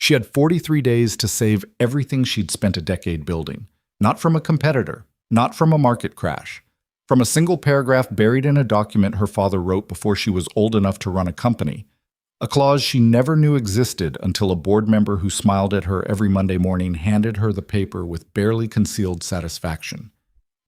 She had 43 days to save everything she'd spent a decade building. Not from a competitor, not from a market crash. From a single paragraph buried in a document her father wrote before she was old enough to run a company. A clause she never knew existed until a board member who smiled at her every Monday morning handed her the paper with barely concealed satisfaction.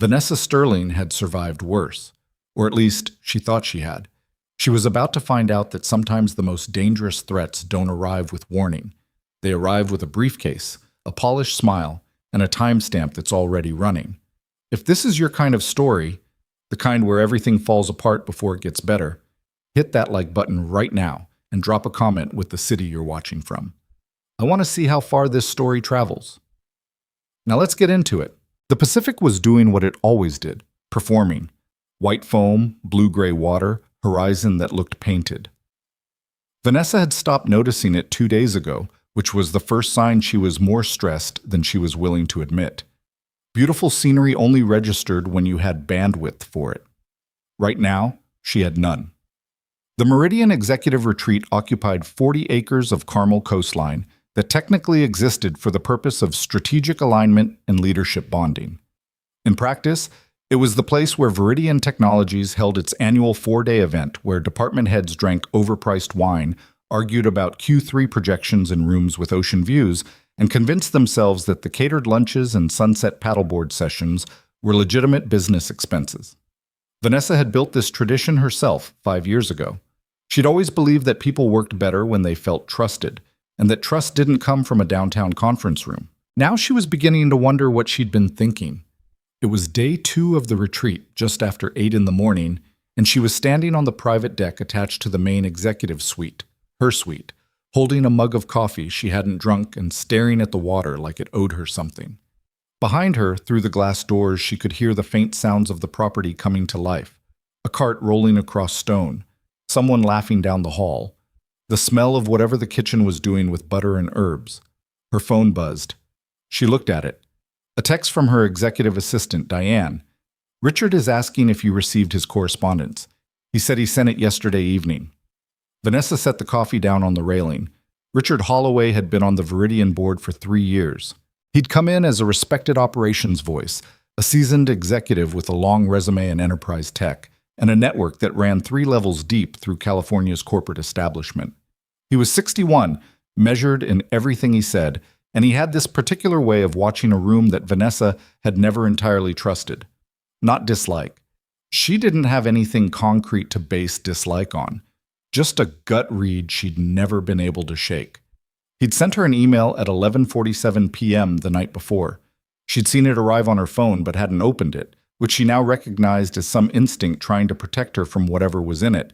Vanessa Sterling had survived worse, or at least she thought she had. She was about to find out that sometimes the most dangerous threats don't arrive with warning. They arrive with a briefcase, a polished smile, and a timestamp that's already running. If this is your kind of story, the kind where everything falls apart before it gets better, hit that like button right now and drop a comment with the city you're watching from. I want to see how far this story travels. Now let's get into it. The Pacific was doing what it always did, performing. White foam, blue-gray water, horizon that looked painted. Vanessa had stopped noticing it 2 days ago, which was the first sign she was more stressed than she was willing to admit. Beautiful scenery only registered when you had bandwidth for it. Right now, she had none. The Meridian Executive Retreat occupied 40 acres of Carmel coastline that technically existed for the purpose of strategic alignment and leadership bonding. In practice, it was the place where Viridian Technologies held its annual 4-day event where department heads drank overpriced wine, argued about Q3 projections in rooms with ocean views, and convinced themselves that the catered lunches and sunset paddleboard sessions were legitimate business expenses. Vanessa had built this tradition herself 5 years ago. She'd always believed that people worked better when they felt trusted, and that trust didn't come from a downtown conference room. Now she was beginning to wonder what she'd been thinking. It was day 2 of the retreat, just after 8 in the morning, and she was standing on the private deck attached to the main executive suite, her suite, holding a mug of coffee she hadn't drunk and staring at the water like it owed her something. Behind her, through the glass doors, she could hear the faint sounds of the property coming to life. A cart rolling across stone, someone laughing down the hall, the smell of whatever the kitchen was doing with butter and herbs. Her phone buzzed. She looked at it. A text from her executive assistant, Diane. Richard is asking if you received his correspondence. He said he sent it yesterday evening. Vanessa set the coffee down on the railing. Richard Holloway had been on the Viridian board for 3 years. He'd come in as a respected operations voice, a seasoned executive with a long resume in enterprise tech, and a network that ran 3 levels deep through California's corporate establishment. He was 61, measured in everything he said, and he had this particular way of watching a room that Vanessa had never entirely trusted. Not dislike. She didn't have anything concrete to base dislike on. Just a gut read she'd never been able to shake. He'd sent her an email at 11:47 p.m. the night before. She'd seen it arrive on her phone but hadn't opened it, which she now recognized as some instinct trying to protect her from whatever was in it.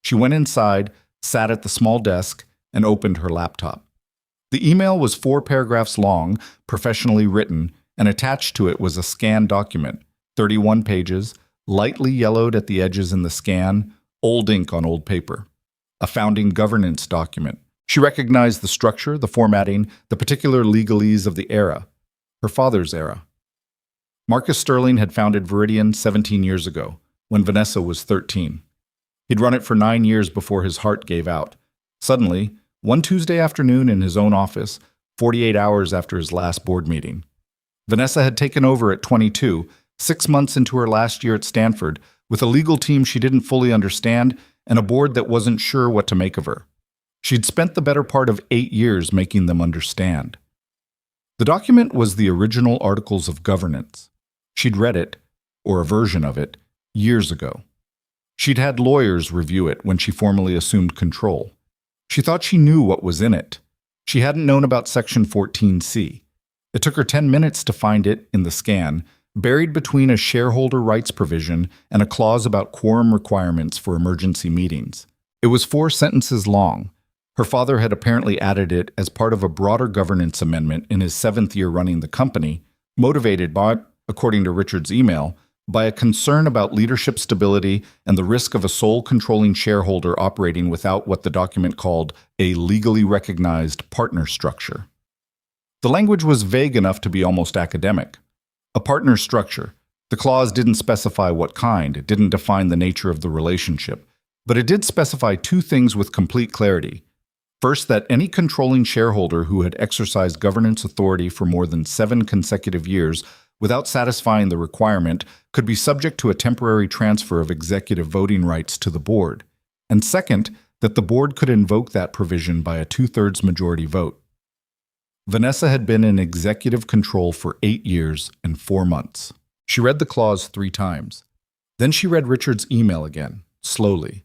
She went inside, sat at the small desk, and opened her laptop. The email was 4 paragraphs long, professionally written, and attached to it was a scanned document, 31 pages, lightly yellowed at the edges in the scan, old ink on old paper. A founding governance document. She recognized the structure, the formatting, the particular legalese of the era, her father's era. Marcus Sterling had founded Viridian 17 years ago, when Vanessa was 13. He'd run it for 9 years before his heart gave out. Suddenly, one Tuesday afternoon in his own office, 48 hours after his last board meeting. Vanessa had taken over at 22, 6 months into her last year at Stanford, with a legal team she didn't fully understand and a board that wasn't sure what to make of her. She'd spent the better part of 8 years making them understand. The document was the original Articles of Governance. She'd read it, or a version of it, years ago. She'd had lawyers review it when she formally assumed control. She thought she knew what was in it. She hadn't known about Section 14C. It took her 10 minutes to find it in the scan, buried between a shareholder rights provision and a clause about quorum requirements for emergency meetings. It was 4 sentences long. Her father had apparently added it as part of a broader governance amendment in his 7th year running the company, motivated by, according to Richard's email, by a concern about leadership stability and the risk of a sole controlling shareholder operating without what the document called a legally recognized partner structure. The language was vague enough to be almost academic. A partner structure. The clause didn't specify what kind, it didn't define the nature of the relationship, but it did specify 2 things with complete clarity. First, that any controlling shareholder who had exercised governance authority for more than 7 consecutive years without satisfying the requirement could be subject to a temporary transfer of executive voting rights to the board. And second, that the board could invoke that provision by a 2/3 majority vote. Vanessa had been in executive control for 8 years and 4 months. She read the clause 3 times. Then she read Richard's email again, slowly.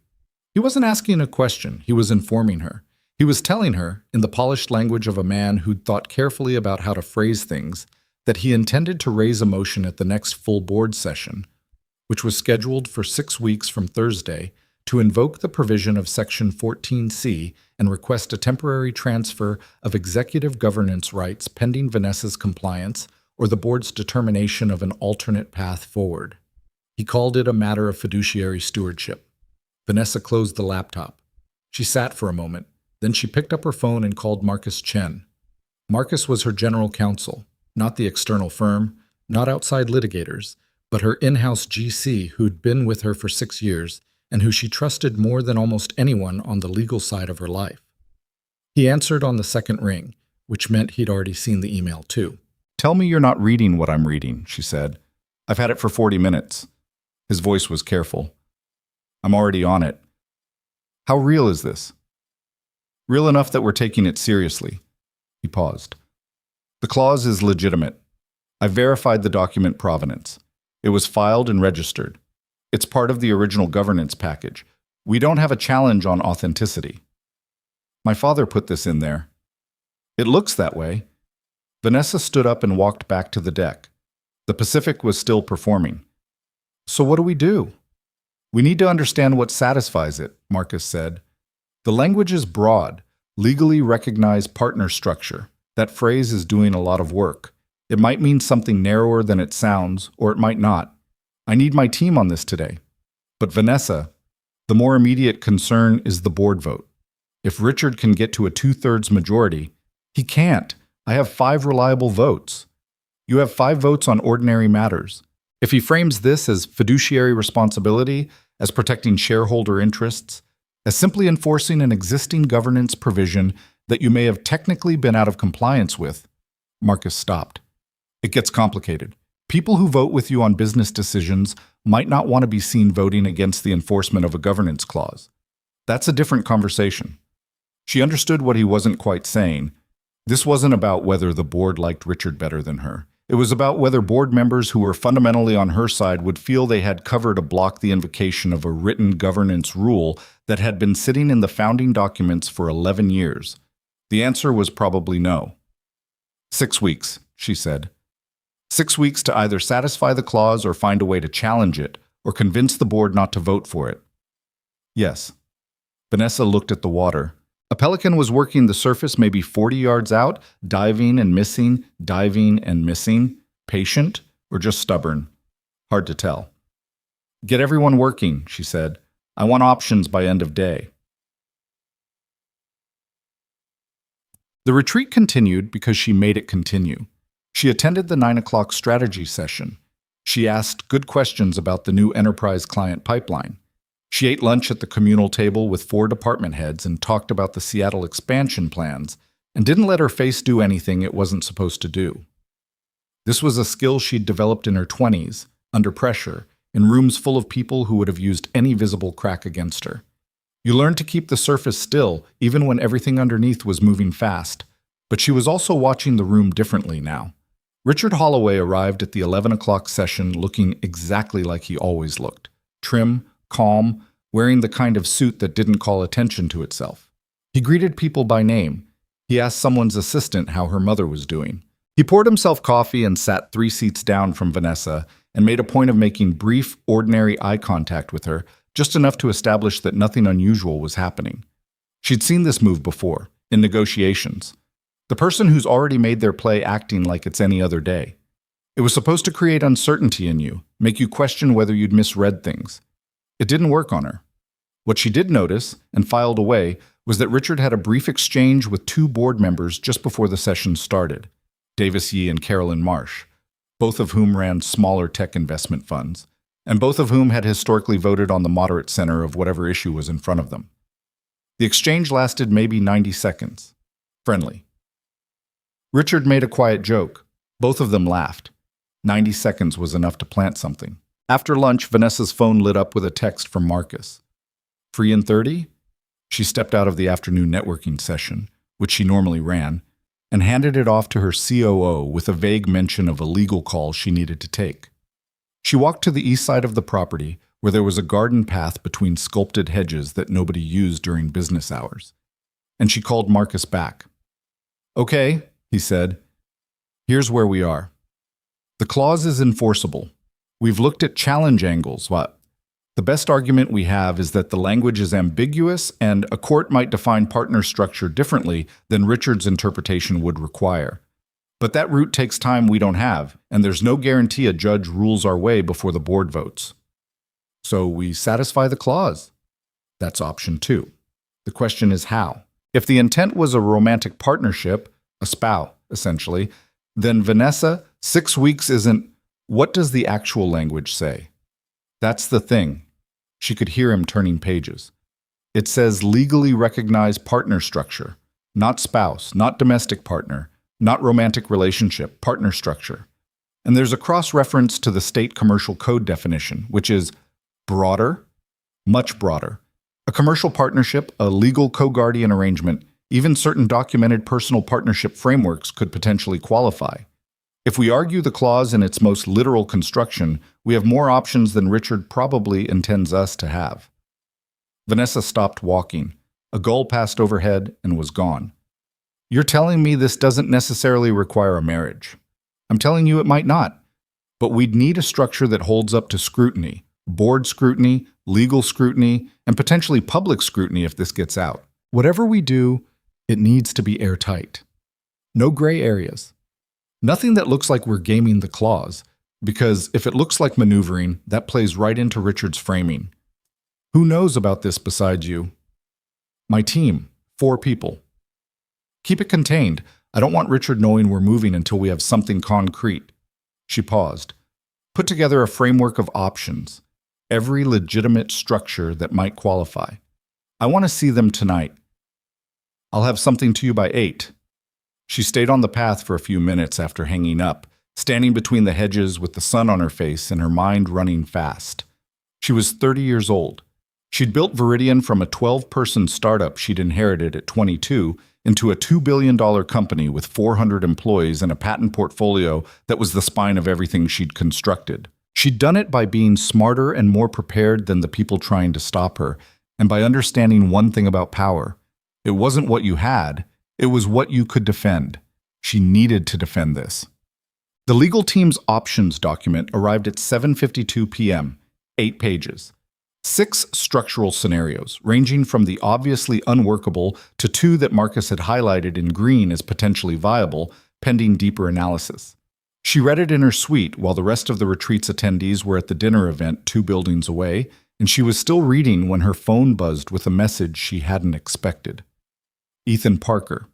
He wasn't asking a question, he was informing her. He was telling her, in the polished language of a man who'd thought carefully about how to phrase things, that he intended to raise a motion at the next full board session, which was scheduled for 6 weeks from Thursday, to invoke the provision of Section 14C and request a temporary transfer of executive governance rights pending Vanessa's compliance or the board's determination of an alternate path forward. He called it a matter of fiduciary stewardship. Vanessa closed the laptop. She sat for a moment. Then she picked up her phone and called Marcus Chen. Marcus was her general counsel, not the external firm, not outside litigators, but her in-house GC who'd been with her for 6 years and who she trusted more than almost anyone on the legal side of her life. He answered on the second ring, which meant he'd already seen the email too. "Tell me you're not reading what I'm reading," she said. "I've had it for 40 minutes. His voice was careful. "I'm already on it." "How real is this?" "Real enough that we're taking it seriously." He paused. "The clause is legitimate. I verified the document provenance. It was filed and registered. It's part of the original governance package. We don't have a challenge on authenticity. My father put this in there." "It looks that way." Vanessa stood up and walked back to the deck. The Pacific was still performing. "So what do we do?" "We need to understand what satisfies it," Marcus said. "The language is broad, legally recognized partner structure. That phrase is doing a lot of work. It might mean something narrower than it sounds, or it might not. I need my team on this today." "But Vanessa, the more immediate concern is the board vote. If Richard can get to a 2/3 majority, he can't. I have 5 reliable votes. You have 5 votes on ordinary matters. If he frames this as fiduciary responsibility, as protecting shareholder interests, as simply enforcing an existing governance provision that you may have technically been out of compliance with," Marcus stopped. "It gets complicated. People who vote with you on business decisions might not want to be seen voting against the enforcement of a governance clause. That's a different conversation." She understood what he wasn't quite saying. This wasn't about whether the board liked Richard better than her. It was about whether board members who were fundamentally on her side would feel they had cover to block the invocation of a written governance rule that had been sitting in the founding documents for 11 years. The answer was probably no. 6 weeks, she said. 6 weeks to either satisfy the clause or find a way to challenge it, or convince the board not to vote for it. Yes. Vanessa looked at the water. A pelican was working the surface maybe 40 yards out, diving and missing, patient or just stubborn. Hard to tell. "Get everyone working," she said. "I want options by end of day." The retreat continued because she made it continue. She attended the 9 o'clock strategy session. She asked good questions about the new enterprise client pipeline. She ate lunch at the communal table with 4 department heads and talked about the Seattle expansion plans, and didn't let her face do anything it wasn't supposed to do. This was a skill she'd developed in her 20s, under pressure, in rooms full of people who would have used any visible crack against her. You learned to keep the surface still, even when everything underneath was moving fast. But she was also watching the room differently now. Richard Holloway arrived at the 11 o'clock session looking exactly like he always looked. Trim, calm, wearing the kind of suit that didn't call attention to itself. He greeted people by name. He asked someone's assistant how her mother was doing. He poured himself coffee and sat 3 seats down from Vanessa and made a point of making brief, ordinary eye contact with her, just enough to establish that nothing unusual was happening. She'd seen this move before, in negotiations. The person who's already made their play acting like it's any other day. It was supposed to create uncertainty in you, make you question whether you'd misread things. It didn't work on her. What she did notice, and filed away, was that Richard had a brief exchange with 2 board members just before the session started, Davis Yee and Carolyn Marsh, both of whom ran smaller tech investment funds, and both of whom had historically voted on the moderate center of whatever issue was in front of them. The exchange lasted maybe 90 seconds. Friendly. Richard made a quiet joke. Both of them laughed. 90 seconds was enough to plant something. After lunch, Vanessa's phone lit up with a text from Marcus. Free in 30? She stepped out of the afternoon networking session, which she normally ran, and handed it off to her COO with a vague mention of a legal call she needed to take. She walked to the east side of the property, where there was a garden path between sculpted hedges that nobody used during business hours, and she called Marcus back. Okay, he said. Here's where we are. The clause is enforceable. We've looked at challenge angles. The best argument we have is that the language is ambiguous and a court might define partner structure differently than Richard's interpretation would require. But that route takes time we don't have, and there's no guarantee a judge rules our way before the board votes. So we satisfy the clause. That's option 2. The question is how. If the intent was a romantic partnership, a SPOW, essentially, then Vanessa, 6 weeks isn't, what does the actual language say? That's the thing. She could hear him turning pages. It says legally recognized partner structure, not spouse, not domestic partner, not romantic relationship, partner structure. And there's a cross-reference to the state commercial code definition, which is broader, much broader. A commercial partnership, a legal co-guardian arrangement, even certain documented personal partnership frameworks could potentially qualify. If we argue the clause in its most literal construction, we have more options than Richard probably intends us to have. Vanessa stopped walking. A gull passed overhead and was gone. You're telling me this doesn't necessarily require a marriage. I'm telling you it might not. But we'd need a structure that holds up to scrutiny, board scrutiny, legal scrutiny, and potentially public scrutiny if this gets out. Whatever we do, it needs to be airtight. No gray areas. Nothing that looks like we're gaming the clause, because if it looks like maneuvering, that plays right into Richard's framing. Who knows about this besides you? My team, 4 people. Keep it contained. I don't want Richard knowing we're moving until we have something concrete. She paused. Put together a framework of options, every legitimate structure that might qualify. I want to see them tonight. I'll have something to you by 8. She stayed on the path for a few minutes after hanging up, standing between the hedges with the sun on her face and her mind running fast. She was 30 years old. She'd built Viridian from a 12-person startup she'd inherited at 22 into a $2 billion company with 400 employees and a patent portfolio that was the spine of everything she'd constructed. She'd done it by being smarter and more prepared than the people trying to stop her, and by understanding one thing about power. It wasn't what you had, it was what you could defend. She needed to defend this. The legal team's options document arrived at 7:52 p.m., 8 pages. 6 structural scenarios, ranging from the obviously unworkable to 2 that Marcus had highlighted in green as potentially viable, pending deeper analysis. She read it in her suite while the rest of the retreat's attendees were at the dinner event 2 buildings away, and she was still reading when her phone buzzed with a message she hadn't expected. Ethan Parker,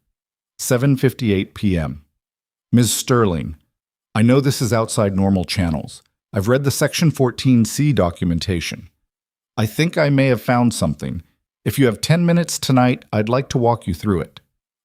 7:58 p.m. Ms. Sterling, I know this is outside normal channels. I've read the Section 14C documentation. I think I may have found something. If you have 10 minutes tonight, I'd like to walk you through it.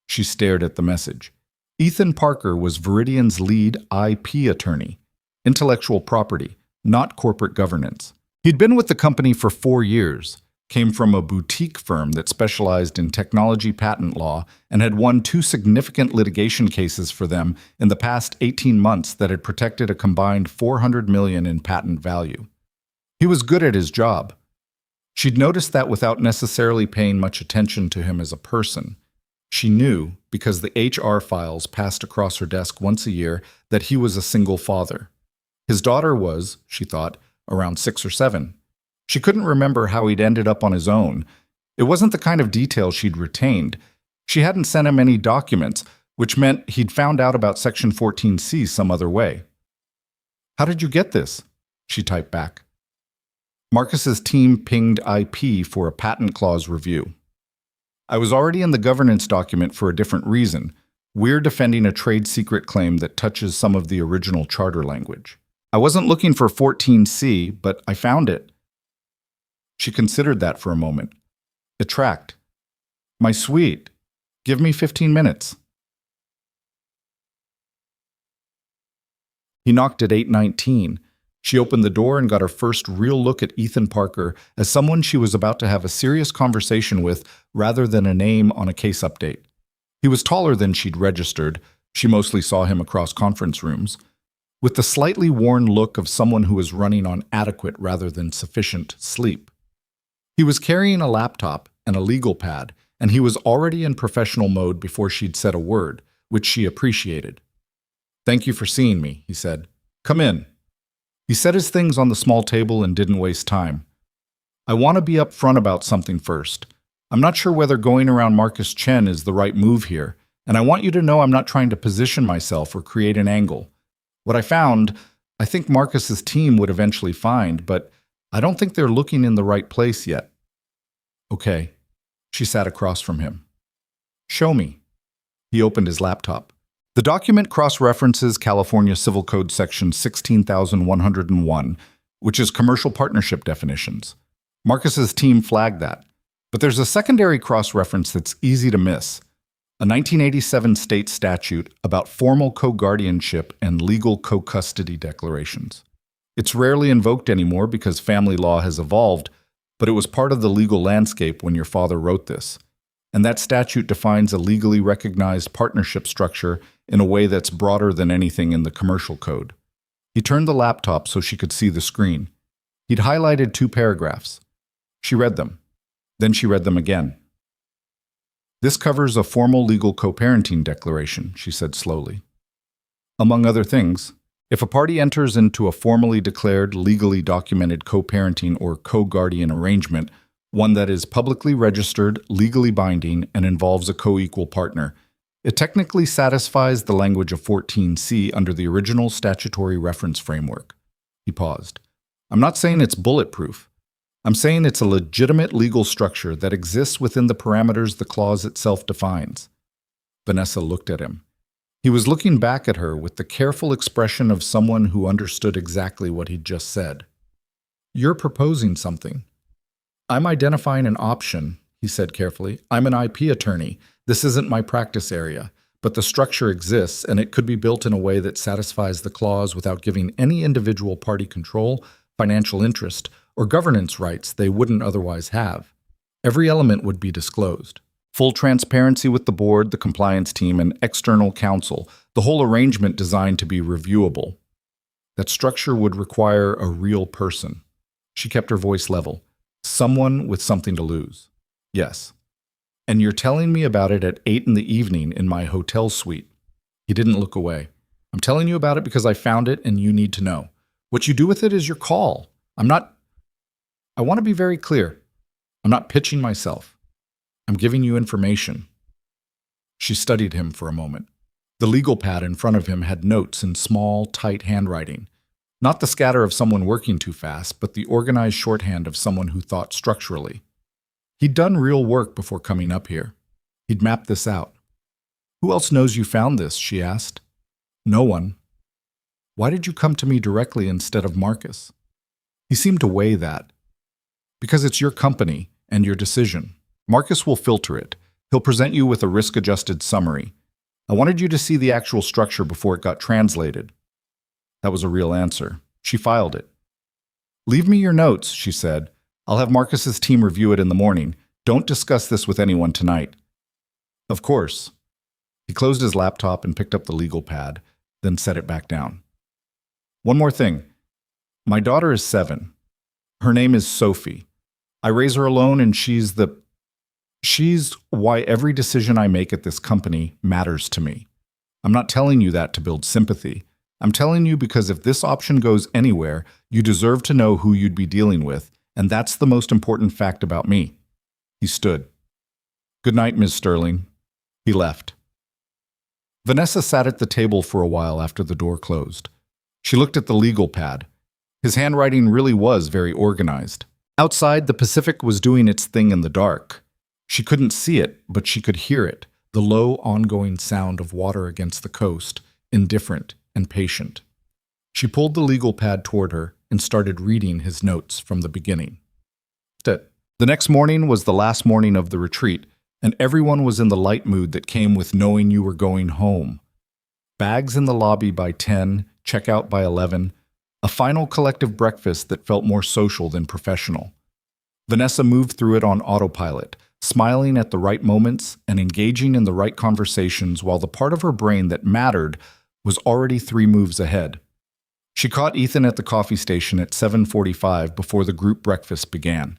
She stared at the message. Ethan Parker was Viridian's lead IP attorney, intellectual property, not corporate governance. He'd been with the company for 4 years, came from a boutique firm that specialized in technology patent law and had won 2 significant litigation cases for them in the past 18 months that had protected a combined $400 million in patent value. He was good at his job. She'd noticed that without necessarily paying much attention to him as a person. She knew, because the HR files passed across her desk once a year, that he was a single father. His daughter was, she thought, around 6 or 7. She couldn't remember how he'd ended up on his own. It wasn't the kind of detail she'd retained. She hadn't sent him any documents, which meant he'd found out about Section 14C some other way. How did you get this? She typed back. Marcus's team pinged IP for a patent clause review. I was already in the governance document for a different reason. We're defending a trade secret claim that touches some of the original charter language. I wasn't looking for 14C, but I found it. She considered that for a moment. It tracked. My sweet, give me 15 minutes. He knocked at 8:19. She opened the door and got her first real look at Ethan Parker as someone she was about to have a serious conversation with rather than a name on a case update. He was taller than she'd registered. She mostly saw him across conference rooms, with the slightly worn look of someone who was running on adequate rather than sufficient sleep. He was carrying a laptop and a legal pad, and he was already in professional mode before she'd said a word, which she appreciated. "Thank you for seeing me," he said. "Come in." He set his things on the small table and didn't waste time. "I want to be upfront about something first. I'm not sure whether going around Marcus Chen is the right move here, and I want you to know I'm not trying to position myself or create an angle. What I found, I think Marcus's team would eventually find, but I don't think they're looking in the right place yet." "Okay." She sat across from him. "Show me." He opened his laptop. The document cross-references California Civil Code Section 16,101, which is commercial partnership definitions. Marcus's team flagged that. But there's a secondary cross-reference that's easy to miss. A 1987 state statute about formal co-guardianship and legal co-custody declarations. It's rarely invoked anymore because family law has evolved, but it was part of the legal landscape when your father wrote this. And that statute defines a legally recognized partnership structure in a way that's broader than anything in the commercial code. He turned the laptop so she could see the screen. He'd highlighted 2 paragraphs. She read them. Then she read them again. "This covers a formal legal co-parenting declaration," she said slowly. "Among other things, if a party enters into a formally declared, legally documented co-parenting or co-guardian arrangement, one that is publicly registered, legally binding, and involves a co-equal partner, it technically satisfies the language of 14C under the original statutory reference framework." He paused. "I'm not saying it's bulletproof. I'm saying it's a legitimate legal structure that exists within the parameters the clause itself defines." Vanessa looked at him. He was looking back at her with the careful expression of someone who understood exactly what he'd just said. "You're proposing something." "I'm identifying an option," he said carefully. "I'm an IP attorney. This isn't my practice area, but the structure exists, and it could be built in a way that satisfies the clause without giving any individual party control, financial interest, or governance rights they wouldn't otherwise have. Every element would be disclosed. Full transparency with the board, the compliance team, and external counsel, the whole arrangement designed to be reviewable. That structure would require a real person." She kept her voice level. "Someone with something to lose." "Yes. And you're telling me about it at 8 in the evening in my hotel suite." He didn't look away. "I'm telling you about it because I found it and you need to know. What you do with it is your call. I want to be very clear. I'm not pitching myself. I'm giving you information." She studied him for a moment. The legal pad in front of him had notes in small, tight handwriting. Not the scatter of someone working too fast, but the organized shorthand of someone who thought structurally. He'd done real work before coming up here. He'd mapped this out. "Who else knows you found this?" she asked. "No one." "Why did you come to me directly instead of Marcus?" He seemed to weigh that. "Because it's your company and your decision. Marcus will filter it. He'll present you with a risk-adjusted summary. I wanted you to see the actual structure before it got translated." That was a real answer. She filed it. "Leave me your notes," she said. "I'll have Marcus's team review it in the morning. Don't discuss this with anyone tonight." "Of course." He closed his laptop and picked up the legal pad, then set it back down. "One more thing. My daughter is 7. Her name is Sophie. I raise her alone, and she's why every decision I make at this company matters to me. I'm not telling you that to build sympathy. I'm telling you because if this option goes anywhere, you deserve to know who you'd be dealing with, and that's the most important fact about me." He stood. "Good night, Ms. Sterling." He left. Vanessa sat at the table for a while after the door closed. She looked at the legal pad. His handwriting really was very organized. Outside, the Pacific was doing its thing in the dark. She couldn't see it, but she could hear it, the low, ongoing sound of water against the coast, indifferent and patient. She pulled the legal pad toward her and started reading his notes from the beginning. The next morning was the last morning of the retreat. and everyone was in the light mood that came with knowing you were going home. Bags in the lobby by 10, checkout by 11, a final collective breakfast that felt more social than professional. Vanessa moved through it on autopilot, smiling at the right moments and engaging in the right conversations while the part of her brain that mattered was already 3 moves ahead. She caught Ethan at the coffee station at 7:45 before the group breakfast began.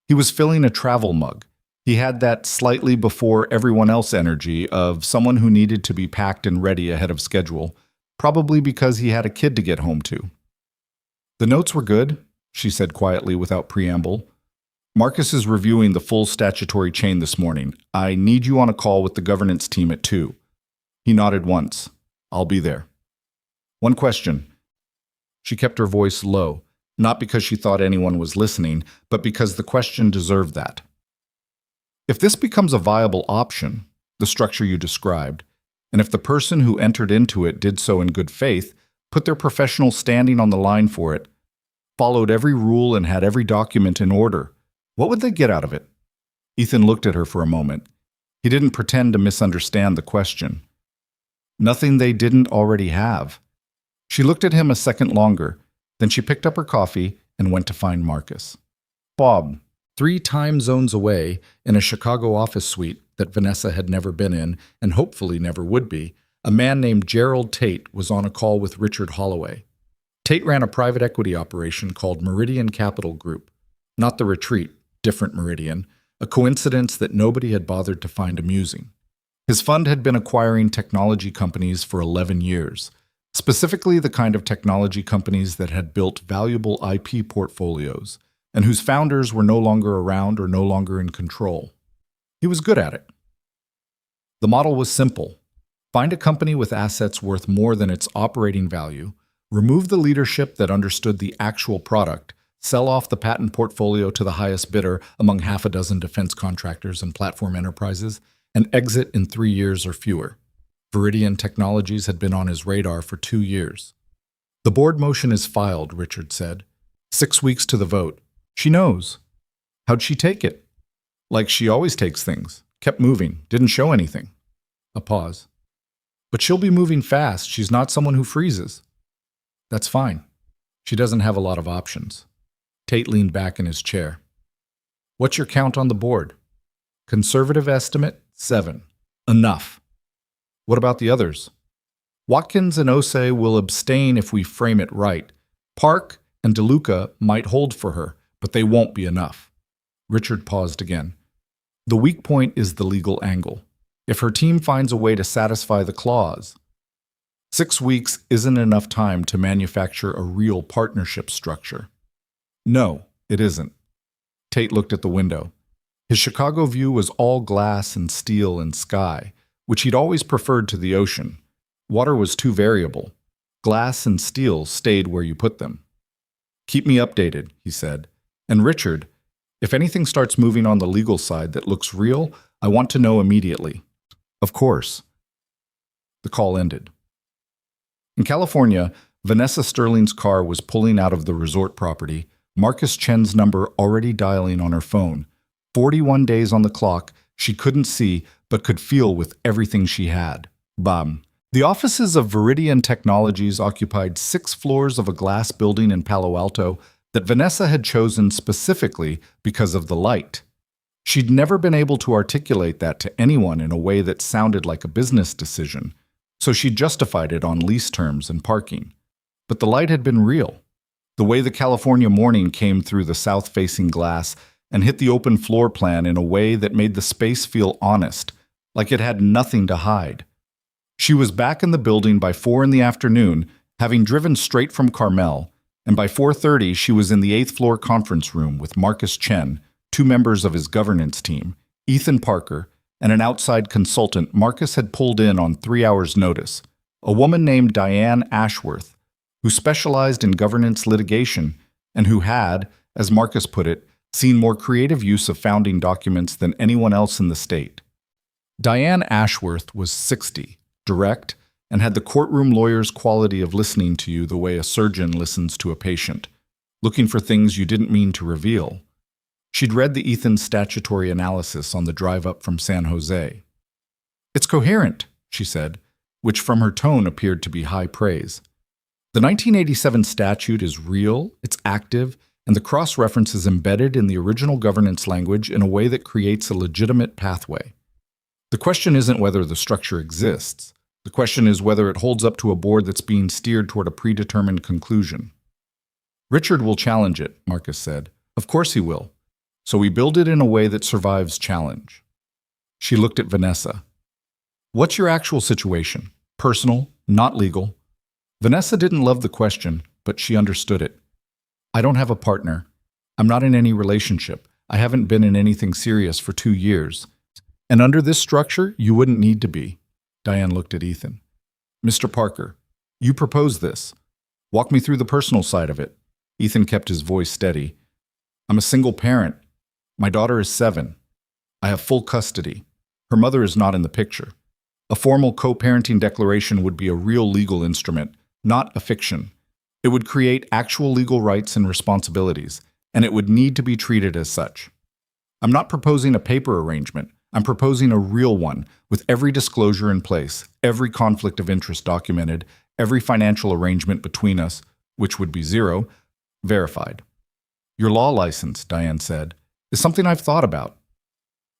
He was filling a travel mug. He had that slightly before everyone else energy of someone who needed to be packed and ready ahead of schedule, probably because he had a kid to get home to. "The notes were good," she said quietly without preamble. "Marcus is reviewing the full statutory chain this morning. I need you on a call with the governance team at 2. He nodded once. "I'll be there." "One question." She kept her voice low, not because she thought anyone was listening, but because the question deserved that. "If this becomes a viable option, the structure you described, and if the person who entered into it did so in good faith, put their professional standing on the line for it, followed every rule and had every document in order, what would they get out of it?" Ethan looked at her for a moment. He didn't pretend to misunderstand the question. "Nothing they didn't already have." She looked at him a second longer, then she picked up her coffee and went to find Marcus. Bob, 3 time zones away, in a Chicago office suite that Vanessa had never been in and hopefully never would be, a man named Gerald Tate was on a call with Richard Holloway. Tate ran a private equity operation called Meridian Capital Group. Not the retreat, different Meridian, a coincidence that nobody had bothered to find amusing. His fund had been acquiring technology companies for 11 years, specifically the kind of technology companies that had built valuable IP portfolios and whose founders were no longer around or no longer in control. He was good at it. The model was simple. Find a company with assets worth more than its operating value, remove the leadership that understood the actual product, sell off the patent portfolio to the highest bidder among 6 defense contractors and platform enterprises, and exit in 3 years or fewer. Viridian Technologies had been on his radar for 2 years. "The board motion is filed," Richard said. 6 weeks to the vote. She knows. How'd she take it? Like she always takes things. Kept moving. Didn't show anything. A pause. "But she'll be moving fast. She's not someone who freezes." "That's fine. She doesn't have a lot of options." Tate leaned back in his chair. "What's your count on the board?" "Conservative estimate, 7. Enough." "What about the others?" "Watkins and Osei will abstain if we frame it right. Park and DeLuca might hold for her, but they won't be enough." Richard paused again. "The weak point is the legal angle. If her team finds a way to satisfy the clause, 6 weeks isn't enough time to manufacture a real partnership structure." "No, it isn't." Tate looked at the window. His Chicago view was all glass and steel and sky, which he'd always preferred to the ocean. Water was too variable. Glass and steel stayed where you put them. "Keep me updated," he said. "And Richard, if anything starts moving on the legal side that looks real, I want to know immediately." "Of course." The call ended. In California, Vanessa Sterling's car was pulling out of the resort property, Marcus Chen's number already dialing on her phone. 41 days on the clock, she couldn't see but could feel with everything she had. Bam. The offices of Viridian Technologies occupied 6 floors of a glass building in Palo Alto that Vanessa had chosen specifically because of the light. She'd never been able to articulate that to anyone in a way that sounded like a business decision, so she justified it on lease terms and parking. But the light had been real. The way the California morning came through the south-facing glass and hit the open floor plan in a way that made the space feel honest, like it had nothing to hide. She was back in the building by 4 in the afternoon, having driven straight from Carmel, and by 4:30 she was in the 8th floor conference room with Marcus Chen, 2 members of his governance team, Ethan Parker, and an outside consultant Marcus had pulled in on 3 hours' notice, a woman named Diane Ashworth, who specialized in governance litigation and who had, as Marcus put it, seen more creative use of founding documents than anyone else in the state. Diane Ashworth was 60, direct, and had the courtroom lawyer's quality of listening to you the way a surgeon listens to a patient, looking for things you didn't mean to reveal. She'd read the Ethan's statutory analysis on the drive up from San Jose. "It's coherent," she said, which from her tone appeared to be high praise. "The 1987 statute is real, it's active, and the cross-reference is embedded in the original governance language in a way that creates a legitimate pathway. The question isn't whether the structure exists. The question is whether it holds up to a board that's being steered toward a predetermined conclusion." "Richard will challenge it," Marcus said. "Of course he will. So we build it in a way that survives challenge." She looked at Vanessa. "What's your actual situation? Personal, not legal?" Vanessa didn't love the question, but she understood it. "I don't have a partner. I'm not in any relationship. I haven't been in anything serious for 2 years. And under this structure, you wouldn't need to be." Diane looked at Ethan. "Mr. Parker, you proposed this. Walk me through the personal side of it." Ethan kept his voice steady. "I'm a single parent. My daughter is 7. I have full custody. Her mother is not in the picture. A formal co-parenting declaration would be a real legal instrument, not a fiction. It would create actual legal rights and responsibilities, and it would need to be treated as such. I'm not proposing a paper arrangement. I'm proposing a real one, with every disclosure in place, every conflict of interest documented, every financial arrangement between us, which would be 0, verified." "Your law license," Diane said, "is something I've thought about.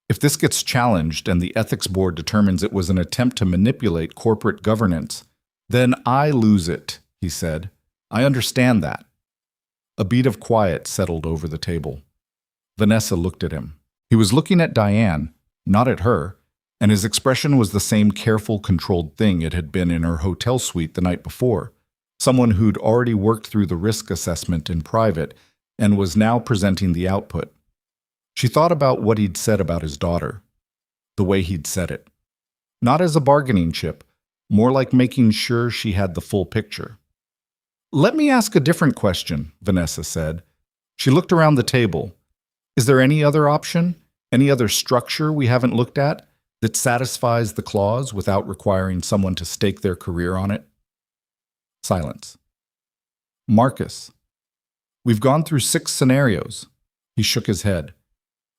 If this gets challenged and the ethics board determines it was an attempt to manipulate corporate governance, then I lose it," he said. "I understand that." A beat of quiet settled over the table. Vanessa looked at him. He was looking at Diane, not at her, and his expression was the same careful, controlled thing it had been in her hotel suite the night before. Someone who'd already worked through the risk assessment in private and was now presenting the output. She thought about what he'd said about his daughter, the way he'd said it. Not as a bargaining chip, more like making sure she had the full picture. "Let me ask a different question," Vanessa said. She looked around the table. "Is there any other option, any other structure we haven't looked at that satisfies the clause without requiring someone to stake their career on it?" Silence. "Marcus, we've gone through 6 scenarios." He shook his head.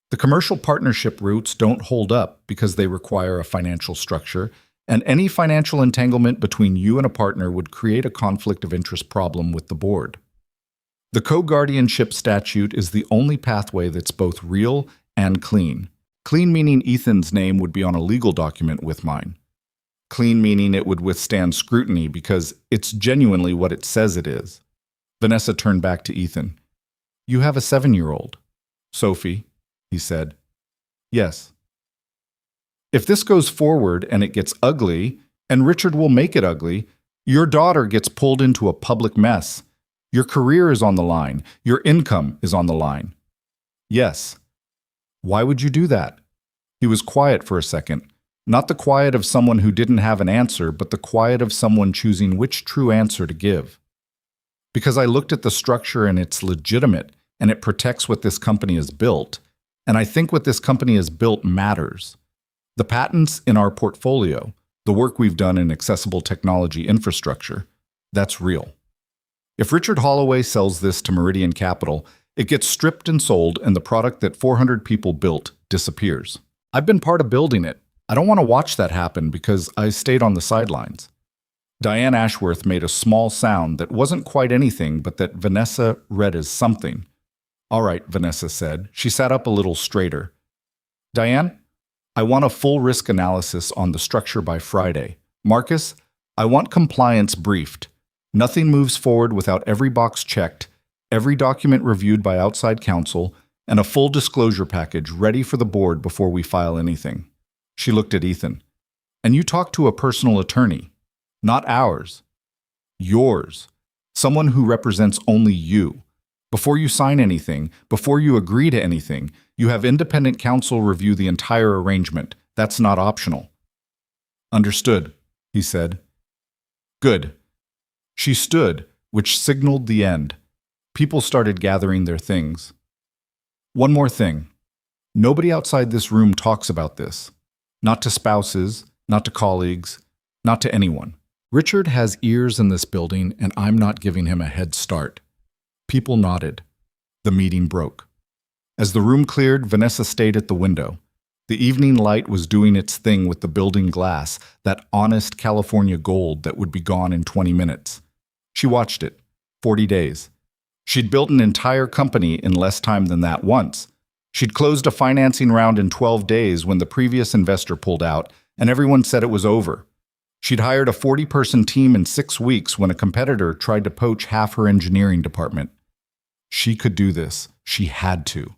"The commercial partnership routes don't hold up because they require a financial structure, and any financial entanglement between you and a partner would create a conflict of interest problem with the board. The co-guardianship statute is the only pathway that's both real and clean. Clean meaning Ethan's name would be on a legal document with mine. Clean meaning it would withstand scrutiny because it's genuinely what it says it is." Vanessa turned back to Ethan. "You have a 7-year-old. Sophie," he said. "Yes." "If this goes forward and it gets ugly, and Richard will make it ugly, your daughter gets pulled into a public mess. Your career is on the line. Your income is on the line." "Yes." "Why would you do that?" He was quiet for a second, not the quiet of someone who didn't have an answer, but the quiet of someone choosing which true answer to give. "Because I looked at the structure and it's legitimate, and it protects what this company has built, and I think what this company has built matters. The patents in our portfolio, the work we've done in accessible technology infrastructure, that's real. If Richard Holloway sells this to Meridian Capital, it gets stripped and sold, and the product that 400 people built disappears. I've been part of building it. I don't want to watch that happen because I stayed on the sidelines." Diane Ashworth made a small sound that wasn't quite anything, but that Vanessa read as something. "All right," Vanessa said. She sat up a little straighter. "Diane, I want a full risk analysis on the structure by Friday. Marcus, I want compliance briefed. Nothing moves forward without every box checked, every document reviewed by outside counsel, and a full disclosure package ready for the board before we file anything." She looked at Ethan. "And you talk to a personal attorney. Not ours. Yours. Someone who represents only you. Before you sign anything, before you agree to anything, you have independent counsel review the entire arrangement. That's not optional." "Understood," he said. "Good." She stood, which signaled the end. People started gathering their things. "One more thing. Nobody outside this room talks about this. Not to spouses, not to colleagues, not to anyone. Richard has ears in this building, and I'm not giving him a head start." People nodded. The meeting broke. As the room cleared, Vanessa stayed at the window. The evening light was doing its thing with the building glass, that honest California gold that would be gone in 20 minutes. She watched it. 40 days. She'd built an entire company in less time than that once. She'd closed a financing round in 12 days when the previous investor pulled out, and everyone said it was over. She'd hired a 40-person team in 6 weeks when a competitor tried to poach half her engineering department. She could do this. She had to.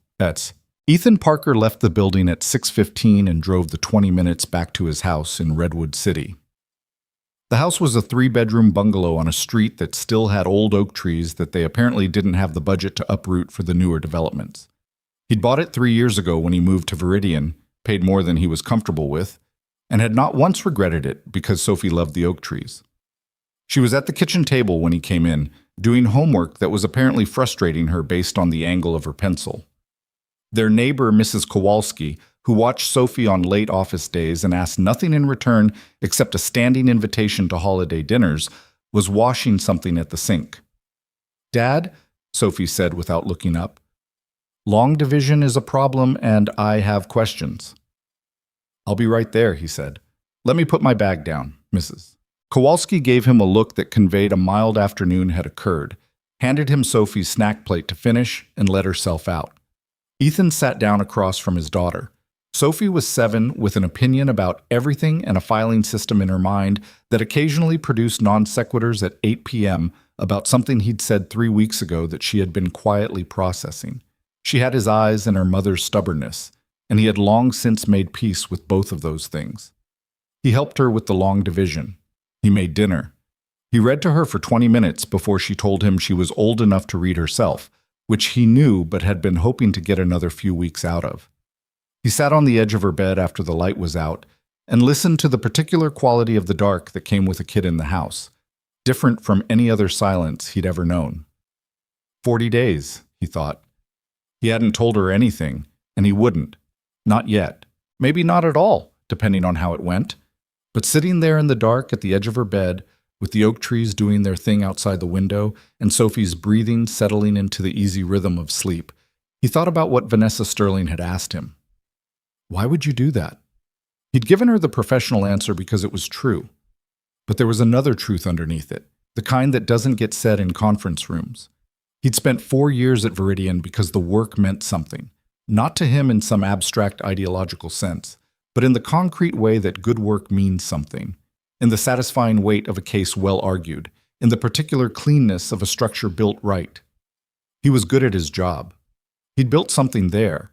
Ethan Parker left the building at 6:15 and drove the 20 minutes back to his house in Redwood City. The house was a 3-bedroom bungalow on a street that still had old oak trees that they apparently didn't have the budget to uproot for the newer developments. He'd bought it 3 years ago when he moved to Viridian, paid more than he was comfortable with, and had not once regretted it because Sophie loved the oak trees. She was at the kitchen table when he came in, doing homework that was apparently frustrating her based on the angle of her pencil. Their neighbor, Mrs. Kowalski, who watched Sophie on late office days and asked nothing in return except a standing invitation to holiday dinners, was washing something at the sink. "Dad," Sophie said without looking up, "long division is a problem and I have questions." "I'll be right there," he said. "Let me put my bag down, Mrs." Kowalski gave him a look that conveyed a mild afternoon had occurred, handed him Sophie's snack plate to finish, and let herself out. Ethan sat down across from his daughter. Sophie was 7 with an opinion about everything and a filing system in her mind that occasionally produced non sequiturs at 8 p.m. about something he'd said 3 weeks ago that she had been quietly processing. She had his eyes and her mother's stubbornness, and he had long since made peace with both of those things. He helped her with the long division. He made dinner. He read to her for 20 minutes before she told him she was old enough to read herself, which he knew but had been hoping to get another few weeks out of. He sat on the edge of her bed after the light was out and listened to the particular quality of the dark that came with a kid in the house, different from any other silence he'd ever known. 40 days, he thought. He hadn't told her anything, and he wouldn't. Not yet. Maybe not at all, depending on how it went. But sitting there in the dark at the edge of her bed, with the oak trees doing their thing outside the window and Sophie's breathing settling into the easy rhythm of sleep, he thought about what Vanessa Sterling had asked him. Why would you do that? He'd given her the professional answer because it was true. But there was another truth underneath it, the kind that doesn't get said in conference rooms. He'd spent 4 years at Viridian because the work meant something, not to him in some abstract ideological sense, but in the concrete way that good work means something, in the satisfying weight of a case well argued, in the particular cleanness of a structure built right. He was good at his job. He'd built something there,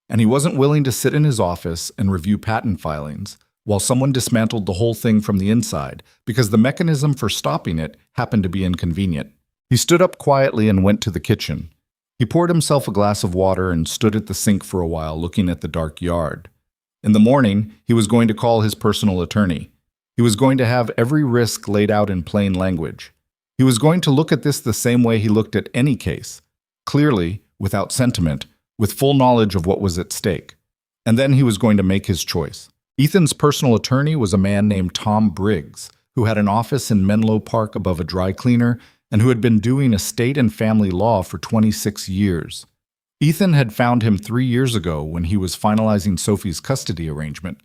and he wasn't willing to sit in his office and review patent filings while someone dismantled the whole thing from the inside because the mechanism for stopping it happened to be inconvenient. He stood up quietly and went to the kitchen. He poured himself a glass of water and stood at the sink for a while looking at the dark yard. In the morning, he was going to call his personal attorney. He was going to have every risk laid out in plain language. He was going to look at this the same way he looked at any case, clearly, without sentiment, with full knowledge of what was at stake. And then he was going to make his choice. Ethan's personal attorney was a man named Tom Briggs, who had an office in Menlo Park above a dry cleaner and who had been doing estate and family law for 26 years. Ethan had found him 3 years ago when he was finalizing Sophie's custody arrangement,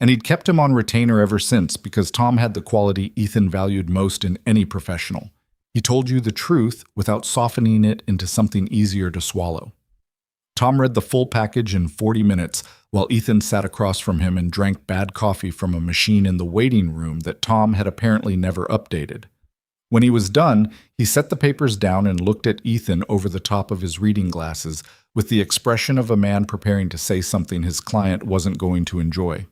and he'd kept him on retainer ever since because Tom had the quality Ethan valued most in any professional. He told you the truth without softening it into something easier to swallow. Tom read the full package in 40 minutes while Ethan sat across from him and drank bad coffee from a machine in the waiting room that Tom had apparently never updated. When he was done, he set the papers down and looked at Ethan over the top of his reading glasses with the expression of a man preparing to say something his client wasn't going to enjoy.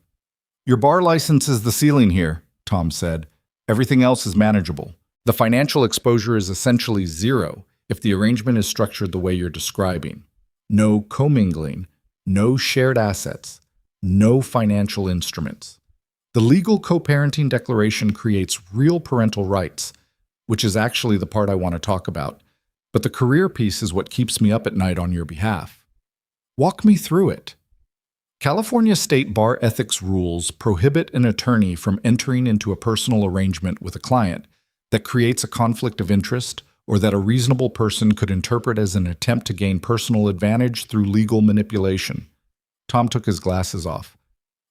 "Your bar license is the ceiling here," Tom said. "Everything else is manageable. The financial exposure is essentially zero if the arrangement is structured the way you're describing. No commingling, no shared assets, no financial instruments. The legal co-parenting declaration creates real parental rights, which is actually the part I want to talk about, but the career piece is what keeps me up at night on your behalf. Walk me through it." California state bar ethics rules prohibit an attorney from entering into a personal arrangement with a client that creates a conflict of interest or that a reasonable person could interpret as an attempt to gain personal advantage through legal manipulation. Tom took his glasses off.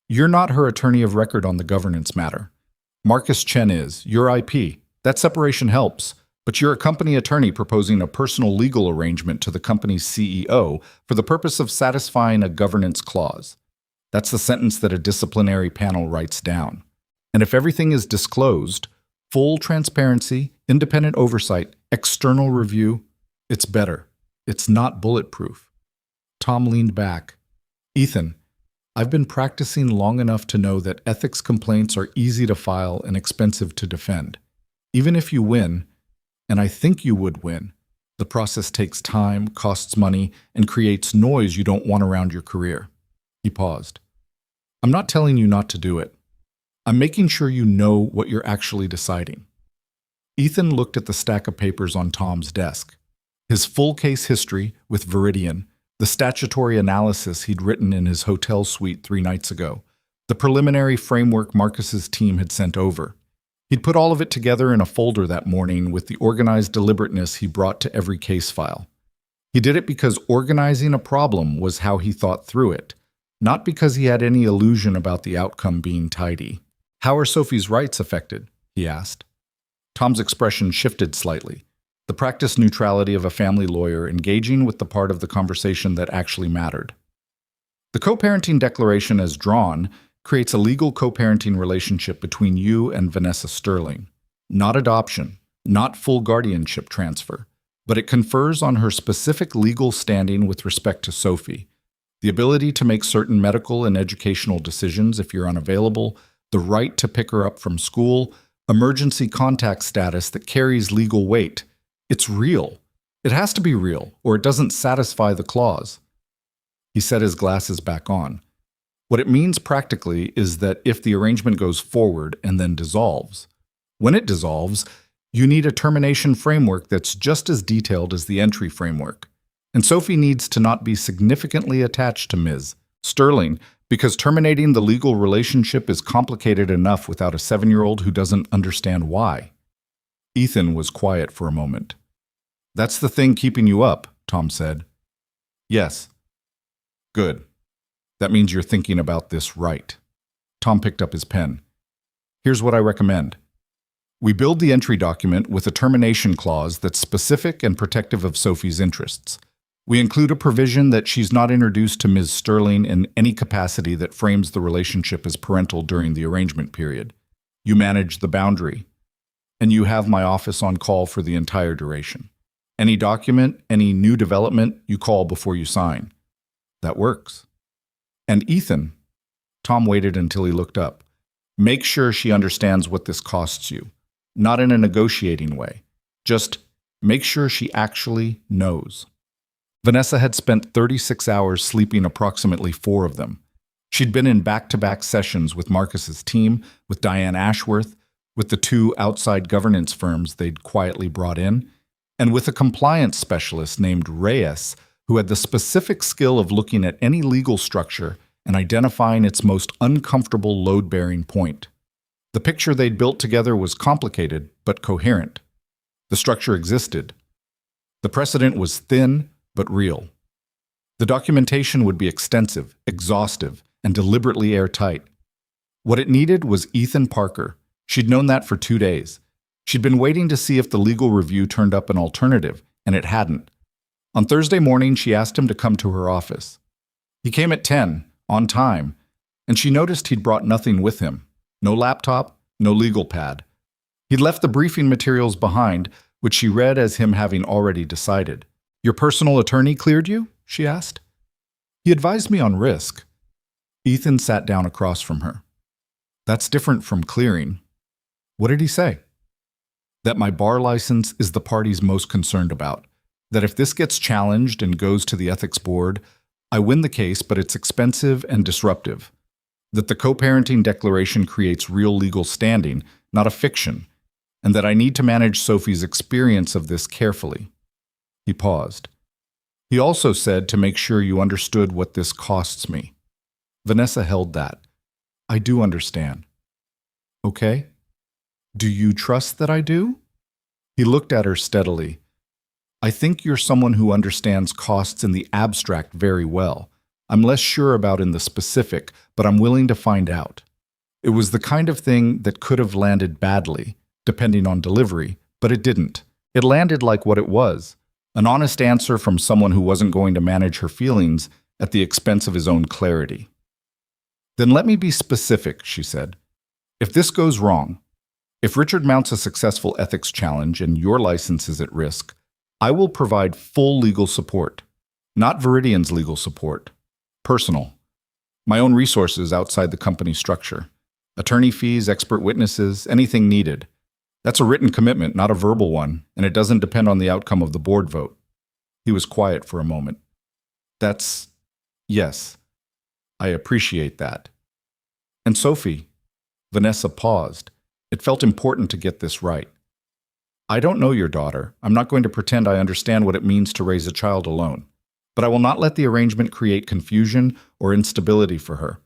You're not her attorney of record on the governance matter. Marcus Chen is. You're IP. That separation helps. But you're a company attorney proposing a personal legal arrangement to the company's CEO for the purpose of satisfying a governance clause. That's the sentence that a disciplinary panel writes down. And if everything is disclosed, full transparency, independent oversight, external review, it's better. It's not bulletproof. Tom leaned back. Ethan, I've been practicing long enough to know that ethics complaints are easy to file and expensive to defend. Even if you win, and I think you would win, the process takes time, costs money, and creates noise you don't want around your career. He paused. I'm not telling you not to do it. I'm making sure you know what you're actually deciding. Ethan looked at the stack of papers on Tom's desk. His full case history with Viridian, the statutory analysis he'd written in his hotel suite 3 nights ago, the preliminary framework Marcus's team had sent over. He'd put all of it together in a folder that morning with the organized deliberateness he brought to every case file. He did it because organizing a problem was how he thought through it, not because he had any illusion about the outcome being tidy. How are Sophie's rights affected? He asked. Tom's expression shifted slightly, the practiced neutrality of a family lawyer engaging with the part of the conversation that actually mattered. The co-parenting declaration as drawn creates a legal co-parenting relationship between you and Vanessa Sterling. Not adoption, not full guardianship transfer, but it confers on her specific legal standing with respect to Sophie, the ability to make certain medical and educational decisions if you're unavailable, the right to pick her up from school, emergency contact status that carries legal weight. It's real. It has to be real, or it doesn't satisfy the clause. He set his glasses back on. What it means practically is that if the arrangement goes forward and then dissolves, when it dissolves, you need a termination framework that's just as detailed as the entry framework. And Sophie needs to not be significantly attached to Ms. Sterling, because terminating the legal relationship is complicated enough without a 7-year-old who doesn't understand why. Ethan was quiet for a moment. That's the thing keeping you up, Tom said. Yes. Good. That means you're thinking about this right. Tom picked up his pen. Here's what I recommend. We build the entry document with a termination clause that's specific and protective of Sophie's interests. We include a provision that she's not introduced to Ms. Sterling in any capacity that frames the relationship as parental during the arrangement period. You manage the boundary. And you have my office on call for the entire duration. Any document, any new development, you call before you sign. That works. And Ethan, Tom waited until he looked up, make sure she understands what this costs you. Not in a negotiating way. Just make sure she actually knows. Vanessa had spent 36 hours sleeping approximately 4 of them. She'd been in back-to-back sessions with Marcus's team, with Diane Ashworth, with the 2 outside governance firms they'd quietly brought in, and with a compliance specialist named Reyes, who had the specific skill of looking at any legal structure and identifying its most uncomfortable load-bearing point. The picture they'd built together was complicated but coherent. The structure existed. The precedent was thin but real. The documentation would be extensive, exhaustive, and deliberately airtight. What it needed was Ethan Parker. She'd known that for 2 days. She'd been waiting to see if the legal review turned up an alternative, and it hadn't. On Thursday morning, she asked him to come to her office. He came at 10, on time, and she noticed he'd brought nothing with him. No laptop, no legal pad. He'd left the briefing materials behind, which she read as him having already decided. Your personal attorney cleared you? She asked. He advised me on risk. Ethan sat down across from her. That's different from clearing. What did he say? That my bar license is the part he's most concerned about. That if this gets challenged and goes to the ethics board, I win the case, but it's expensive and disruptive. That the co-parenting declaration creates real legal standing, not a fiction, and that I need to manage Sophie's experience of this carefully. He paused. He also said to make sure you understood what this costs me. Vanessa held that. I do understand. Okay. Do you trust that I do? He looked at her steadily, I think you're someone who understands costs in the abstract very well. I'm less sure about in the specific, but I'm willing to find out. It was the kind of thing that could have landed badly, depending on delivery, but it didn't. It landed like what it was, an honest answer from someone who wasn't going to manage her feelings at the expense of his own clarity. Then let me be specific, she said. If this goes wrong, if Richard mounts a successful ethics challenge and your license is at risk, I will provide full legal support. Not Viridian's legal support. Personal. My own resources outside the company structure. Attorney fees, expert witnesses, anything needed. That's a written commitment, not a verbal one, and it doesn't depend on the outcome of the board vote. He was quiet for a moment. Yes, I appreciate that. And Sophie, Vanessa paused. It felt important to get this right. I don't know your daughter. I'm not going to pretend I understand what it means to raise a child alone. But I will not let the arrangement create confusion or instability for her.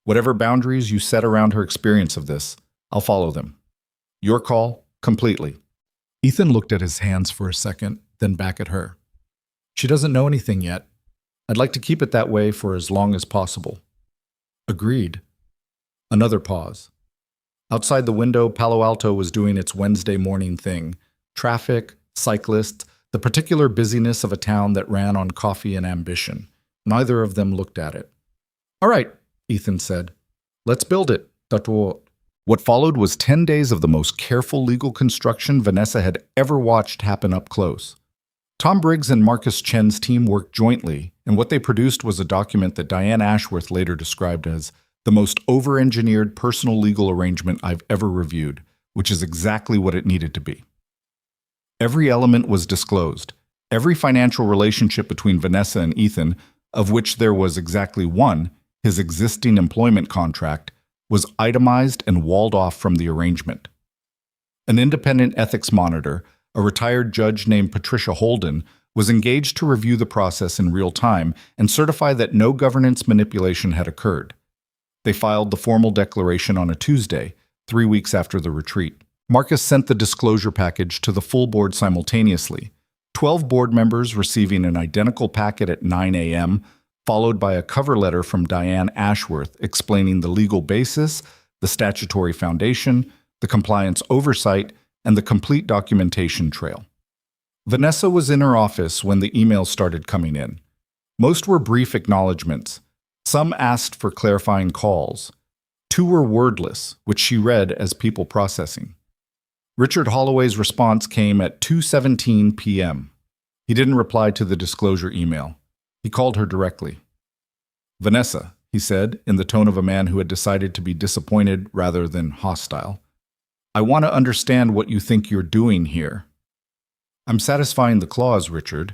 Whatever boundaries you set around her experience of this, I'll follow them. Your call, completely. Ethan looked at his hands for a second, then back at her. She doesn't know anything yet. I'd like to keep it that way for as long as possible. Agreed. Another pause. Outside the window, Palo Alto was doing its Wednesday morning thing. Traffic, cyclists, the particular busyness of a town that ran on coffee and ambition. Neither of them looked at it. All right, Ethan said. Let's build it. What followed was 10 days of the most careful legal construction Vanessa had ever watched happen up close. Tom Briggs and Marcus Chen's team worked jointly, and what they produced was a document that Diane Ashworth later described as the most over-engineered personal legal arrangement I've ever reviewed, which is exactly what it needed to be. Every element was disclosed. Every financial relationship between Vanessa and Ethan, of which there was exactly one, his existing employment contract, was itemized and walled off from the arrangement. An independent ethics monitor, a retired judge named Patricia Holden, was engaged to review the process in real time and certify that no governance manipulation had occurred. They filed the formal declaration on a Tuesday, 3 weeks after the retreat. Marcus sent the disclosure package to the full board simultaneously, 12 board members receiving an identical packet at 9 a.m., followed by a cover letter from Diane Ashworth explaining the legal basis, the statutory foundation, the compliance oversight, and the complete documentation trail. Vanessa was in her office when the emails started coming in. Most were brief acknowledgments. Some asked for clarifying calls. 2 were wordless, which she read as people processing. Richard Holloway's response came at 2:17 p.m. He didn't reply to the disclosure email. He called her directly. Vanessa, he said, in the tone of a man who had decided to be disappointed rather than hostile. I want to understand what you think you're doing here. I'm satisfying the clause, Richard.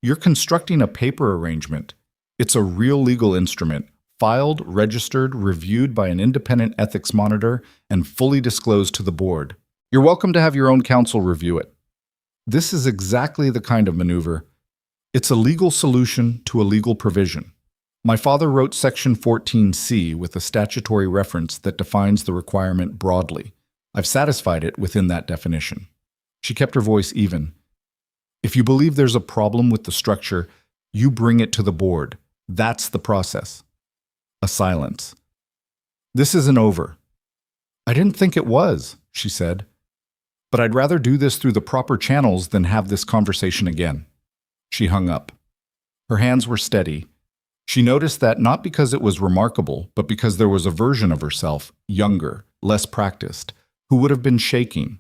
You're constructing a paper arrangement. It's a real legal instrument, filed, registered, reviewed by an independent ethics monitor, and fully disclosed to the board. You're welcome to have your own counsel review it. This is exactly the kind of maneuver. It's a legal solution to a legal provision. My father wrote Section 14C with a statutory reference that defines the requirement broadly. I've satisfied it within that definition. She kept her voice even. If you believe there's a problem with the structure, you bring it to the board. That's the process. A silence. This isn't over. I didn't think it was, she said. But I'd rather do this through the proper channels than have this conversation again. She hung up. Her hands were steady. She noticed that not because it was remarkable, but because there was a version of herself, younger, less practiced, who would have been shaking.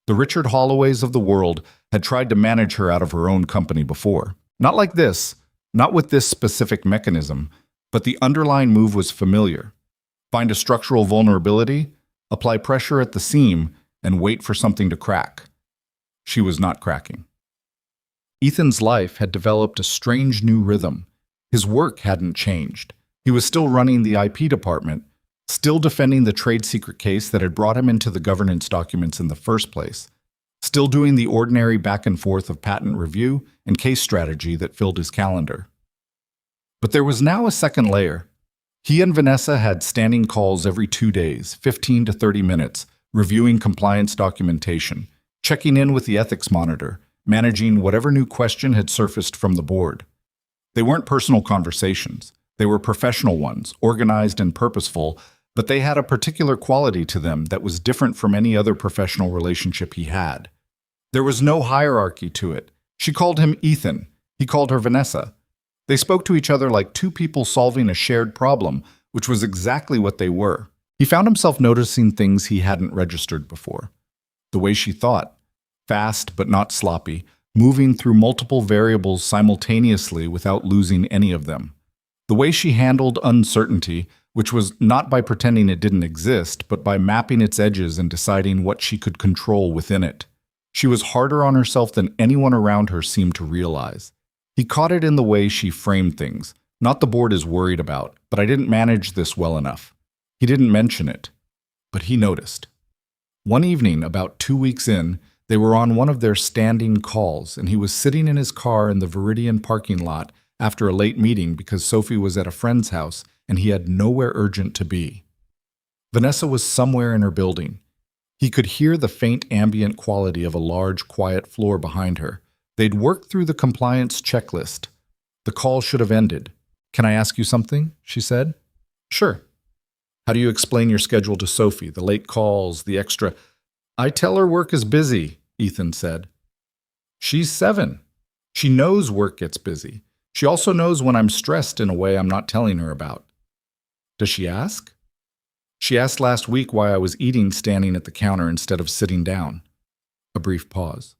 The Richard Holloways of the world had tried to manage her out of her own company before. Not like this, not with this specific mechanism, but the underlying move was familiar. Find a structural vulnerability, apply pressure at the seam, and wait for something to crack. She was not cracking. Ethan's life had developed a strange new rhythm. His work hadn't changed. He was still running the IP department, still defending the trade secret case that had brought him into the governance documents in the first place, still doing the ordinary back and forth of patent review and case strategy that filled his calendar. But there was now a second layer. He and Vanessa had standing calls every 2 days, 15 to 30 minutes, reviewing compliance documentation, checking in with the ethics monitor, managing whatever new question had surfaced from the board. They weren't personal conversations. They were professional ones, organized and purposeful, but they had a particular quality to them that was different from any other professional relationship he had. There was no hierarchy to it. She called him Ethan. He called her Vanessa. They spoke to each other like two people solving a shared problem, which was exactly what they were. He found himself noticing things he hadn't registered before. The way she thought, fast but not sloppy, moving through multiple variables simultaneously without losing any of them. The way she handled uncertainty, which was not by pretending it didn't exist, but by mapping its edges and deciding what she could control within it. She was harder on herself than anyone around her seemed to realize. He caught it in the way she framed things. Not the board is worried about, but I didn't manage this well enough. He didn't mention it, but he noticed. One evening, about 2 weeks in, they were on one of their standing calls, and he was sitting in his car in the Viridian parking lot after a late meeting because Sophie was at a friend's house and he had nowhere urgent to be. Vanessa was somewhere in her building. He could hear the faint ambient quality of a large, quiet floor behind her. They'd worked through the compliance checklist. The call should have ended. "Can I ask you something?" she said. "Sure." "How do you explain your schedule to Sophie, the late calls, the extra—" "I tell her work is busy," Ethan said. "She's 7. She knows work gets busy. She also knows when I'm stressed in a way I'm not telling her about." "Does she ask?" "She asked last week why I was eating standing at the counter instead of sitting down." A brief pause.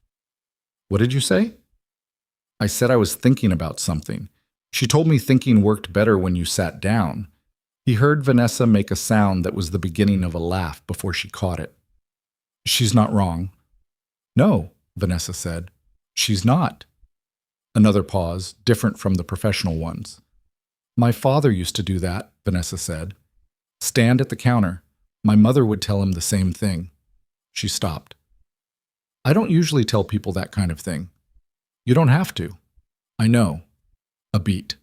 "What did you say?" "I said I was thinking about something. She told me thinking worked better when you sat down." He heard Vanessa make a sound that was the beginning of a laugh before she caught it. "She's not wrong." "No," Vanessa said. "She's not." Another pause, different from the professional ones. "My father used to do that," Vanessa said. "Stand at the counter. My mother would tell him the same thing." She stopped. "I don't usually tell people that kind of thing." "You don't have to." "I know." A beat.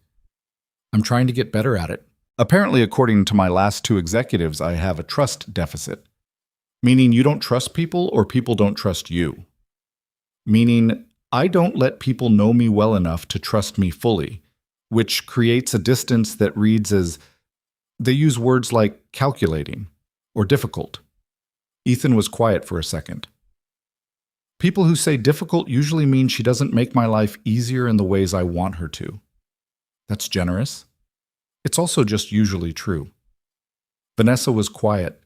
"I'm trying to get better at it. Apparently, according to my last 2 executives, I have a trust deficit." "Meaning you don't trust people or people don't trust you?" "Meaning I don't let people know me well enough to trust me fully, which creates a distance that reads as—" They use words like calculating or difficult. Ethan was quiet for a second. "People who say difficult usually mean she doesn't make my life easier in the ways I want her to." "That's generous." "It's also just usually true." Vanessa was quiet.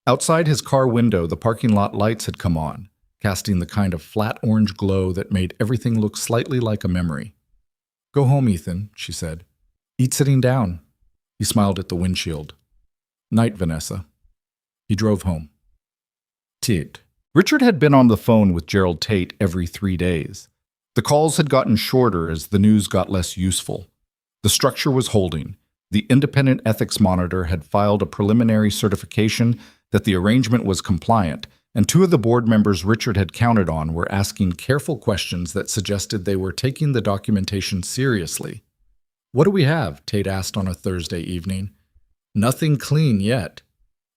Outside his car window, the parking lot lights had come on, casting the kind of flat orange glow that made everything look slightly like a memory. "Go home, Ethan," she said. "Eat sitting down." He smiled at the windshield. "Night, Vanessa." He drove home. Tit. Richard had been on the phone with Gerald Tate every 3 days. The calls had gotten shorter as the news got less useful. The structure was holding. The independent ethics monitor had filed a preliminary certification that the arrangement was compliant, and 2 of the board members Richard had counted on were asking careful questions that suggested they were taking the documentation seriously. "What do we have?" Tate asked on a Thursday evening. "Nothing clean yet."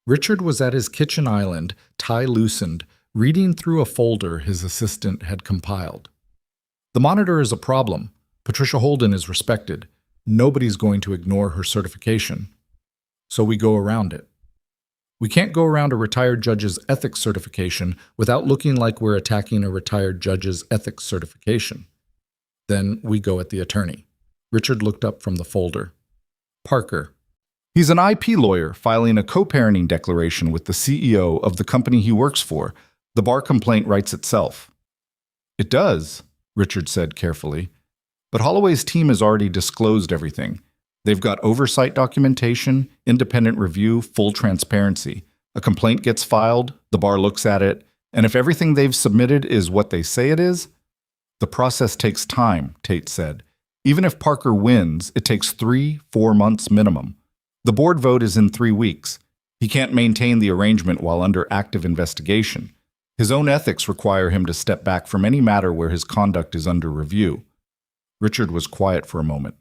Richard was at his kitchen island, tie loosened, reading through a folder his assistant had compiled. "The monitor is a problem. Patricia Holden is respected. Nobody's going to ignore her certification. So we go around it. We can't go around a retired judge's ethics certification without looking like we're attacking a retired judge's ethics certification. Then we go at the attorney." Richard looked up from the folder. "Parker. He's an IP lawyer filing a co-parenting declaration with the CEO of the company he works for. The bar complaint writes itself." "It does," Richard said carefully. "But Holloway's team has already disclosed everything. They've got oversight documentation, independent review, full transparency. A complaint gets filed, the bar looks at it, and if everything they've submitted is what they say it is—" "The process takes time," Tate said. "Even if Parker wins, it takes 3-4 months minimum. The board vote is in 3 weeks. He can't maintain the arrangement while under active investigation. His own ethics require him to step back from any matter where his conduct is under review." Richard was quiet for a moment.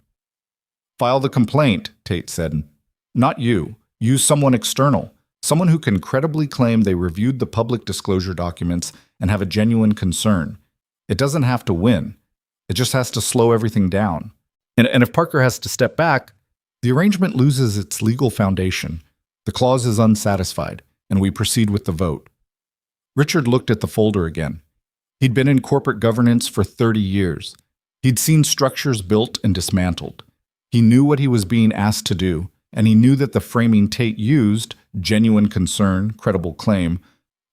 "File the complaint," Tate said. "Not you. Use someone external. Someone who can credibly claim they reviewed the public disclosure documents and have a genuine concern. It doesn't have to win. It just has to slow everything down. And if Parker has to step back, the arrangement loses its legal foundation. The clause is unsatisfied, and we proceed with the vote. Richard looked at the folder again. He'd been in corporate governance for 30 years. He'd seen structures built and dismantled. He knew what he was being asked to do, and he knew that the framing Tate used, genuine concern, credible claim,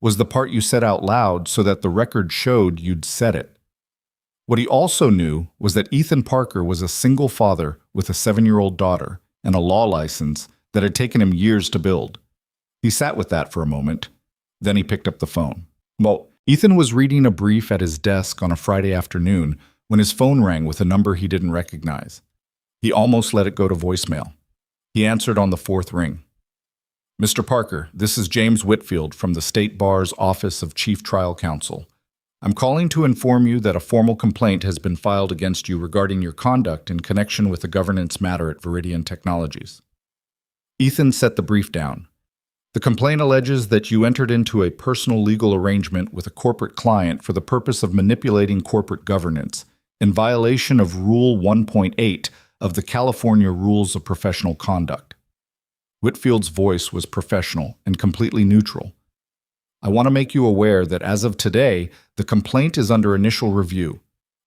was the part you said out loud so that the record showed you'd said it. What he also knew was that Ethan Parker was a single father with a 7-year-old daughter and a law license that had taken him years to build. He sat with that for a moment. Then he picked up the phone. Well, Ethan was reading a brief at his desk on a Friday afternoon when his phone rang with a number he didn't recognize. He almost let it go to voicemail. He answered on the 4th ring. Mr. Parker, this is James Whitfield from the State Bar's Office of Chief Trial Counsel. I'm calling to inform you that a formal complaint has been filed against you regarding your conduct in connection with a governance matter at Viridian Technologies. Ethan set the brief down. The complaint alleges that you entered into a personal legal arrangement with a corporate client for the purpose of manipulating corporate governance in violation of Rule 1.8 of the California Rules of Professional Conduct. Whitfield's voice was professional and completely neutral. I want to make you aware that as of today, the complaint is under initial review.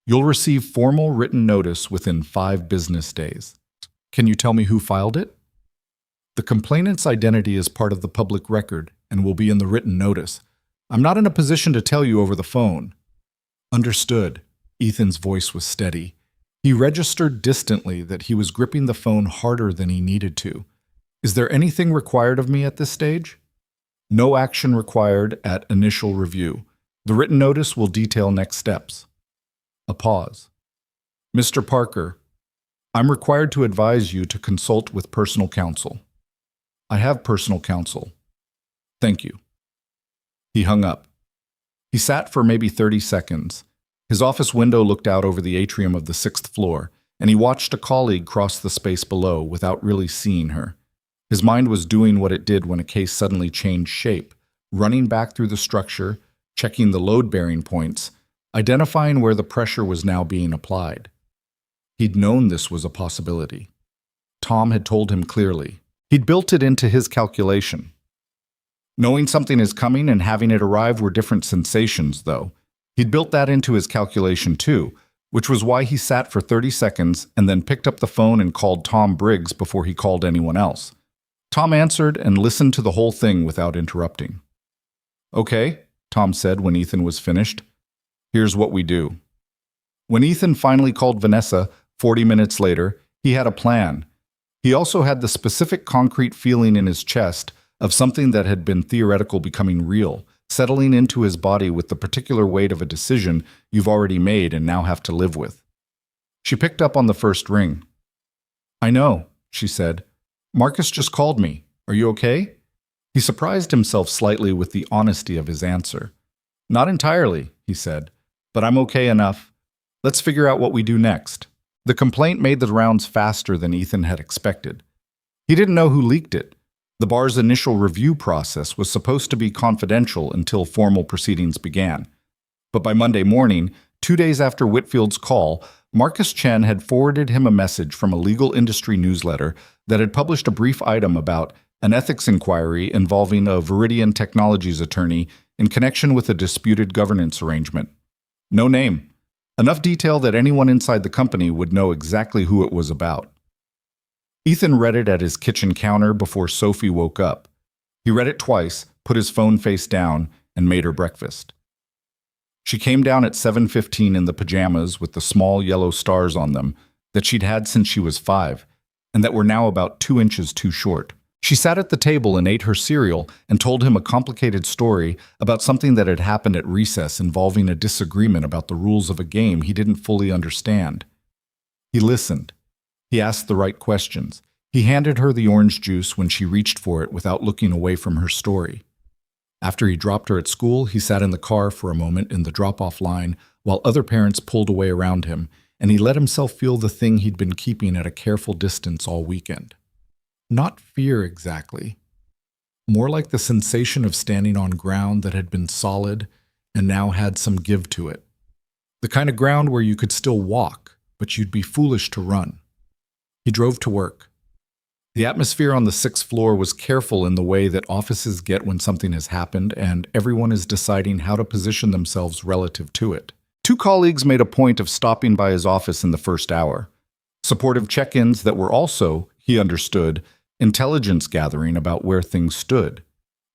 You'll receive formal written notice within 5 business days. Can you tell me who filed it? The complainant's identity is part of the public record and will be in the written notice. I'm not in a position to tell you over the phone. Understood. Ethan's voice was steady. He registered distantly that he was gripping the phone harder than he needed to. Is there anything required of me at this stage? No action required at initial review. The written notice will detail next steps. A pause. Mr. Parker, I'm required to advise you to consult with personal counsel. I have personal counsel. Thank you. He hung up. He sat for maybe 30 seconds. His office window looked out over the atrium of the 6th floor, and he watched a colleague cross the space below without really seeing her. His mind was doing what it did when a case suddenly changed shape, running back through the structure, checking the load-bearing points, identifying where the pressure was now being applied. He'd known this was a possibility. Tom had told him clearly. He'd built it into his calculation. Knowing something is coming and having it arrive were different sensations, though. He'd built that into his calculation too, which was why he sat for 30 seconds and then picked up the phone and called Tom Briggs before he called anyone else. Tom answered and listened to the whole thing without interrupting. Okay, Tom said when Ethan was finished. Here's what we do. When Ethan finally called Vanessa 40 minutes later, he had a plan. He also had the specific concrete feeling in his chest of something that had been theoretical becoming real, settling into his body with the particular weight of a decision you've already made and now have to live with. She picked up on the first ring. I know, she said. Marcus just called me. Are you okay? He surprised himself slightly with the honesty of his answer. Not entirely, he said, but I'm okay enough. Let's figure out what we do next. The complaint made the rounds faster than Ethan had expected. He didn't know who leaked it. The bar's initial review process was supposed to be confidential until formal proceedings began. But by Monday morning, 2 days after Whitfield's call, Marcus Chen had forwarded him a message from a legal industry newsletter that had published a brief item about an ethics inquiry involving a Viridian Technologies attorney in connection with a disputed governance arrangement. No name. Enough detail that anyone inside the company would know exactly who it was about. Ethan read it at his kitchen counter before Sophie woke up. He read it twice, put his phone face down, and made her breakfast. She came down at 7:15 in the pajamas with the small yellow stars on them that she'd had since she was 5, and that were now about 2 inches too short. She sat at the table and ate her cereal and told him a complicated story about something that had happened at recess involving a disagreement about the rules of a game he didn't fully understand. He listened. He asked the right questions. He handed her the orange juice when she reached for it without looking away from her story. After he dropped her at school, he sat in the car for a moment in the drop-off line while other parents pulled away around him, and he let himself feel the thing he'd been keeping at a careful distance all weekend. Not fear exactly. More like the sensation of standing on ground that had been solid and now had some give to it. The kind of ground where you could still walk, but you'd be foolish to run. He drove to work. The atmosphere on the 6th floor was careful in the way that offices get when something has happened and everyone is deciding how to position themselves relative to it. 2 colleagues made a point of stopping by his office in the first hour. Supportive check-ins that were also, he understood, intelligence gathering about where things stood.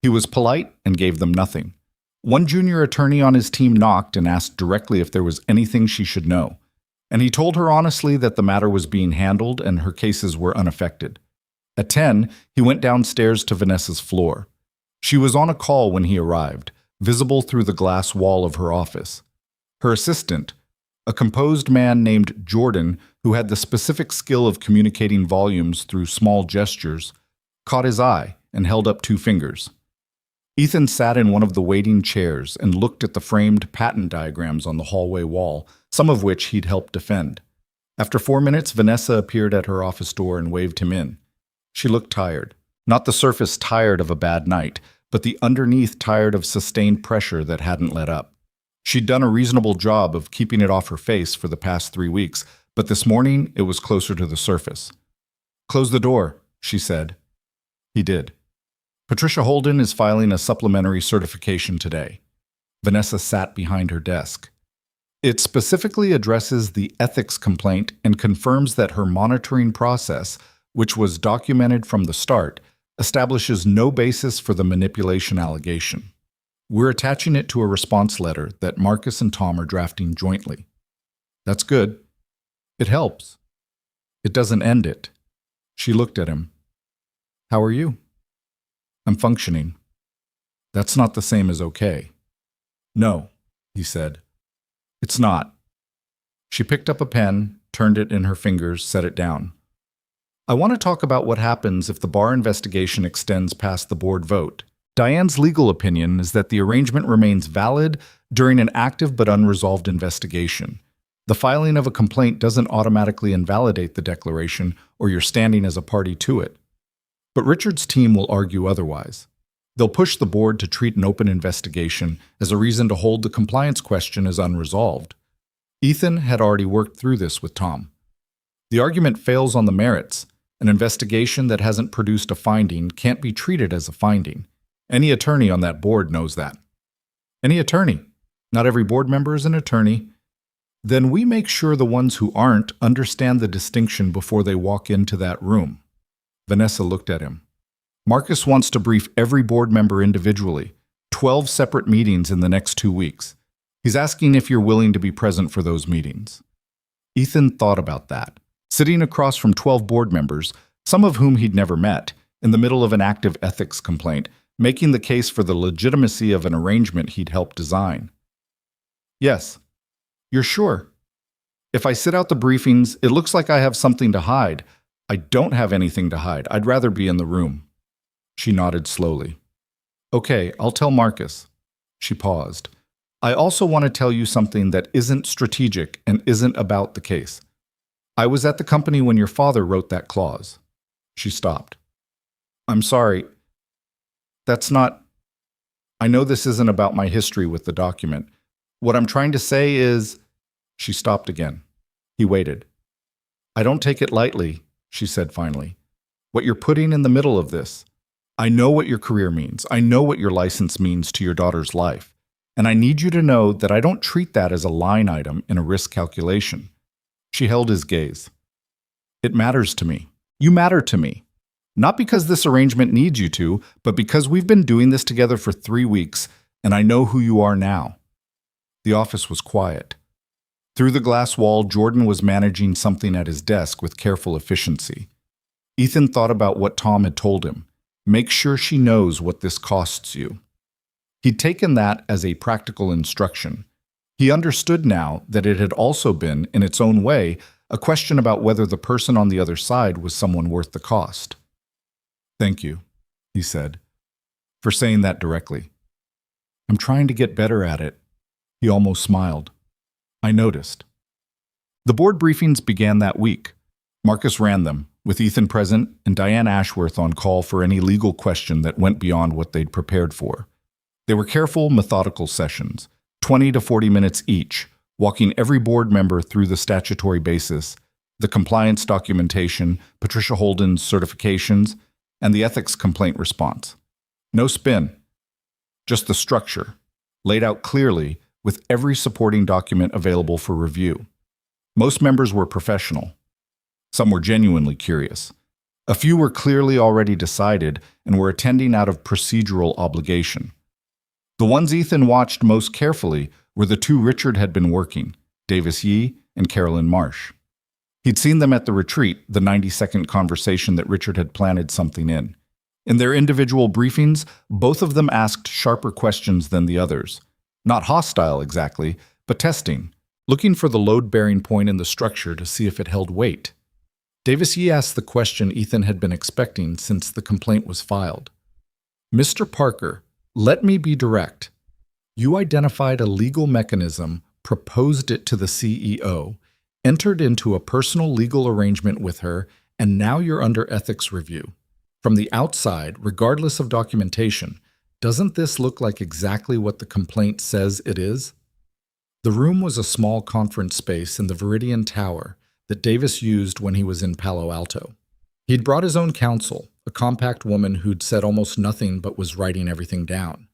He was polite and gave them nothing. One junior attorney on his team knocked and asked directly if there was anything she should know, and he told her honestly that the matter was being handled and her cases were unaffected. At 10, he went downstairs to Vanessa's floor. She was on a call when he arrived, visible through the glass wall of her office. Her assistant, a composed man named Jordan who had the specific skill of communicating volumes through small gestures, caught his eye and held up 2 fingers. Ethan sat in one of the waiting chairs and looked at the framed patent diagrams on the hallway wall, some of which he'd helped defend. After 4 minutes, Vanessa appeared at her office door and waved him in. She looked tired. Not the surface tired of a bad night, but the underneath tired of sustained pressure that hadn't let up. She'd done a reasonable job of keeping it off her face for the past 3 weeks, but this morning it was closer to the surface. "Close the door," she said. He did. "Patricia Holden is filing a supplementary certification today." Vanessa sat behind her desk. It specifically addresses the ethics complaint and confirms that her monitoring process, which was documented from the start, establishes no basis for the manipulation allegation. "We're attaching it to a response letter that Marcus and Tom are drafting jointly." "That's good. It helps. It doesn't end it." She looked at him. "How are you?" "I'm functioning." "That's not the same as okay." "No," he said. "It's not." She picked up a pen, turned it in her fingers, set it down. "I want to talk about what happens if the Barr investigation extends past the board vote. Diane's legal opinion is that the arrangement remains valid during an active but unresolved investigation. The filing of a complaint doesn't automatically invalidate the declaration or your standing as a party to it. But Richard's team will argue otherwise. They'll push the board to treat an open investigation as a reason to hold the compliance question as unresolved. Ethan had already worked through this with Tom. The argument fails on the merits. An investigation that hasn't produced a finding can't be treated as a finding. Any attorney on that board knows that. Any attorney. Not every board member is an attorney. Then we make sure the ones who aren't understand the distinction before they walk into that room. Vanessa looked at him. "Marcus wants to brief every board member individually, 12 separate meetings in the next 2 weeks. He's asking if you're willing to be present for those meetings." Ethan thought about that. Sitting across from 12 board members, some of whom he'd never met, in the middle of an active ethics complaint, making the case for the legitimacy of an arrangement he'd helped design. "Yes." "You're sure?" "If I sit out the briefings, it looks like I have something to hide. I don't have anything to hide. I'd rather be in the room." She nodded slowly. "Okay, I'll tell Marcus." She paused. "I also want to tell you something that isn't strategic and isn't about the case. I was at the company when your father wrote that clause." She stopped. "I'm sorry. That's not... I know this isn't about my history with the document. What I'm trying to say is..." She stopped again. He waited. "I don't take it lightly," she said finally. "What you're putting in the middle of this. I know what your career means. I know what your license means to your daughter's life. And I need you to know that I don't treat that as a line item in a risk calculation." She held his gaze. "It matters to me. You matter to me. Not because this arrangement needs you to, but because we've been doing this together for 3 weeks, and I know who you are now." The office was quiet. Through the glass wall, Jordan was managing something at his desk with careful efficiency. Ethan thought about what Tom had told him. Make sure she knows what this costs you. He'd taken that as a practical instruction. He understood now that it had also been, in its own way, a question about whether the person on the other side was someone worth the cost. "Thank you," he said, "for saying that directly. I'm trying to get better at it." He almost smiled. "I noticed." The board briefings began that week. Marcus ran them, with Ethan present and Diane Ashworth on call for any legal question that went beyond what they'd prepared for. They were careful, methodical sessions, 20 to 40 minutes each, walking every board member through the statutory basis, the compliance documentation, Patricia Holden's certifications, and the ethics complaint response. No spin, just the structure, laid out clearly with every supporting document available for review. Most members were professional. Some were genuinely curious. A few were clearly already decided and were attending out of procedural obligation. The ones Ethan watched most carefully were the two Richard had been working, Davis Yee and Carolyn Marsh. He'd seen them at the retreat, the 90-second conversation that Richard had planted something in. In their individual briefings, both of them asked sharper questions than the others. Not hostile exactly, but testing, looking for the load-bearing point in the structure to see if it held weight. Davis Yee asked the question Ethan had been expecting since the complaint was filed. Mr. Parker, let me be direct. You identified a legal mechanism, proposed it to the CEO, entered into a personal legal arrangement with her, and now you're under ethics review. From the outside, regardless of documentation, doesn't this look like exactly what the complaint says it is? The room was a small conference space in the Viridian Tower that Davis used when he was in Palo Alto. He'd brought his own counsel, a compact woman who'd said almost nothing but was writing everything down.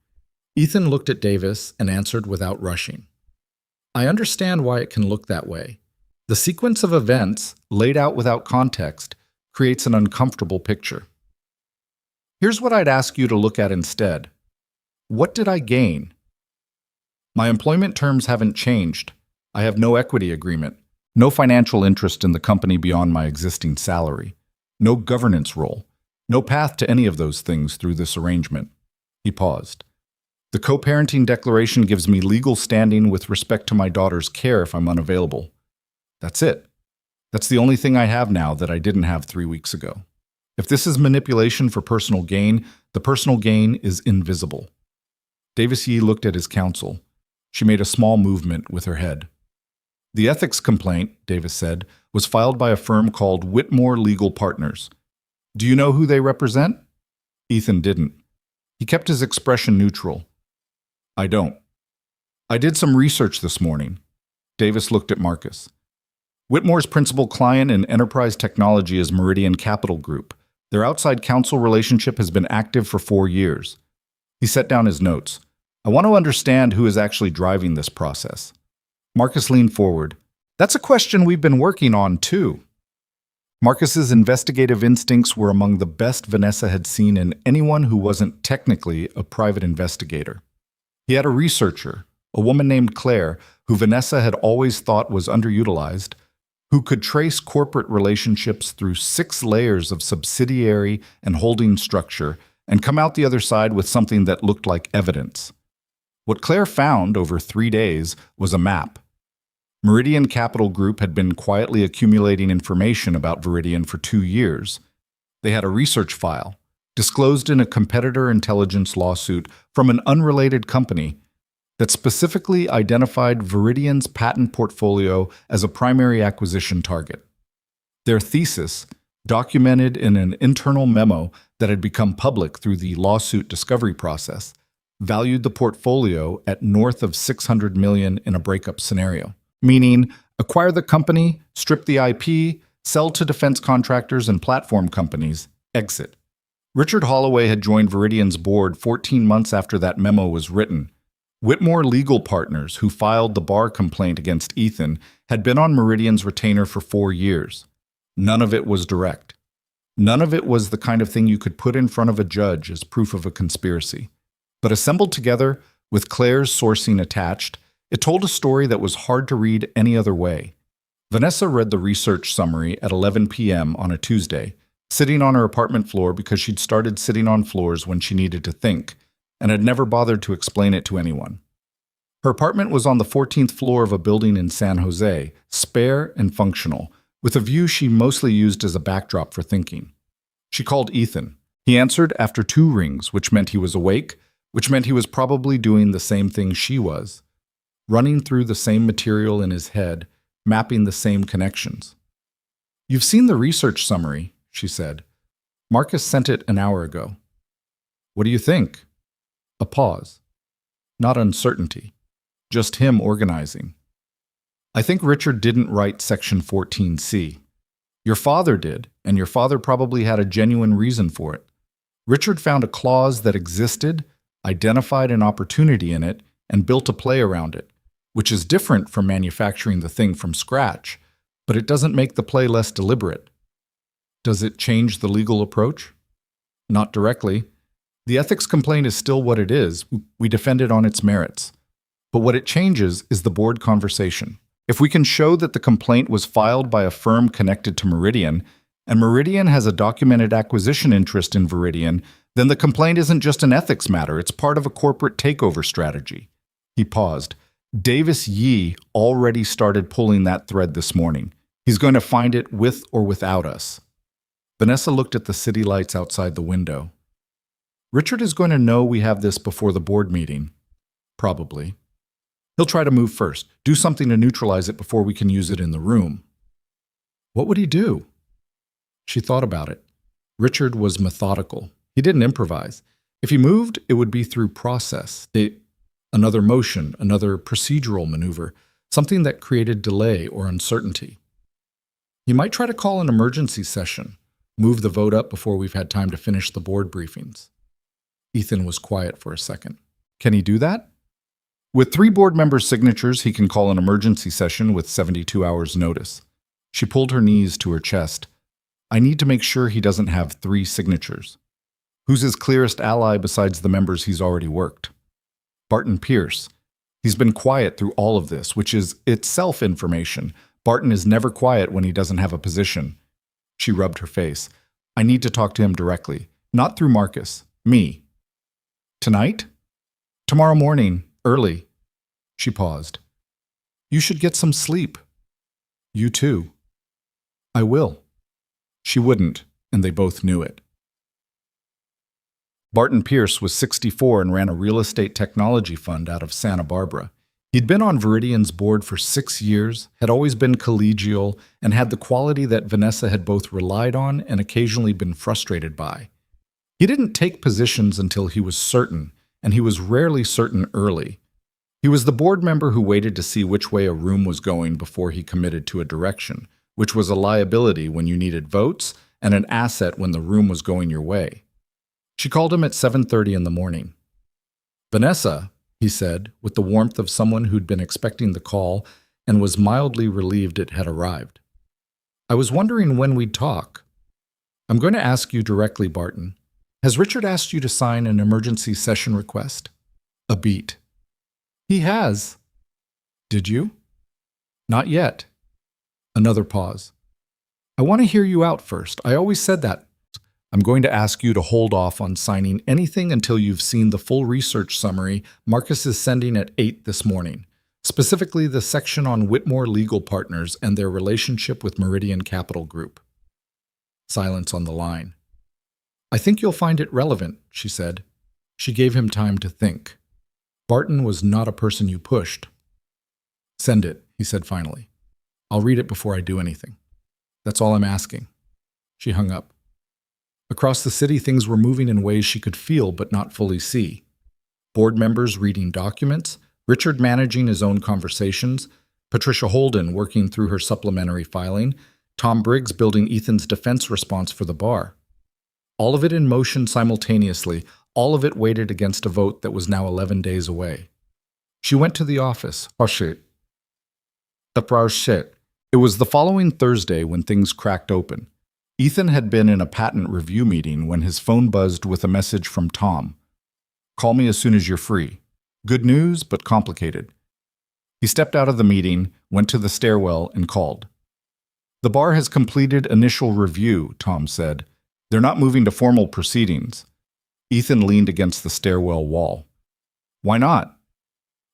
Ethan looked at Davis and answered without rushing. I understand why it can look that way. The sequence of events, laid out without context, creates an uncomfortable picture. Here's what I'd ask you to look at instead. What did I gain? My employment terms haven't changed. I have no equity agreement, no financial interest in the company beyond my existing salary, no governance role, no path to any of those things through this arrangement. He paused. The co-parenting declaration gives me legal standing with respect to my daughter's care if I'm unavailable. That's it. That's the only thing I have now that I didn't have 3 weeks ago. If this is manipulation for personal gain, the personal gain is invisible. Davis Yee looked at his counsel. She made a small movement with her head. The ethics complaint, Davis said, was filed by a firm called Whitmore Legal Partners. Do you know who they represent? Ethan didn't. He kept his expression neutral. I don't. I did some research this morning. Davis looked at Marcus. Whitmore's principal client in enterprise technology is Meridian Capital Group. Their outside counsel relationship has been active for 4 years. He set down his notes. I want to understand who is actually driving this process. Marcus leaned forward. That's a question we've been working on, too. Marcus's investigative instincts were among the best Vanessa had seen in anyone who wasn't technically a private investigator. He had a researcher, a woman named Claire, who Vanessa had always thought was underutilized, who could trace corporate relationships through 6 layers of subsidiary and holding structure and come out the other side with something that looked like evidence. What Claire found over 3 days was a map. Meridian Capital Group had been quietly accumulating information about Viridian for 2 years. They had a research file, disclosed in a competitor intelligence lawsuit from an unrelated company, that specifically identified Viridian's patent portfolio as a primary acquisition target. Their thesis, documented in an internal memo that had become public through the lawsuit discovery process, valued the portfolio at north of $600 million in a breakup scenario, meaning acquire the company, strip the IP, sell to defense contractors and platform companies, exit. Richard Holloway had joined Viridian's board 14 months after that memo was written. Whitmore Legal Partners, who filed the bar complaint against Ethan, had been on Meridian's retainer for 4 years. None of it was direct. None of it was the kind of thing you could put in front of a judge as proof of a conspiracy. But assembled together, with Claire's sourcing attached, it told a story that was hard to read any other way. Vanessa read the research summary at 11 p.m. on a Tuesday, sitting on her apartment floor because she'd started sitting on floors when she needed to think, and had never bothered to explain it to anyone. Her apartment was on the 14th floor of a building in San Jose, spare and functional, with a view she mostly used as a backdrop for thinking. She called Ethan. He answered after 2 rings, which meant he was awake, which meant he was probably doing the same thing she was, running through the same material in his head, mapping the same connections. You've seen the research summary, she said. Marcus sent it an hour ago. What do you think? A pause. Not uncertainty. Just him organizing. I think Richard didn't write Section 14C. Your father did, and your father probably had a genuine reason for it. Richard found a clause that existed, identified an opportunity in it, and built a play around it, which is different from manufacturing the thing from scratch, but it doesn't make the play less deliberate. Does it change the legal approach? Not directly. The ethics complaint is still what it is. We defend it on its merits. But what it changes is the board conversation. If we can show that the complaint was filed by a firm connected to Meridian, and Meridian has a documented acquisition interest in Viridian, then the complaint isn't just an ethics matter, it's part of a corporate takeover strategy. He paused. Davis Yee already started pulling that thread this morning. He's going to find it with or without us. Vanessa looked at the city lights outside the window. Richard is going to know we have this before the board meeting. Probably. He'll try to move first, do something to neutralize it before we can use it in the room. What would he do? She thought about it. Richard was methodical. He didn't improvise. If he moved, it would be through process. Another motion, another procedural maneuver, something that created delay or uncertainty. He might try to call an emergency session, move the vote up before we've had time to finish the board briefings. Ethan was quiet for a second. Can he do that? With 3 board members' signatures, he can call an emergency session with 72 hours' notice. She pulled her knees to her chest. I need to make sure he doesn't have 3 signatures. Who's his clearest ally besides the members he's already worked? Barton Pierce. He's been quiet through all of this, which is itself information. Barton is never quiet when he doesn't have a position. She rubbed her face. I need to talk to him directly, not through Marcus. Me. Tonight? Tomorrow morning, early. She paused. You should get some sleep. You too. I will. She wouldn't, and they both knew it. Barton Pierce was 64 and ran a real estate technology fund out of Santa Barbara. He'd been on Viridian's board for 6 years, had always been collegial, and had the quality that Vanessa had both relied on and occasionally been frustrated by. He didn't take positions until he was certain, and he was rarely certain early. He was the board member who waited to see which way a room was going before he committed to a direction, which was a liability when you needed votes and an asset when the room was going your way. She called him at 7:30 in the morning. Vanessa, he said, with the warmth of someone who'd been expecting the call and was mildly relieved it had arrived. I was wondering when we'd talk. I'm going to ask you directly, Barton. Has Richard asked you to sign an emergency session request? A beat. He has. Did you? Not yet. Another pause. I want to hear you out first. I always said that. I'm going to ask you to hold off on signing anything until you've seen the full research summary Marcus is sending at 8 this morning, specifically the section on Whitmore Legal Partners and their relationship with Meridian Capital Group. Silence on the line. I think you'll find it relevant, she said. She gave him time to think. Barton was not a person you pushed. Send it, he said finally. I'll read it before I do anything. That's all I'm asking. She hung up. Across the city, things were moving in ways she could feel but not fully see. Board members reading documents, Richard managing his own conversations, Patricia Holden working through her supplementary filing, Tom Briggs building Ethan's defense response for the bar. All of it in motion simultaneously, all of it weighted against a vote that was now 11 days away. She went to the office. Oh shit. It was the following Thursday when things cracked open. Ethan had been in a patent review meeting when his phone buzzed with a message from Tom. Call me as soon as you're free. Good news, but complicated. He stepped out of the meeting, went to the stairwell, and called. The bar has completed initial review, Tom said. They're not moving to formal proceedings. Ethan leaned against the stairwell wall. Why not?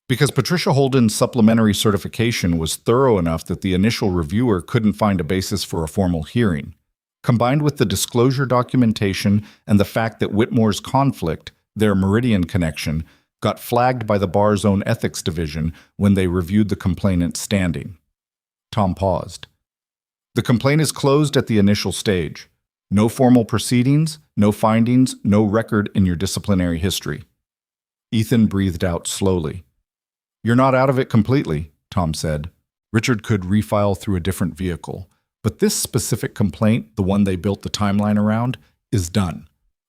Because Patricia Holden's supplementary certification was thorough enough that the initial reviewer couldn't find a basis for a formal hearing. Combined with the disclosure documentation and the fact that Whitmore's conflict, their Meridian connection, got flagged by the bar's own ethics division when they reviewed the complainant's standing. Tom paused. The complaint is closed at the initial stage. No formal proceedings, no findings, no record in your disciplinary history. Ethan breathed out slowly. You're not out of it completely, Tom said. Richard could refile through a different vehicle. But this specific complaint, the one they built the timeline around, is done.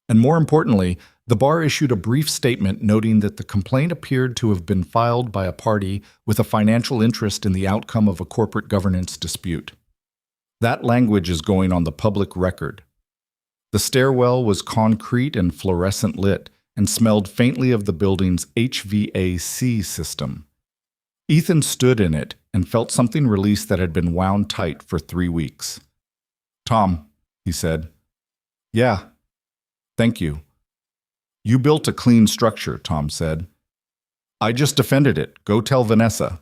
And more importantly, the bar issued a brief statement noting that the complaint appeared to have been filed by a party with a financial interest in the outcome of a corporate governance dispute. That language is going on the public record. The stairwell was concrete and fluorescent lit and smelled faintly of the building's HVAC system. Ethan stood in it and felt something release that had been wound tight for 3 weeks. "Tom," he said. "Yeah. Thank you." "You built a clean structure," Tom said. "I just defended it. Go tell Vanessa."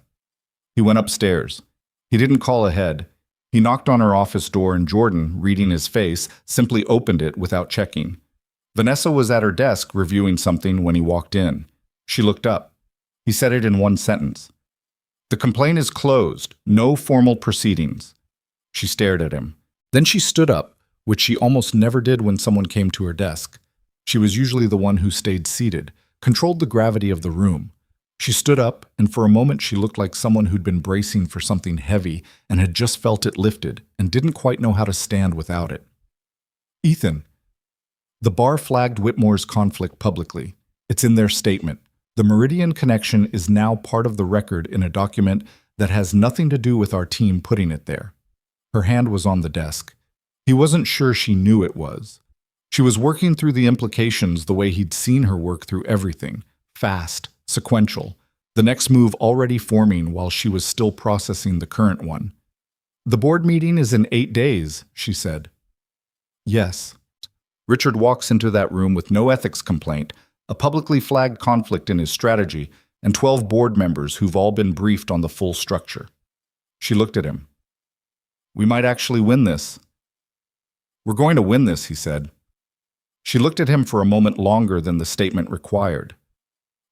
He went upstairs. He didn't call ahead. He knocked on her office door and Jordan, reading his face, simply opened it without checking. Vanessa was at her desk reviewing something when he walked in. She looked up. He said it in one sentence. "The complaint is closed. No formal proceedings." She stared at him. Then she stood up, which she almost never did when someone came to her desk. She was usually the one who stayed seated, controlled the gravity of the room. She stood up, and for a moment she looked like someone who'd been bracing for something heavy and had just felt it lifted and didn't quite know how to stand without it. "Ethan." The bar flagged Whitmore's conflict publicly. It's in their statement. The Meridian connection is now part of the record in a document that has nothing to do with our team putting it there. Her hand was on the desk. He wasn't sure she knew it was. She was working through the implications the way he'd seen her work through everything, fast, sequential, the next move already forming while she was still processing the current one. "The board meeting is in 8 days, she said. "Yes." Richard walks into that room with no ethics complaint, a publicly flagged conflict in his strategy, and 12 board members who've all been briefed on the full structure. She looked at him. "We might actually win this." "We're going to win this," he said. She looked at him for a moment longer than the statement required.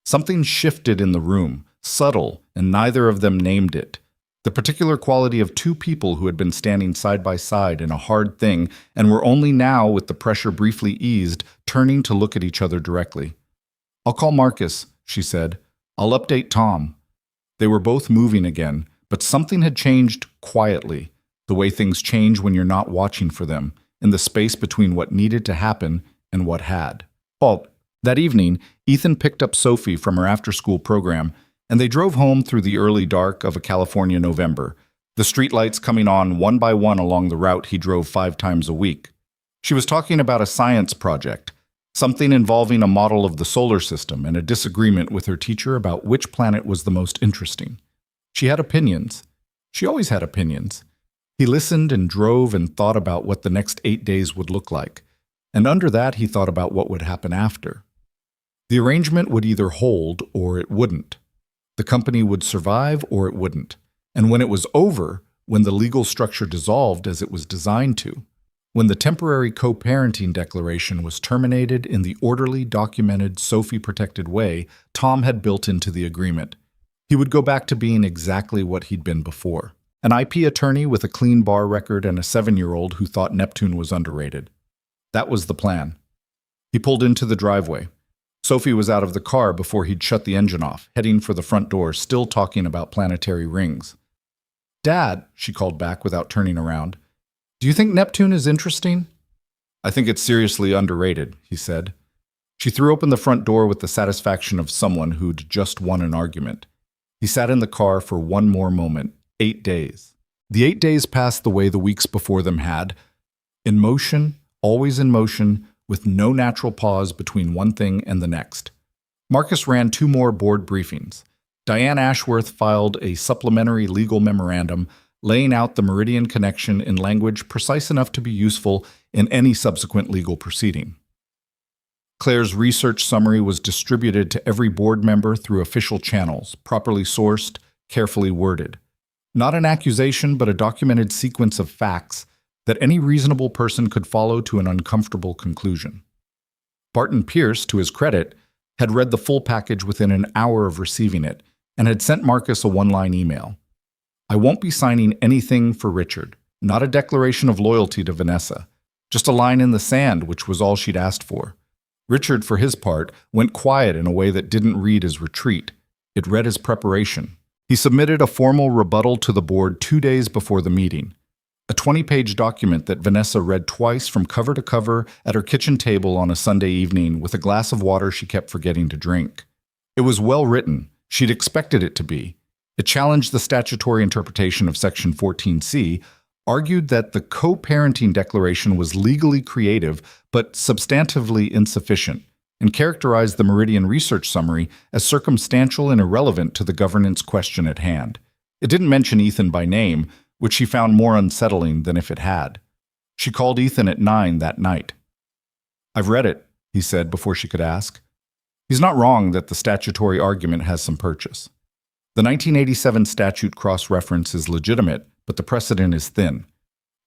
Something shifted in the room, subtle, and neither of them named it. The particular quality of two people who had been standing side by side in a hard thing and were only now, with the pressure briefly eased, turning to look at each other directly. "I'll call Marcus," she said. "I'll update Tom." They were both moving again, but something had changed quietly, the way things change when you're not watching for them, in the space between what needed to happen and what had. That evening, Ethan picked up Sophie from her after-school program, and they drove home through the early dark of a California November, the streetlights coming on one by one along the route he drove 5 times a week. She was talking about a science project, something involving a model of the solar system and a disagreement with her teacher about which planet was the most interesting. She had opinions. She always had opinions. He listened and drove and thought about what the next 8 days would look like, and under that he thought about what would happen after. The arrangement would either hold or it wouldn't. The company would survive or it wouldn't. And when it was over, when the legal structure dissolved as it was designed to, when the temporary co-parenting declaration was terminated in the orderly, documented, Sophie-protected way Tom had built into the agreement, he would go back to being exactly what he'd been before. An IP attorney with a clean bar record and a 7-year-old who thought Neptune was underrated. That was the plan. He pulled into the driveway. Sophie was out of the car before he'd shut the engine off, heading for the front door, still talking about planetary rings. "Dad," she called back without turning around, "do you think Neptune is interesting?" "I think it's seriously underrated," he said. She threw open the front door with the satisfaction of someone who'd just won an argument. He sat in the car for one more moment, 8 days. The 8 days passed the way the weeks before them had, in motion, always in motion, with no natural pause between one thing and the next. Marcus ran 2 more board briefings. Diane Ashworth filed a supplementary legal memorandum laying out the Meridian connection in language precise enough to be useful in any subsequent legal proceeding. Claire's research summary was distributed to every board member through official channels, properly sourced, carefully worded. Not an accusation, but a documented sequence of facts that any reasonable person could follow to an uncomfortable conclusion. Barton Pierce, to his credit, had read the full package within an hour of receiving it and had sent Marcus a 1-line email. "I won't be signing anything for Richard, not a declaration of loyalty to Vanessa, just a line in the sand, which was all she'd asked for." Richard, for his part, went quiet in a way that didn't read as retreat. It read as preparation. He submitted a formal rebuttal to the board 2 days before the meeting, a 20-page document that Vanessa read twice from cover to cover at her kitchen table on a Sunday evening with a glass of water she kept forgetting to drink. It was well written. She'd expected it to be. It challenged the statutory interpretation of Section 14C, argued that the co-parenting declaration was legally creative but substantively insufficient, and characterized the Meridian research summary as circumstantial and irrelevant to the governance question at hand. It didn't mention Ethan by name, which she found more unsettling than if it had. She called Ethan at 9 that night. "I've read it," he said before she could ask. He's not wrong that the statutory argument has some purchase. The 1987 statute cross-reference is legitimate, but the precedent is thin.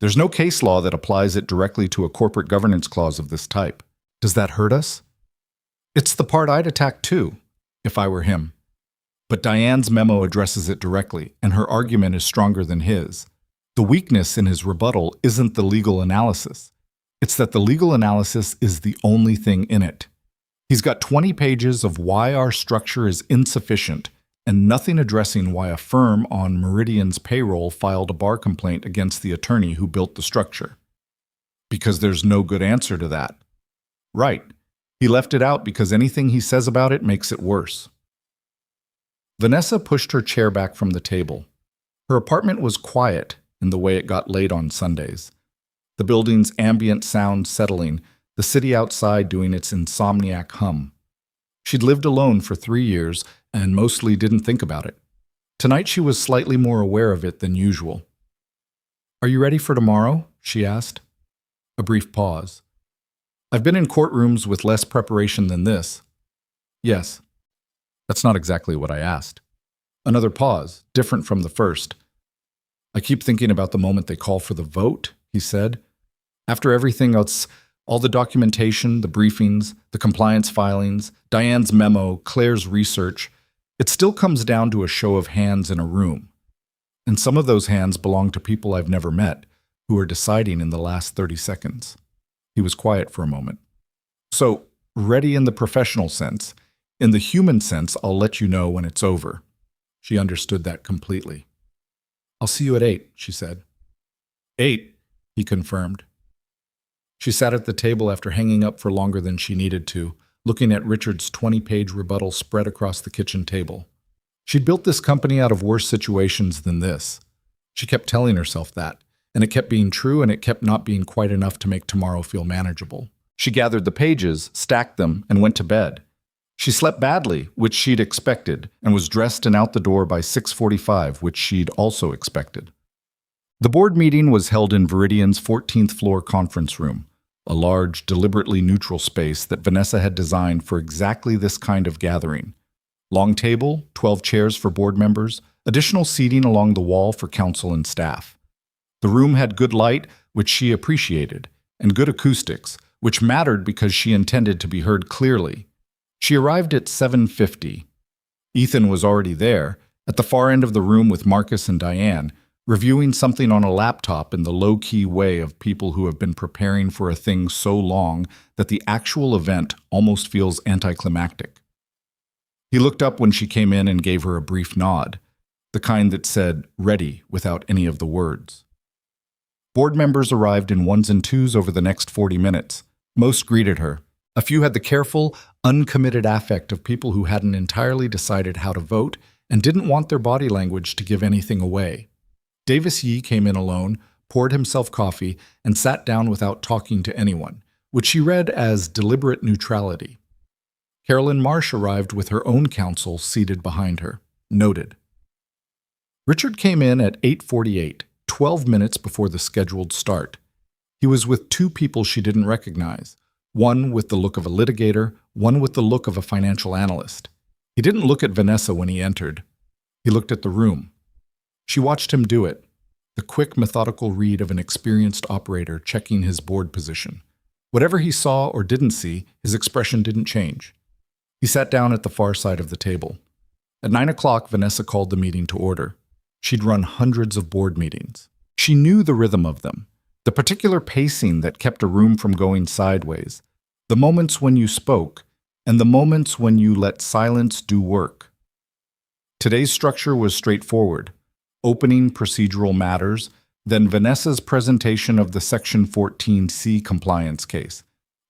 There's no case law that applies it directly to a corporate governance clause of this type. Does that hurt us? It's the part I'd attack too, if I were him. But Diane's memo addresses it directly, and her argument is stronger than his. The weakness in his rebuttal isn't the legal analysis. It's that the legal analysis is the only thing in it. He's got 20 pages of why our structure is insufficient, and nothing addressing why a firm on Meridian's payroll filed a bar complaint against the attorney who built the structure. Because there's no good answer to that. Right. He left it out because anything he says about it makes it worse. Vanessa pushed her chair back from the table. Her apartment was quiet in the way it got late on Sundays. The building's ambient sound settling, the city outside doing its insomniac hum. She'd lived alone for 3 years and mostly didn't think about it. Tonight she was slightly more aware of it than usual. "Are you ready for tomorrow?" she asked. A brief pause. "I've been in courtrooms with less preparation than this." "Yes." "That's not exactly what I asked." Another pause, different from the first. "I keep thinking about the moment they call for the vote," he said. "After everything else, all the documentation, the briefings, the compliance filings, Diane's memo, Claire's research, it still comes down to a show of hands in a room. And some of those hands belong to people I've never met, who are deciding in the last 30 seconds. He was quiet for a moment. "So, ready in the professional sense. In the human sense, I'll let you know when it's over." She understood that completely. "I'll see you at 8, she said. 8, he confirmed. She sat at the table after hanging up for longer than she needed to, looking at Richard's 20-page rebuttal spread across the kitchen table. She'd built this company out of worse situations than this. She kept telling herself that, and it kept being true, and it kept not being quite enough to make tomorrow feel manageable. She gathered the pages, stacked them, and went to bed. She slept badly, which she'd expected, and was dressed and out the door by 6:45, which she'd also expected. The board meeting was held in Meridian's 14th floor conference room, a large, deliberately neutral space that Vanessa had designed for exactly this kind of gathering. Long table, 12 chairs for board members, additional seating along the wall for council and staff. The room had good light, which she appreciated, and good acoustics, which mattered because she intended to be heard clearly. She arrived at 7:50. Ethan was already there, at the far end of the room with Marcus and Diane, reviewing something on a laptop in the low-key way of people who have been preparing for a thing so long that the actual event almost feels anticlimactic. He looked up when she came in and gave her a brief nod, the kind that said, "ready," without any of the words. Board members arrived in ones and twos over the next 40 minutes. Most greeted her. A few had the careful, uncommitted affect of people who hadn't entirely decided how to vote and didn't want their body language to give anything away. Davis Yee came in alone, poured himself coffee, and sat down without talking to anyone, which she read as deliberate neutrality. Carolyn Marsh arrived with her own counsel seated behind her. Noted. Richard came in at 8:48, 12 minutes before the scheduled start. He was with 2 people she didn't recognize, one with the look of a litigator, one with the look of a financial analyst. He didn't look at Vanessa when he entered. He looked at the room. She watched him do it, the quick, methodical read of an experienced operator checking his board position. Whatever he saw or didn't see, his expression didn't change. He sat down at the far side of the table. At 9 o'clock, Vanessa called the meeting to order. She'd run hundreds of board meetings. She knew the rhythm of them, the particular pacing that kept a room from going sideways, the moments when you spoke, and the moments when you let silence do work. Today's structure was straightforward. Opening procedural matters, then Vanessa's presentation of the Section 14C compliance case,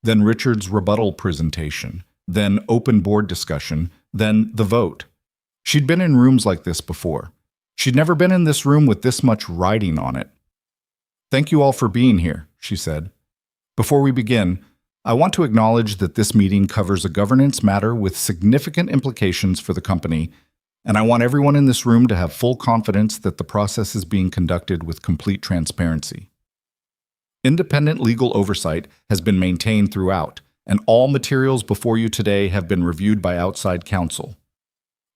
then Richard's rebuttal presentation, then open board discussion, then the vote. She'd been in rooms like this before. She'd never been in this room with this much writing on it. "Thank you all for being here," she said. "Before we begin, I want to acknowledge that this meeting covers a governance matter with significant implications for the company, and I want everyone in this room to have full confidence that the process is being conducted with complete transparency. Independent legal oversight has been maintained throughout, and all materials before you today have been reviewed by outside counsel."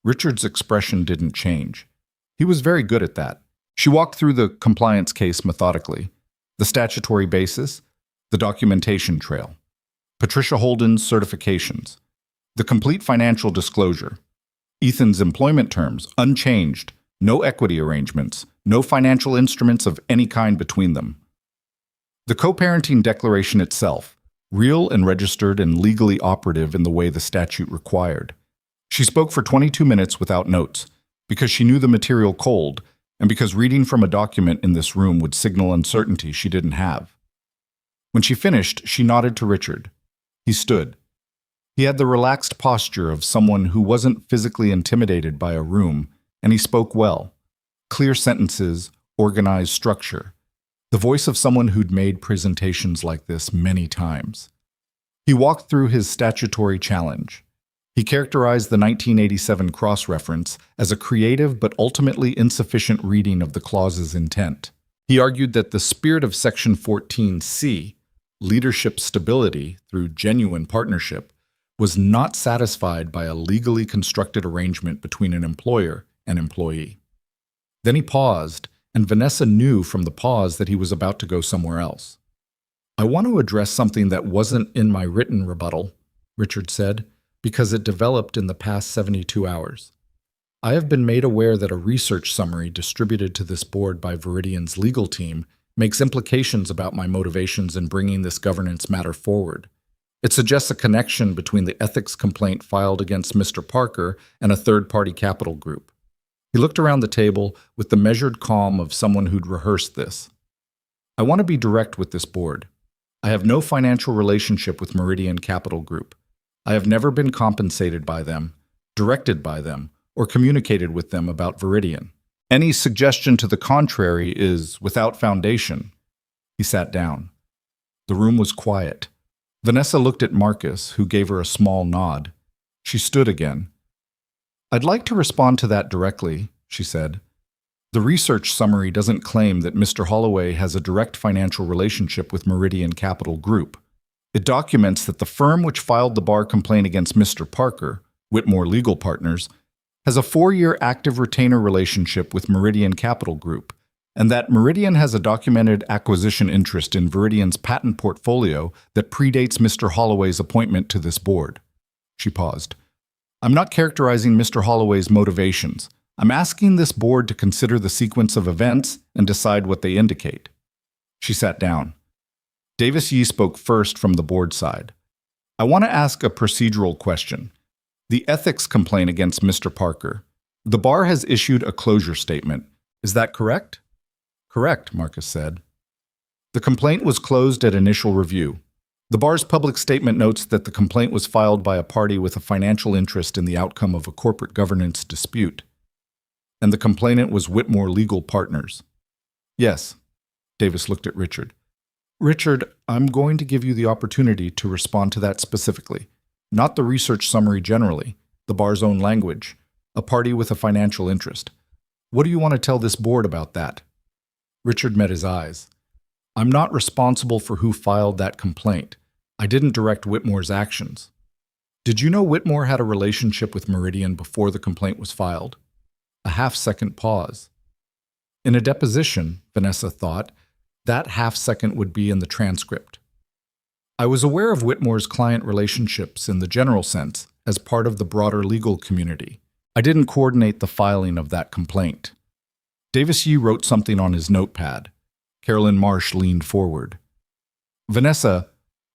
Richard's expression didn't change. He was very good at that. She walked through the compliance case methodically, the statutory basis, the documentation trail, Patricia Holden's certifications, the complete financial disclosure, Ethan's employment terms, unchanged, no equity arrangements, no financial instruments of any kind between them. The co-parenting declaration itself, real and registered and legally operative in the way the statute required. She spoke for 22 minutes without notes, because she knew the material cold, and because reading from a document in this room would signal uncertainty she didn't have. When she finished, she nodded to Richard. He stood. He had the relaxed posture of someone who wasn't physically intimidated by a room, and he spoke well. Clear sentences, organized structure. The voice of someone who'd made presentations like this many times. He walked through his statutory challenge. He characterized the 1987 cross-reference as a creative but ultimately insufficient reading of the clause's intent. He argued that the spirit of Section 14C, leadership stability through genuine partnership, was not satisfied by a legally constructed arrangement between an employer and employee. Then he paused, and Vanessa knew from the pause that he was about to go somewhere else. "I want to address something that wasn't in my written rebuttal," Richard said, "because it developed in the past 72 hours. I have been made aware that a research summary distributed to this board by Viridian's legal team makes implications about my motivations in bringing this governance matter forward. It suggests a connection between the ethics complaint filed against Mr. Parker and a third-party capital group." He looked around the table with the measured calm of someone who'd rehearsed this. "I want to be direct with this board. I have no financial relationship with Meridian Capital Group. I have never been compensated by them, directed by them, or communicated with them about Viridian. Any suggestion to the contrary is without foundation." He sat down. The room was quiet. Vanessa looked at Marcus, who gave her a small nod. She stood again. "I'd like to respond to that directly," she said. "The research summary doesn't claim that Mr. Holloway has a direct financial relationship with Meridian Capital Group. It documents that the firm which filed the bar complaint against Mr. Parker, Whitmore Legal Partners, has a 4-year active retainer relationship with Meridian Capital Group, and that Meridian has a documented acquisition interest in Viridian's patent portfolio that predates Mr. Holloway's appointment to this board." She paused. "I'm not characterizing Mr. Holloway's motivations. I'm asking this board to consider the sequence of events and decide what they indicate." She sat down. Davis Yee spoke first from the board side. "I want to ask a procedural question. The ethics complaint against Mr. Parker. The bar has issued a closure statement. Is that correct?" "Correct," Marcus said. "The complaint was closed at initial review. The bar's public statement notes that the complaint was filed by a party with a financial interest in the outcome of a corporate governance dispute. And the complainant was Whitmore Legal Partners." "Yes." Davis looked at Richard. "Richard, I'm going to give you the opportunity to respond to that specifically. Not the research summary generally, the bar's own language, a party with a financial interest. What do you want to tell this board about that?" Richard met his eyes. "I'm not responsible for who filed that complaint. I didn't direct Whitmore's actions." "Did you know Whitmore had a relationship with Meridian before the complaint was filed?" A half-second pause. In a deposition, Vanessa thought, that half-second would be in the transcript. "I was aware of Whitmore's client relationships in the general sense as part of the broader legal community. I didn't coordinate the filing of that complaint." Davis Yee wrote something on his notepad. Carolyn Marsh leaned forward. "Vanessa,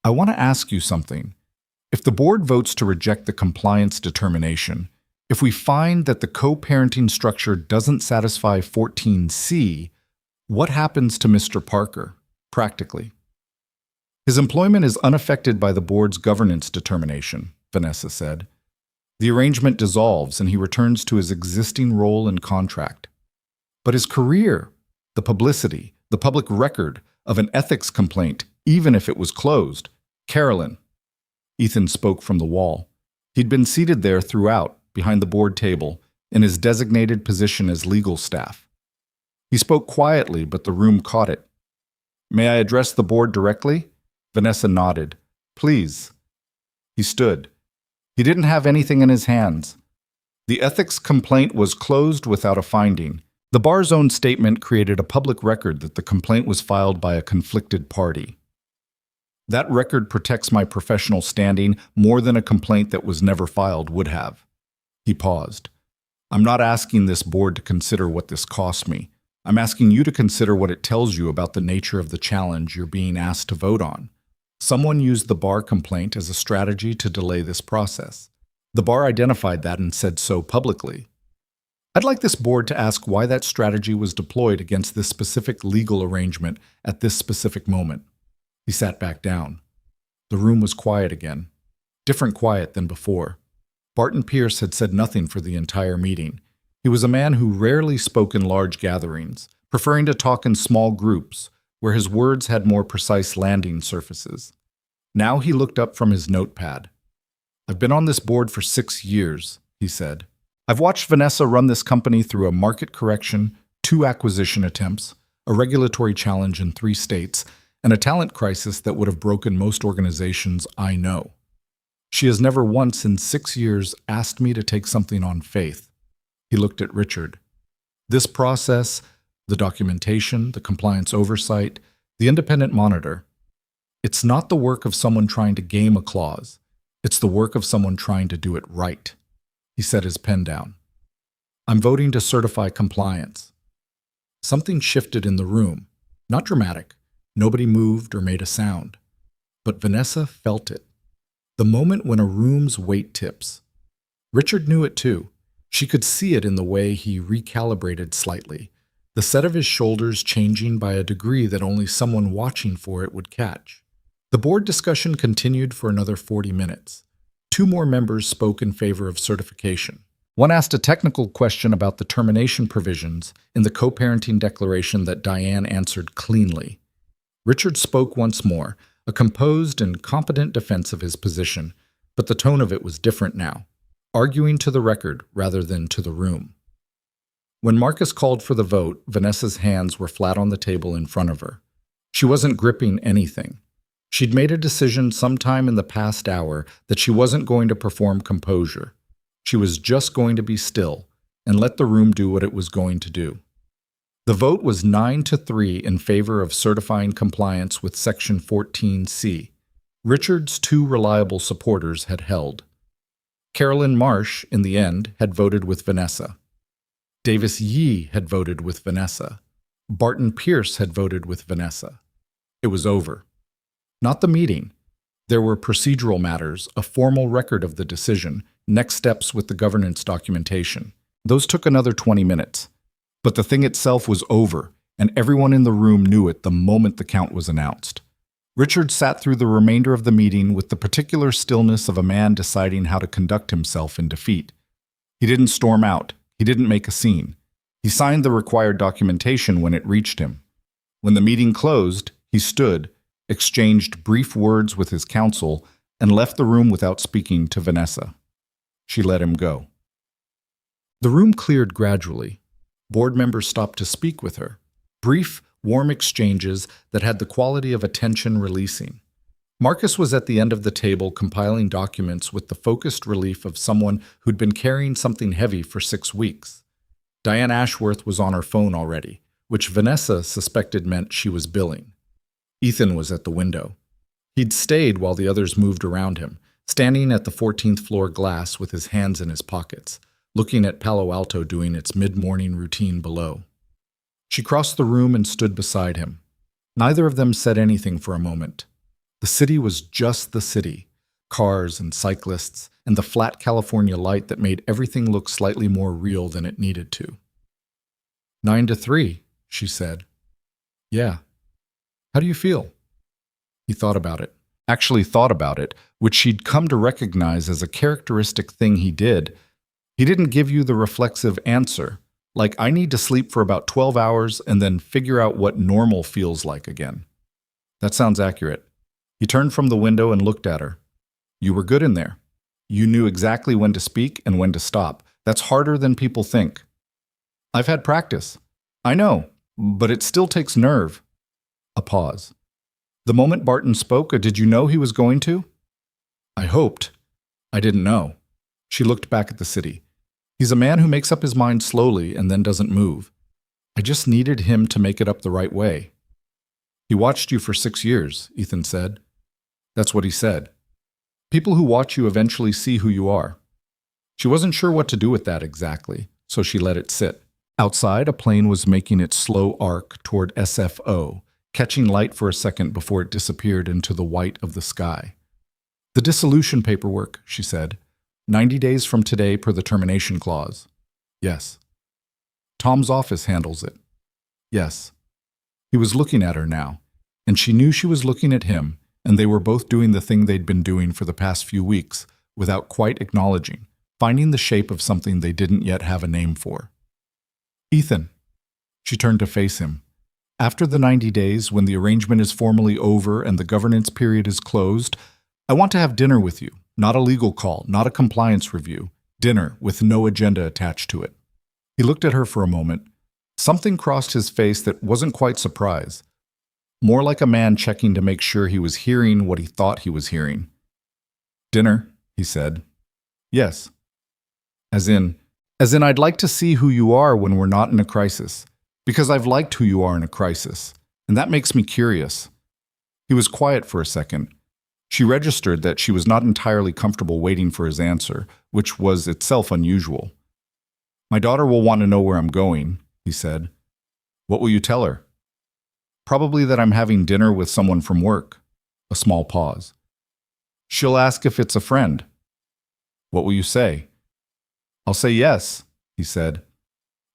I want to ask you something. If the board votes to reject the compliance determination, If we find that the co-parenting structure doesn't satisfy 14C, what happens to Mr. Parker, practically? His employment is unaffected by the board's governance determination, Vanessa said. The arrangement dissolves and he returns to his existing role and contract. But his career, the publicity, the public record of an ethics complaint, even if it was closed. Carolyn. Ethan spoke from the wall. He'd been seated there throughout, behind the board table, in his designated position as legal staff. He spoke quietly, but the room caught it. May I address the board directly? Vanessa nodded. Please. He stood. He didn't have anything in his hands. The ethics complaint was closed without a finding. The bar's own statement created a public record that the complaint was filed by a conflicted party. That record protects my professional standing more than a complaint that was never filed would have. He paused. I'm not asking this board to consider what this cost me. I'm asking you to consider what it tells you about the nature of the challenge you're being asked to vote on. Someone used the bar complaint as a strategy to delay this process. The bar identified that and said so publicly. I'd like this board to ask why that strategy was deployed against this specific legal arrangement at this specific moment. He sat back down. The room was quiet again. Different quiet than before. Barton Pierce had said nothing for the entire meeting. He was a man who rarely spoke in large gatherings, preferring to talk in small groups, where his words had more precise landing surfaces. Now he looked up from his notepad. I've been on this board for 6 years, he said. I've watched Vanessa run this company through a market correction, 2 acquisition attempts, a regulatory challenge in 3 states, and a talent crisis that would have broken most organizations I know. She has never once in 6 years asked me to take something on faith. He looked at Richard. This process, the documentation, the compliance oversight, the independent monitor, it's not the work of someone trying to game a clause. It's the work of someone trying to do it right. He set his pen down. I'm voting to certify compliance. Something shifted in the room. Not dramatic. Nobody moved or made a sound. But Vanessa felt it. The moment when a room's weight tips. Richard knew it too. She could see it in the way he recalibrated slightly, the set of his shoulders changing by a degree that only someone watching for it would catch. The board discussion continued for another 40 minutes. 2 more members spoke in favor of certification. One asked a technical question about the termination provisions in the co-parenting declaration that Diane answered cleanly. Richard spoke once more, a composed and competent defense of his position, but the tone of it was different now, arguing to the record rather than to the room. When Marcus called for the vote, Vanessa's hands were flat on the table in front of her. She wasn't gripping anything. She'd made a decision sometime in the past hour that she wasn't going to perform composure. She was just going to be still and let the room do what it was going to do. The vote was 9-3 in favor of certifying compliance with Section 14C. Richard's 2 reliable supporters had held. Carolyn Marsh, in the end, had voted with Vanessa. Davis Yee had voted with Vanessa. Barton Pierce had voted with Vanessa. It was over. Not the meeting. There were procedural matters, a formal record of the decision, next steps with the governance documentation. Those took another 20 minutes. But the thing itself was over, and everyone in the room knew it the moment the count was announced. Richard sat through the remainder of the meeting with the particular stillness of a man deciding how to conduct himself in defeat. He didn't storm out. He didn't make a scene. He signed the required documentation when it reached him. When the meeting closed, he stood, exchanged brief words with his counsel, and left the room without speaking to Vanessa. She let him go. The room cleared gradually. Board members stopped to speak with her. Brief, warm exchanges that had the quality of attention releasing. Marcus was at the end of the table compiling documents with the focused relief of someone who'd been carrying something heavy for 6 weeks. Diane Ashworth was on her phone already, which Vanessa suspected meant she was billing. Ethan was at the window. He'd stayed while the others moved around him, standing at the 14th floor glass with his hands in his pockets, looking at Palo Alto doing its mid-morning routine below. She crossed the room and stood beside him. Neither of them said anything for a moment. The city was just the city, cars and cyclists and the flat California light that made everything look slightly more real than it needed to. 9 to 3, she said. Yeah. How do you feel? He thought about it. Actually thought about it, which she'd come to recognize as a characteristic thing he did. He didn't give you the reflexive answer, like I need to sleep for about 12 hours and then figure out what normal feels like again. That sounds accurate. He turned from the window and looked at her. You were good in there. You knew exactly when to speak and when to stop. That's harder than people think. I've had practice. I know, but it still takes nerve. A pause. The moment Barton spoke, did you know he was going to? I hoped. I didn't know. She looked back at the city. He's a man who makes up his mind slowly and then doesn't move. I just needed him to make it up the right way. He watched you for 6 years, Ethan said. That's what he said. People who watch you eventually see who you are. She wasn't sure what to do with that exactly, so she let it sit. Outside, a plane was making its slow arc toward SFO, catching light for a second before it disappeared into the white of the sky. The dissolution paperwork, she said. 90 days from today per the termination clause. Yes. Tom's office handles it. Yes. He was looking at her now, and she knew she was looking at him, and they were both doing the thing they'd been doing for the past few weeks, without quite acknowledging, finding the shape of something they didn't yet have a name for. Ethan. She turned to face him. After the 90 days, when the arrangement is formally over and the governance period is closed, I want to have dinner with you. Not a legal call, not a compliance review. Dinner with no agenda attached to it. He looked at her for a moment. Something crossed his face that wasn't quite surprise. More like a man checking to make sure he was hearing what he thought he was hearing. Dinner, he said. Yes. As in I'd like to see who you are when we're not in a crisis. Because I've liked who you are in a crisis, and that makes me curious. He was quiet for a second. She registered that she was not entirely comfortable waiting for his answer, which was itself unusual. My daughter will want to know where I'm going, he said. What will you tell her? Probably that I'm having dinner with someone from work. A small pause. She'll ask if it's a friend. What will you say? I'll say yes, he said.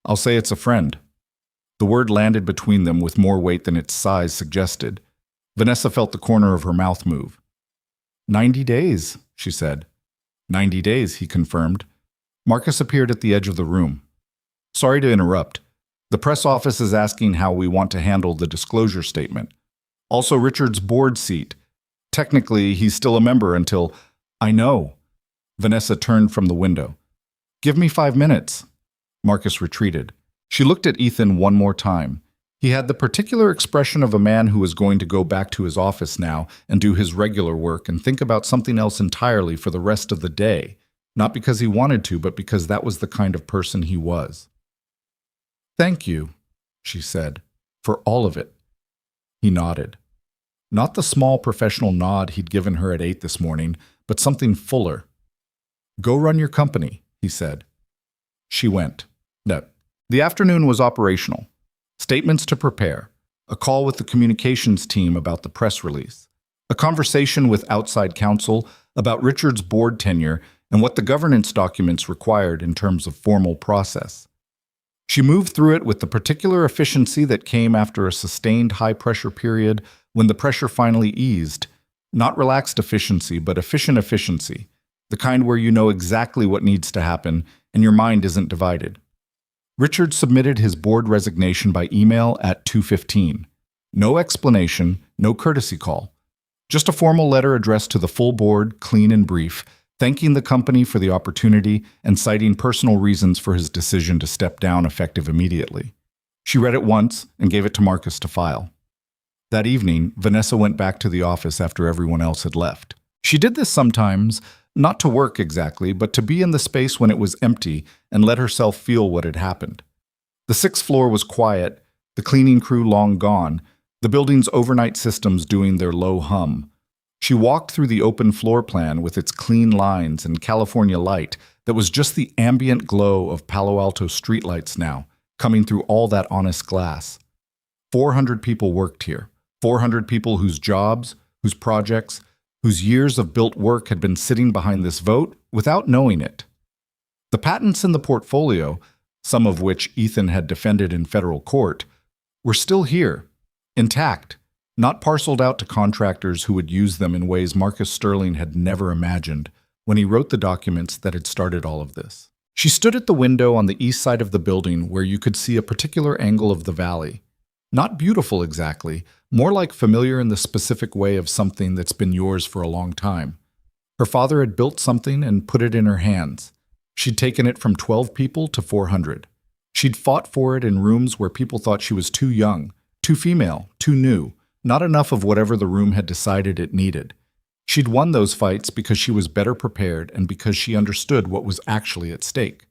I'll say it's a friend. The word landed between them with more weight than its size suggested. Vanessa felt the corner of her mouth move. 90 days, she said. 90 days, he confirmed. Marcus appeared at the edge of the room. Sorry to interrupt. The press office is asking how we want to handle the disclosure statement. Also Richard's board seat. Technically, he's still a member until... I know. Vanessa turned from the window. Give me 5 minutes. Marcus retreated. She looked at Ethan one more time. He had the particular expression of a man who was going to go back to his office now and do his regular work and think about something else entirely for the rest of the day, not because he wanted to, but because that was the kind of person he was. Thank you, she said, for all of it. He nodded. Not the small professional nod he'd given her at 8 this morning, but something fuller. Go run your company, he said. She went. No. The afternoon was operational. Statements to prepare, a call with the communications team about the press release, a conversation with outside counsel about Richard's board tenure and what the governance documents required in terms of formal process. She moved through it with the particular efficiency that came after a sustained high-pressure period when the pressure finally eased, not relaxed efficiency, but efficient efficiency, the kind where you know exactly what needs to happen and your mind isn't divided. Richard submitted his board resignation by email at 2:15. No explanation, no courtesy call. Just a formal letter addressed to the full board, clean and brief, thanking the company for the opportunity and citing personal reasons for his decision to step down effective immediately. She read it once and gave it to Marcus to file. That evening, Vanessa went back to the office after everyone else had left. She did this sometimes, not to work exactly, but to be in the space when it was empty and let herself feel what had happened. The 6th floor was quiet, the cleaning crew long gone, the building's overnight systems doing their low hum. She walked through the open floor plan with its clean lines and California light that was just the ambient glow of Palo Alto streetlights now, coming through all that honest glass. 400 people worked here, 400 people whose jobs, whose projects, whose years of built work had been sitting behind this vote without knowing it. The patents in the portfolio, some of which Ethan had defended in federal court, were still here, intact, not parceled out to contractors who would use them in ways Marcus Sterling had never imagined when he wrote the documents that had started all of this. She stood at the window on the east side of the building where you could see a particular angle of the valley. Not beautiful exactly, more like familiar in the specific way of something that's been yours for a long time. Her father had built something and put it in her hands. She'd taken it from 12 people to 400. She'd fought for it in rooms where people thought she was too young, too female, too new, not enough of whatever the room had decided it needed. She'd won those fights because she was better prepared and because she understood what was actually at stake.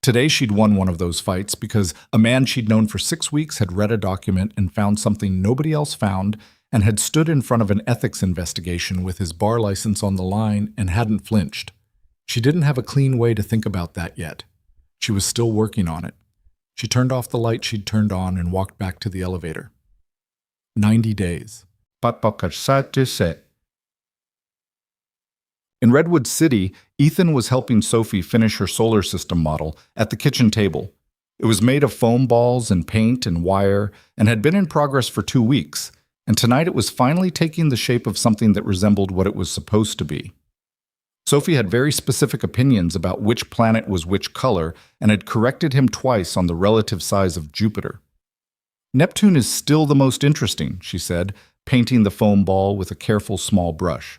Today she'd won one of those fights because a man she'd known for 6 weeks had read a document and found something nobody else found and had stood in front of an ethics investigation with his bar license on the line and hadn't flinched. She didn't have a clean way to think about that yet. She was still working on it. She turned off the light she'd turned on and walked back to the elevator. 90 days. In Redwood City, Ethan was helping Sophie finish her solar system model at the kitchen table. It was made of foam balls and paint and wire and had been in progress for 2 weeks, and tonight it was finally taking the shape of something that resembled what it was supposed to be. Sophie had very specific opinions about which planet was which color and had corrected him twice on the relative size of Jupiter. "Neptune is still the most interesting," she said, painting the foam ball with a careful small brush.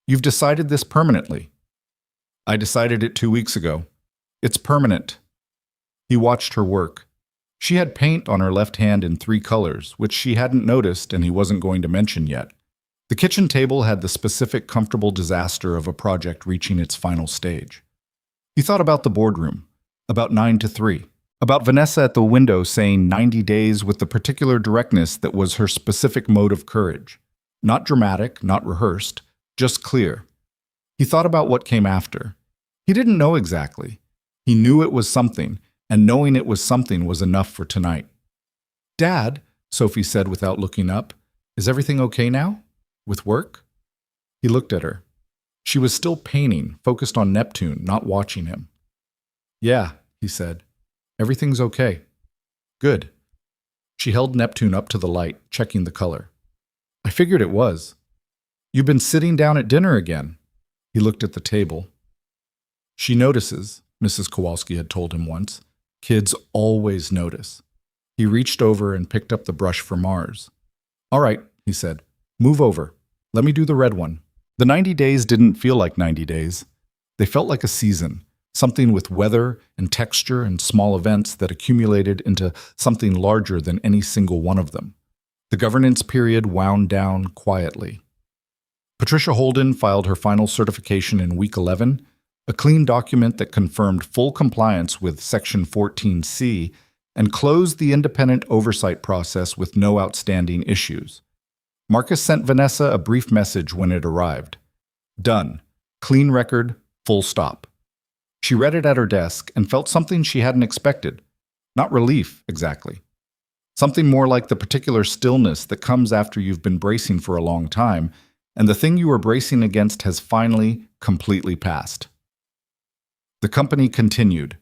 "You've decided this permanently." "I decided it 2 weeks ago. It's permanent." He watched her work. She had paint on her left hand in 3 colors, which she hadn't noticed and he wasn't going to mention yet. The kitchen table had the specific comfortable disaster of a project reaching its final stage. He thought about the boardroom, about 9 to 3, about Vanessa at the window saying 90 days with the particular directness that was her specific mode of courage. Not dramatic, not rehearsed, just clear. He thought about what came after. He didn't know exactly. He knew it was something, and knowing it was something was enough for tonight. "Dad," Sophie said without looking up, "is everything okay now? With work?" He looked at her. She was still painting, focused on Neptune, not watching him. "Yeah," he said. "Everything's okay." "Good." She held Neptune up to the light, checking the color. "I figured it was." "You've been sitting down at dinner again." He looked at the table. "She notices," Mrs. Kowalski had told him once. "Kids always notice." He reached over and picked up the brush for Mars. "All right," he said. "Move over. Let me do the red one." The 90 days didn't feel like 90 days. They felt like a season, something with weather and texture and small events that accumulated into something larger than any single one of them. The governance period wound down quietly. Patricia Holden filed her final certification in week 11, a clean document that confirmed full compliance with Section 14C and closed the independent oversight process with no outstanding issues. Marcus sent Vanessa a brief message when it arrived. "Done. Clean record, full stop." She read it at her desk and felt something she hadn't expected. Not relief, exactly. Something more like the particular stillness that comes after you've been bracing for a long time, and the thing you were bracing against has finally, completely passed. The company continued.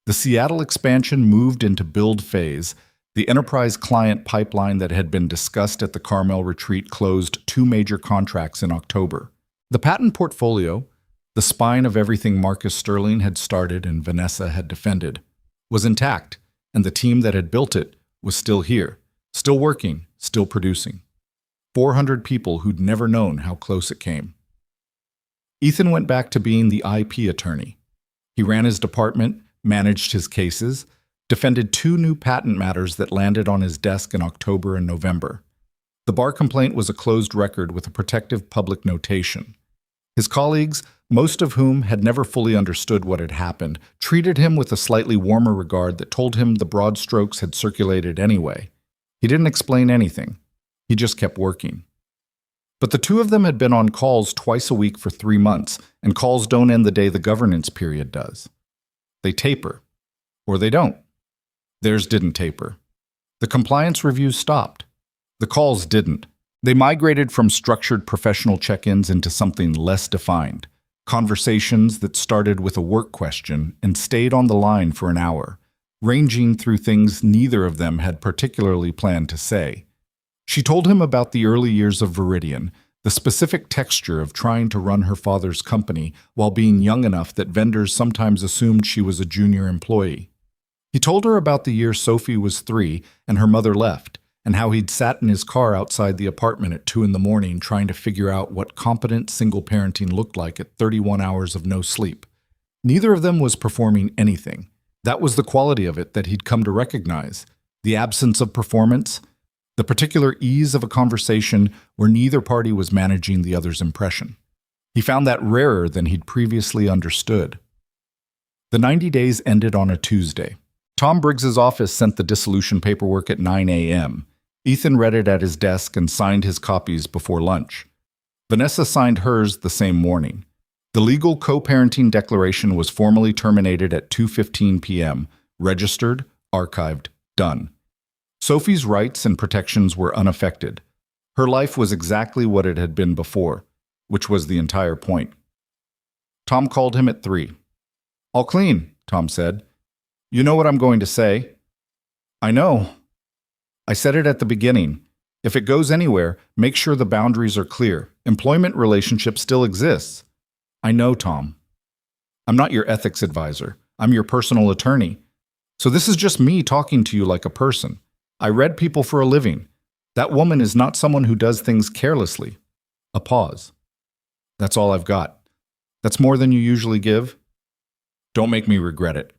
The Seattle expansion moved into build phase. The enterprise client pipeline that had been discussed at the Carmel retreat closed 2 major contracts in October. The patent portfolio, the spine of everything Marcus Sterling had started and Vanessa had defended, was intact, and the team that had built it was still here, still working, still producing. 400 people who'd never known how close it came. Ethan went back to being the IP attorney. He ran his department, managed his cases, defended 2 new patent matters that landed on his desk in October and November. The bar complaint was a closed record with a protective public notation. His colleagues, most of whom had never fully understood what had happened, treated him with a slightly warmer regard that told him the broad strokes had circulated anyway. He didn't explain anything. He just kept working. But the 2 of them had been on calls twice a week for 3 months, and calls don't end the day the governance period does. They taper. Or they don't. Theirs didn't taper. The compliance reviews stopped. The calls didn't. They migrated from structured professional check-ins into something less defined. Conversations that started with a work question and stayed on the line for an hour, ranging through things neither of them had particularly planned to say. She told him about the early years of Viridian, the specific texture of trying to run her father's company while being young enough that vendors sometimes assumed she was a junior employee. He told her about the year Sophie was 3 and her mother left, and how he'd sat in his car outside the apartment at 2 in the morning trying to figure out what competent single parenting looked like at 31 hours of no sleep. Neither of them was performing anything. That was the quality of it that he'd come to recognize. The absence of performance, the particular ease of a conversation where neither party was managing the other's impression. He found that rarer than he'd previously understood. The 90 days ended on a Tuesday. Tom Briggs's office sent the dissolution paperwork at 9 a.m. Ethan read it at his desk and signed his copies before lunch. Vanessa signed hers the same morning. The legal co-parenting declaration was formally terminated at 2:15 p.m., registered, archived, done. Sophie's rights and protections were unaffected. Her life was exactly what it had been before, which was the entire point. Tom called him at 3. "All clean," Tom said. "You know what I'm going to say." "I know. I said it at the beginning. If it goes anywhere, make sure the boundaries are clear. Employment relationship still exists." "I know, Tom. I'm not your ethics advisor. I'm your personal attorney. So this is just me talking to you like a person. I read people for a living. That woman is not someone who does things carelessly." A pause. "That's all I've got. That's more than you usually give." "Don't make me regret it."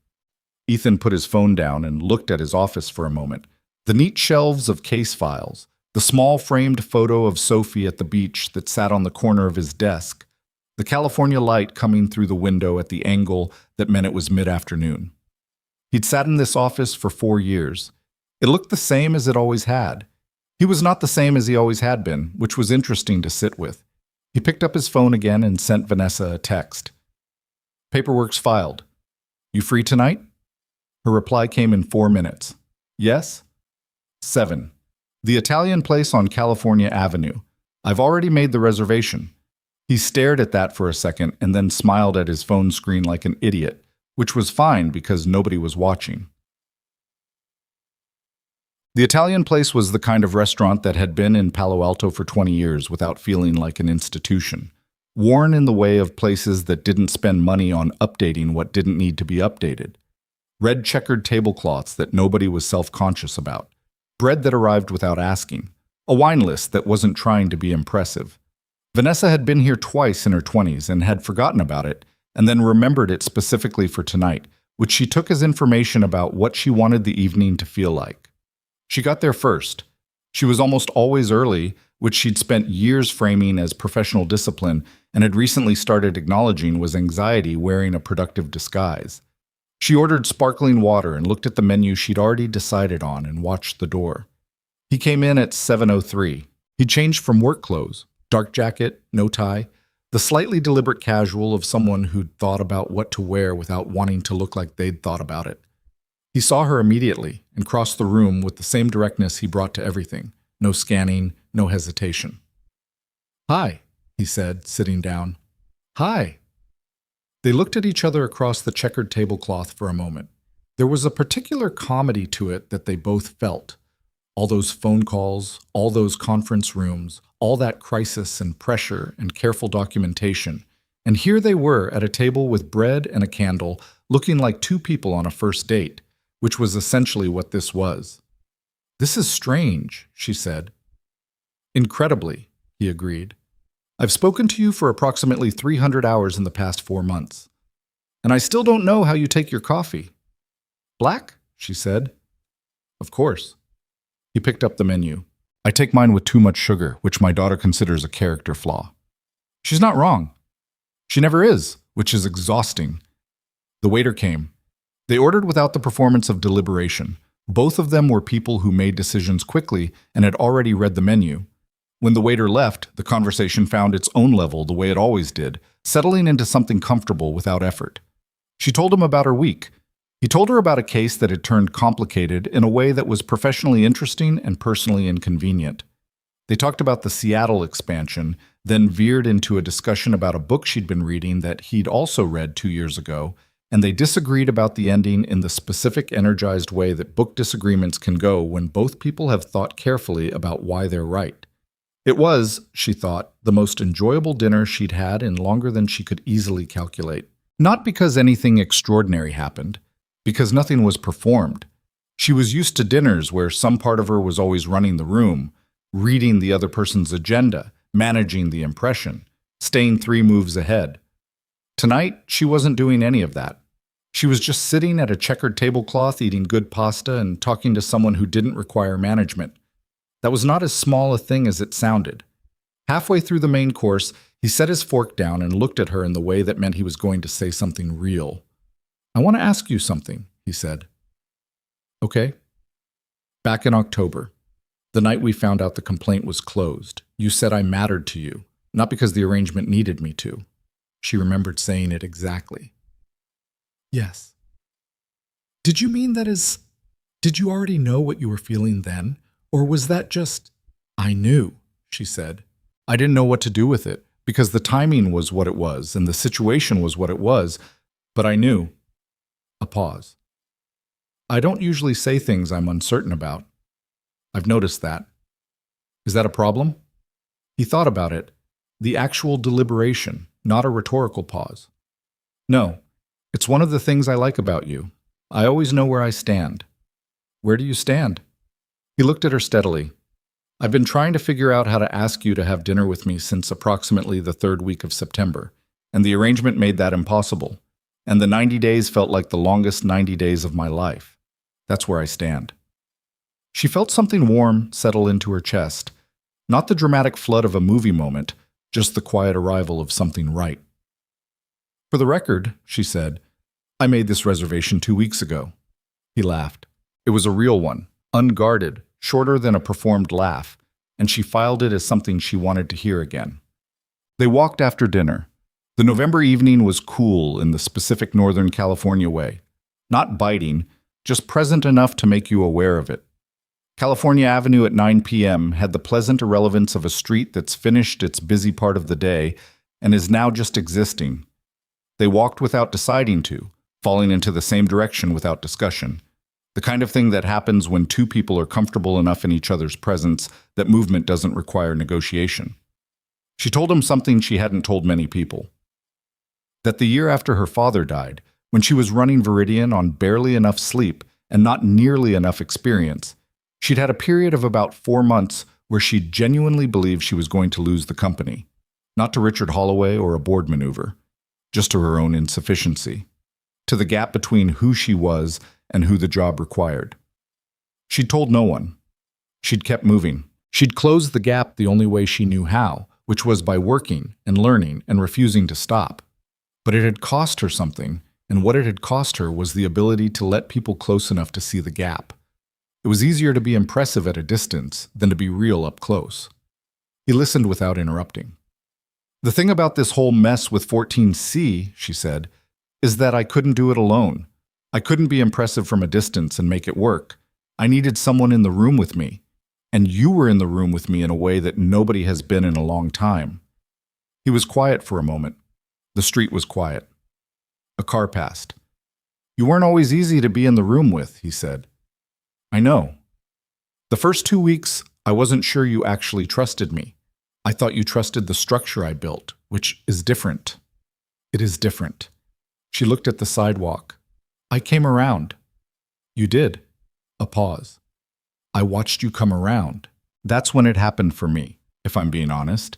Ethan put his phone down and looked at his office for a moment. The neat shelves of case files, the small framed photo of Sophie at the beach that sat on the corner of his desk, the California light coming through the window at the angle that meant it was mid-afternoon. He'd sat in this office for 4 years. It looked the same as it always had. He was not the same as he always had been, which was interesting to sit with. He picked up his phone again and sent Vanessa a text. "Paperwork's filed. You free tonight?" Her reply came in 4 minutes. "Yes?" 7. The Italian place on California Avenue. "I've already made the reservation." He stared at that for a second and then smiled at his phone screen like an idiot, which was fine because nobody was watching. The Italian place was the kind of restaurant that had been in Palo Alto for 20 years without feeling like an institution, worn in the way of places that didn't spend money on updating what didn't need to be updated. Red checkered tablecloths that nobody was self-conscious about. Bread that arrived without asking. A wine list that wasn't trying to be impressive. Vanessa had been here twice in her 20s and had forgotten about it, and then remembered it specifically for tonight, which she took as information about what she wanted the evening to feel like. She got there first. She was almost always early, which she'd spent years framing as professional discipline and had recently started acknowledging was anxiety wearing a productive disguise. She ordered sparkling water and looked at the menu she'd already decided on and watched the door. He came in at 7:03. He'd changed from work clothes, dark jacket, no tie, the slightly deliberate casual of someone who'd thought about what to wear without wanting to look like they'd thought about it. He saw her immediately and crossed the room with the same directness he brought to everything. No scanning, no hesitation. "Hi," he said, sitting down. "Hi." They looked at each other across the checkered tablecloth for a moment. There was a particular comedy to it that they both felt. All those phone calls, all those conference rooms, all that crisis and pressure and careful documentation. And here they were at a table with bread and a candle, looking like two people on a first date, which was essentially what this was. "This is strange," she said. "Incredibly," he agreed. "I've spoken to you for approximately 300 hours in the past 4 months. And I still don't know how you take your coffee." "Black?" she said. "Of course." He picked up the menu. "I take mine with too much sugar, which my daughter considers a character flaw." "She's not wrong. She never is, which is exhausting." The waiter came. They ordered without the performance of deliberation. Both of them were people who made decisions quickly and had already read the menu. When the waiter left, the conversation found its own level the way it always did, settling into something comfortable without effort. She told him about her week. He told her about a case that had turned complicated in a way that was professionally interesting and personally inconvenient. They talked about the Seattle expansion, then veered into a discussion about a book she'd been reading that he'd also read 2 years ago, and they disagreed about the ending in the specific energized way that book disagreements can go when both people have thought carefully about why they're right. It was, she thought, the most enjoyable dinner she'd had in longer than she could easily calculate. Not because anything extraordinary happened, because nothing was performed. She was used to dinners where some part of her was always running the room, reading the other person's agenda, managing the impression, staying 3 moves ahead. Tonight, she wasn't doing any of that. She was just sitting at a checkered tablecloth eating good pasta and talking to someone who didn't require management. That was not as small a thing as it sounded. Halfway through the main course, he set his fork down and looked at her in the way that meant he was going to say something real. "I want to ask you something," he said. "Okay." "Back in October, the night we found out the complaint was closed, you said I mattered to you, not because the arrangement needed me to." She remembered saying it exactly. "Yes." "Did you mean that as... Did you already know what you were feeling then? Or was that just..." "I knew," she said. "I didn't know what to do with it, because the timing was what it was, and the situation was what it was, but I knew." A pause. "I don't usually say things I'm uncertain about. I've noticed that. Is that a problem?" He thought about it. The actual deliberation, not a rhetorical pause. "No. It's one of the things I like about you. I always know where I stand." "Where do you stand?" He looked at her steadily. "I've been trying to figure out how to ask you to have dinner with me since approximately the 3rd week of September, and the arrangement made that impossible, and the 90 days felt like the longest 90 days of my life. That's where I stand." She felt something warm settle into her chest, not the dramatic flood of a movie moment, just the quiet arrival of something right. "For the record," she said, "I made this reservation 2 weeks ago." He laughed. It was a real one, unguarded, shorter than a performed laugh, and she filed it as something she wanted to hear again. They walked after dinner. The November evening was cool in the specific Northern California way. Not biting, just present enough to make you aware of it. California Avenue at 9 p.m. had the pleasant irrelevance of a street that's finished its busy part of the day and is now just existing. They walked without deciding to, falling into the same direction without discussion. The kind of thing that happens when 2 people are comfortable enough in each other's presence that movement doesn't require negotiation. She told him something she hadn't told many people. That the year after her father died, when she was running Viridian on barely enough sleep and not nearly enough experience, she'd had a period of about 4 months where she genuinely believed she was going to lose the company. Not to Richard Holloway or a board maneuver, just to her own insufficiency. To the gap between who she was and who the job required. She'd told no one. She'd kept moving. She'd closed the gap the only way she knew how, which was by working and learning and refusing to stop. But it had cost her something, and what it had cost her was the ability to let people close enough to see the gap. It was easier to be impressive at a distance than to be real up close. He listened without interrupting. "The thing about this whole mess with 14C," she said, "is that I couldn't do it alone. I couldn't be impressive from a distance and make it work. I needed someone in the room with me. And you were in the room with me in a way that nobody has been in a long time." He was quiet for a moment. The street was quiet. A car passed. "You weren't always easy to be in the room with," he said. "I know. The first 2 weeks, I wasn't sure you actually trusted me. I thought you trusted the structure I built, which is different." "It is different." She looked at the sidewalk. "I came around." "You did." A pause. "I watched you come around. That's when it happened for me, if I'm being honest.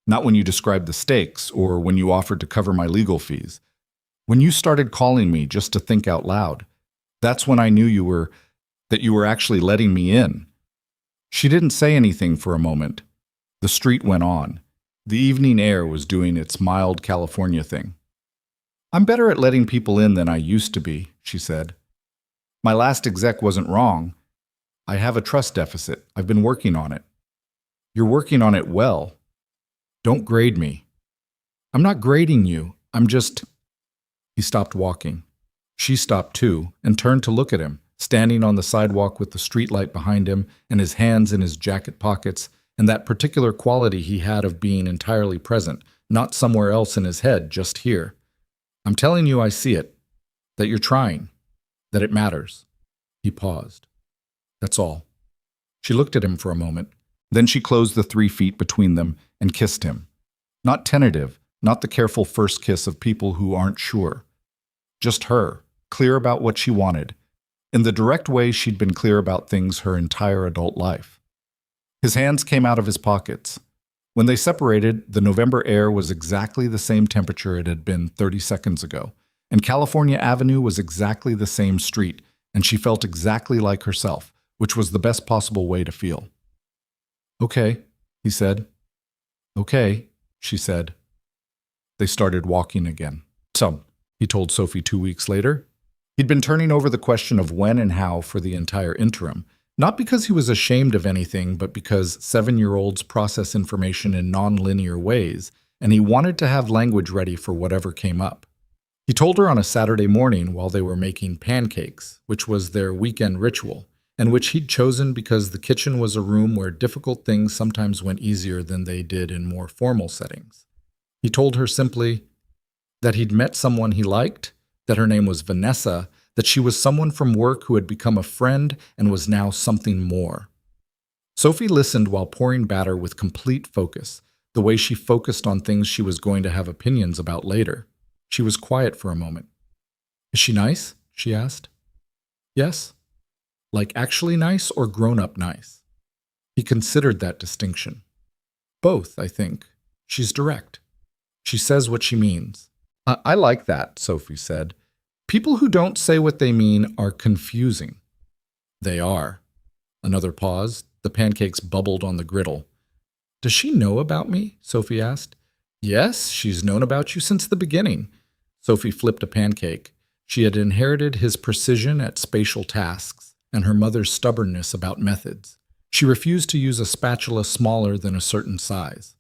Not when you described the stakes or when you offered to cover my legal fees. When you started calling me just to think out loud, that's when I knew that you were actually letting me in." She didn't say anything for a moment. The street went on. The evening air was doing its mild California thing. "I'm better at letting people in than I used to be," she said. "My last exec wasn't wrong. I have a trust deficit. I've been working on it." "You're working on it well. Don't grade me." "I'm not grading you. I'm just..." He stopped walking. She stopped too and turned to look at him, standing on the sidewalk with the streetlight behind him and his hands in his jacket pockets and that particular quality he had of being entirely present, not somewhere else in his head, just here. I'm telling you I see it, that you're trying, that it matters. He paused. That's all. She looked at him for a moment. Then she closed the 3 feet between them and kissed him. Not tentative, not the careful first kiss of people who aren't sure. Just her, clear about what she wanted, in the direct way she'd been clear about things her entire adult life. His hands came out of his pockets. When they separated, the November air was exactly the same temperature it had been 30 seconds ago, and California Avenue was exactly the same street, and she felt exactly like herself, which was the best possible way to feel. Okay, he said. Okay, she said. They started walking again. So, he told Sophie 2 weeks later. He'd been turning over the question of when and how for the entire interim, not because he was ashamed of anything, but because 7-year-olds process information in non-linear ways, and he wanted to have language ready for whatever came up. He told her on a Saturday morning while they were making pancakes, which was their weekend ritual, and which he'd chosen because the kitchen was a room where difficult things sometimes went easier than they did in more formal settings. He told her simply that he'd met someone he liked, that her name was Vanessa, that she was someone from work who had become a friend and was now something more. Sophie listened while pouring batter with complete focus, the way she focused on things she was going to have opinions about later. She was quiet for a moment. Is she nice? She asked. Yes. Like actually nice or grown-up nice? He considered that distinction. Both, I think. She's direct. She says what she means. I like that, Sophie said. People who don't say what they mean are confusing. They are. Another pause. The pancakes bubbled on the griddle. Does she know about me? Sophie asked. Yes, she's known about you since the beginning. Sophie flipped a pancake. She had inherited his precision at spatial tasks and her mother's stubbornness about methods. She refused to use a spatula smaller than a certain size.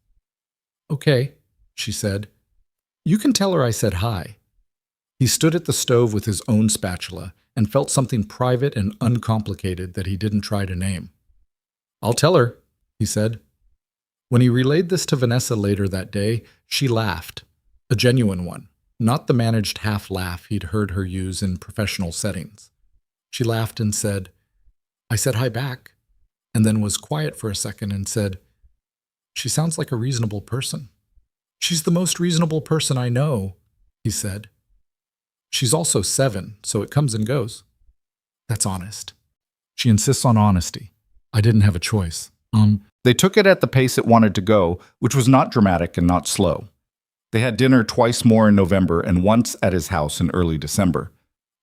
Okay, she said. You can tell her I said hi. He stood at the stove with his own spatula and felt something private and uncomplicated that he didn't try to name. I'll tell her, he said. When he relayed this to Vanessa later that day, she laughed. A genuine one, not the managed half laugh he'd heard her use in professional settings. She laughed and said, I said hi back, and then was quiet for a second and said, she sounds like a reasonable person. She's the most reasonable person I know, he said. She's also 7, so it comes and goes. That's honest. She insists on honesty. I didn't have a choice. They took it at the pace it wanted to go, which was not dramatic and not slow. They had dinner twice more in November and once at his house in early December.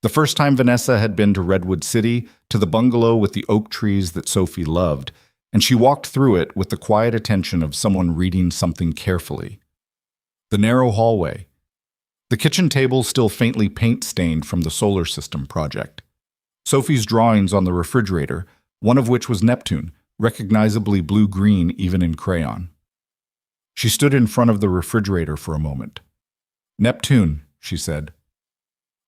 The first time Vanessa had been to Redwood City, to the bungalow with the oak trees that Sophie loved, and she walked through it with the quiet attention of someone reading something carefully. The narrow hallway. The kitchen table still faintly paint-stained from the solar system project. Sophie's drawings on the refrigerator, one of which was Neptune, recognizably blue-green even in crayon. She stood in front of the refrigerator for a moment. Neptune, she said.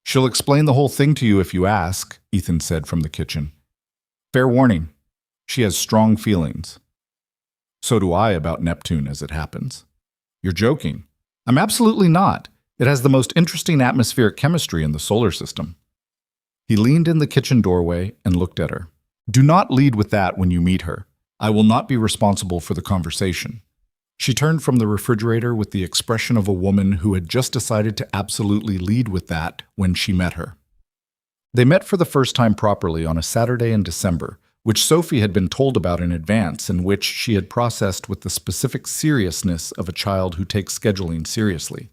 She'll explain the whole thing to you if you ask, Ethan said from the kitchen. Fair warning, she has strong feelings. So do I about Neptune, as it happens. You're joking. I'm absolutely not. It has the most interesting atmospheric chemistry in the solar system. He leaned in the kitchen doorway and looked at her. Do not lead with that when you meet her. I will not be responsible for the conversation. She turned from the refrigerator with the expression of a woman who had just decided to absolutely lead with that when she met her. They met for the first time properly on a Saturday in December, which Sophie had been told about in advance and which she had processed with the specific seriousness of a child who takes scheduling seriously.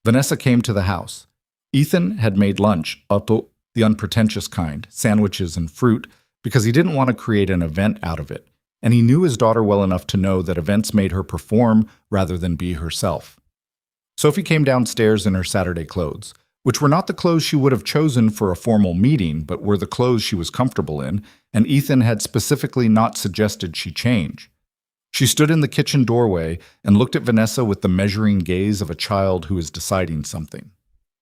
Vanessa came to the house. Ethan had made lunch, the unpretentious kind, sandwiches and fruit, because he didn't want to create an event out of it, and he knew his daughter well enough to know that events made her perform rather than be herself. Sophie came downstairs in her Saturday clothes, which were not the clothes she would have chosen for a formal meeting, but were the clothes she was comfortable in, and Ethan had specifically not suggested she change. She stood in the kitchen doorway and looked at Vanessa with the measuring gaze of a child who is deciding something.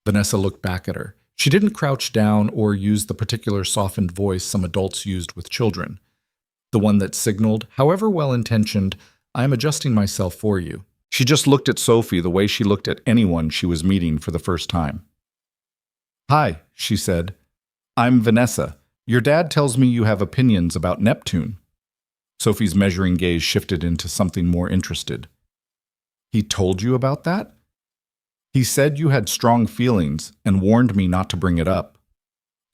Vanessa looked back at her. She didn't crouch down or use the particular softened voice some adults used with children. The one that signaled, however well-intentioned, "I am adjusting myself for you." She just looked at Sophie the way she looked at anyone she was meeting for the first time. "Hi," she said. "I'm Vanessa. Your dad tells me you have opinions about Neptune." Sophie's measuring gaze shifted into something more interested. "He told you about that?" "He said you had strong feelings and warned me not to bring it up."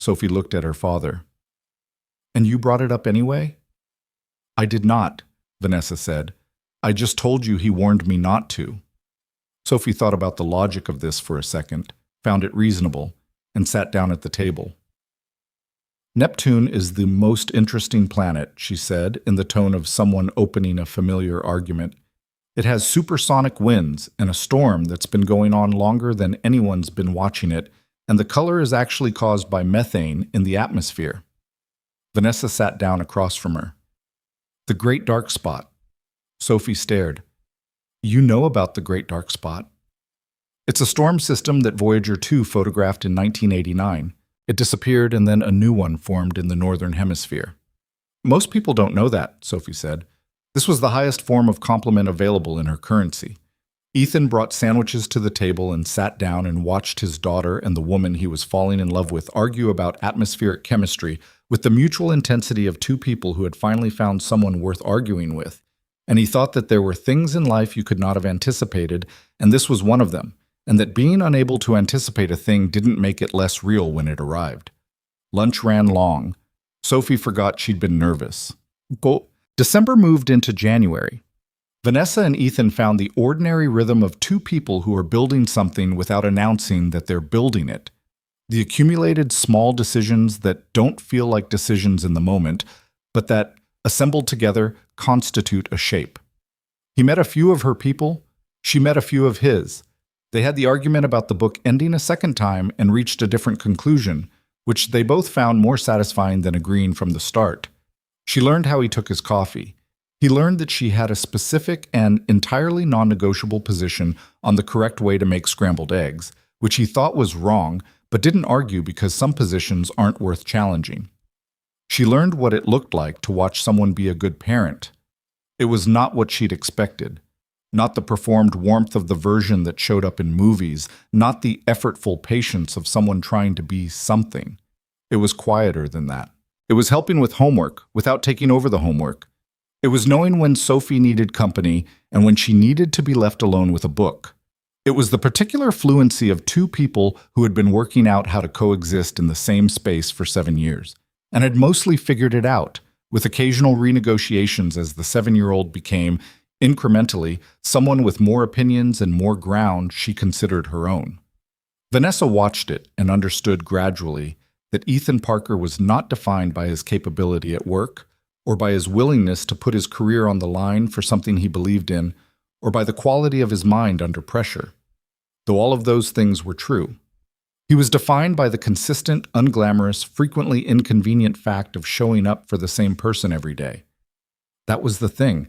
Sophie looked at her father. "And you brought it up anyway?" "I did not," Vanessa said. "I just told you he warned me not to." Sophie thought about the logic of this for a second, found it reasonable, and sat down at the table. "Neptune is the most interesting planet," she said, in the tone of someone opening a familiar argument. "It has supersonic winds and a storm that's been going on longer than anyone's been watching it, and the color is actually caused by methane in the atmosphere." Vanessa sat down across from her. "The Great Dark Spot." Sophie stared. "You know about the Great Dark Spot?" "It's a storm system that Voyager 2 photographed in 1989. It disappeared and then a new one formed in the northern hemisphere." "Most people don't know that," Sophie said. This was the highest form of compliment available in her currency. Ethan brought sandwiches to the table and sat down and watched his daughter and the woman he was falling in love with argue about atmospheric chemistry with the mutual intensity of two people who had finally found someone worth arguing with. And he thought that there were things in life you could not have anticipated, and this was one of them, and that being unable to anticipate a thing didn't make it less real when it arrived. Lunch ran long. Sophie forgot she'd been nervous. December moved into January. Vanessa and Ethan found the ordinary rhythm of two people who are building something without announcing that they're building it. The accumulated small decisions that don't feel like decisions in the moment, but that, assembled together, constitute a shape. He met a few of her people. She met a few of his. They had the argument about the book ending a second time and reached a different conclusion, which they both found more satisfying than agreeing from the start. She learned how he took his coffee. He learned that she had a specific and entirely non-negotiable position on the correct way to make scrambled eggs, which he thought was wrong, but didn't argue because some positions aren't worth challenging. She learned what it looked like to watch someone be a good parent. It was not what she'd expected. Not the performed warmth of the version that showed up in movies, not the effortful patience of someone trying to be something. It was quieter than that. It was helping with homework without taking over the homework. It was knowing when Sophie needed company and when she needed to be left alone with a book. It was the particular fluency of two people who had been working out how to coexist in the same space for 7 years, and had mostly figured it out, with occasional renegotiations as the 7-year-old became, incrementally, someone with more opinions and more ground she considered her own. Vanessa watched it and understood gradually that Ethan Parker was not defined by his capability at work, or by his willingness to put his career on the line for something he believed in, or by the quality of his mind under pressure. Though all of those things were true. He was defined by the consistent, unglamorous, frequently inconvenient fact of showing up for the same person every day. That was the thing.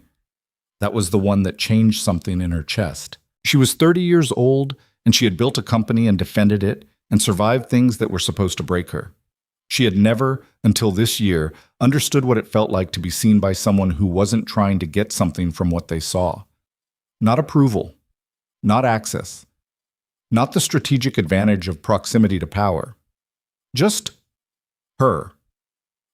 That was the one that changed something in her chest. She was 30 years old, and she had built a company and defended it, and survived things that were supposed to break her. She had never, until this year, understood what it felt like to be seen by someone who wasn't trying to get something from what they saw. Not approval, not access, not the strategic advantage of proximity to power. Just her.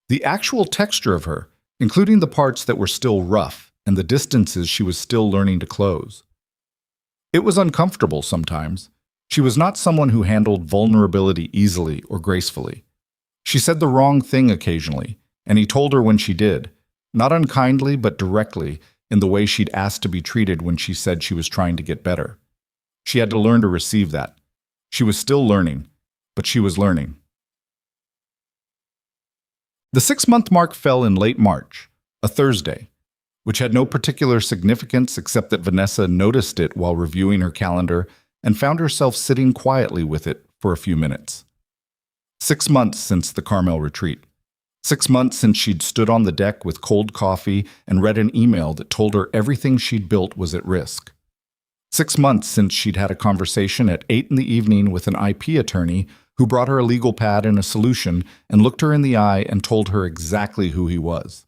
The actual texture of her, including the parts that were still rough and the distances she was still learning to close. It was uncomfortable sometimes. She was not someone who handled vulnerability easily or gracefully. She said the wrong thing occasionally, and he told her when she did, not unkindly but directly, in the way she'd asked to be treated when she said she was trying to get better. She had to learn to receive that. She was still learning, but she was learning. The 6-month mark fell in late March, a Thursday, which had no particular significance except that Vanessa noticed it while reviewing her calendar and found herself sitting quietly with it for a few minutes. 6 months since the Carmel retreat. 6 months since she'd stood on the deck with cold coffee and read an email that told her everything she'd built was at risk. 6 months since she'd had a conversation at 8 in the evening with an IP attorney who brought her a legal pad and a solution and looked her in the eye and told her exactly who he was.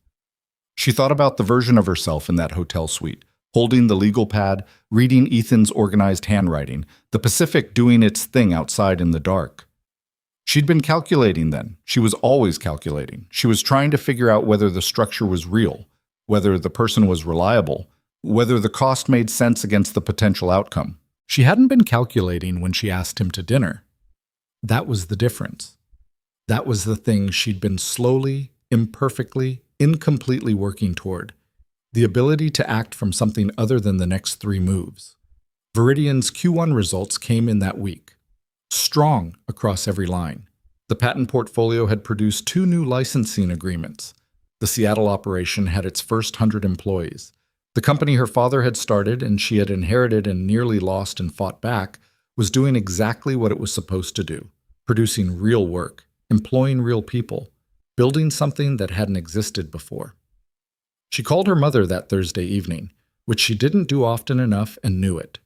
She thought about the version of herself in that hotel suite, holding the legal pad, reading Ethan's organized handwriting, the Pacific doing its thing outside in the dark. She'd been calculating then. She was always calculating. She was trying to figure out whether the structure was real, whether the person was reliable, whether the cost made sense against the potential outcome. She hadn't been calculating when she asked him to dinner. That was the difference. That was the thing she'd been slowly, imperfectly, incompletely working toward. The ability to act from something other than the next 3 moves. Viridian's Q1 results came in that week. Strong across every line. The patent portfolio had produced 2 new licensing agreements. The Seattle operation had its first 100 employees. The company her father had started and she had inherited and nearly lost and fought back was doing exactly what it was supposed to do, producing real work, employing real people, building something that hadn't existed before. She called her mother that Thursday evening, which she didn't do often enough and knew it.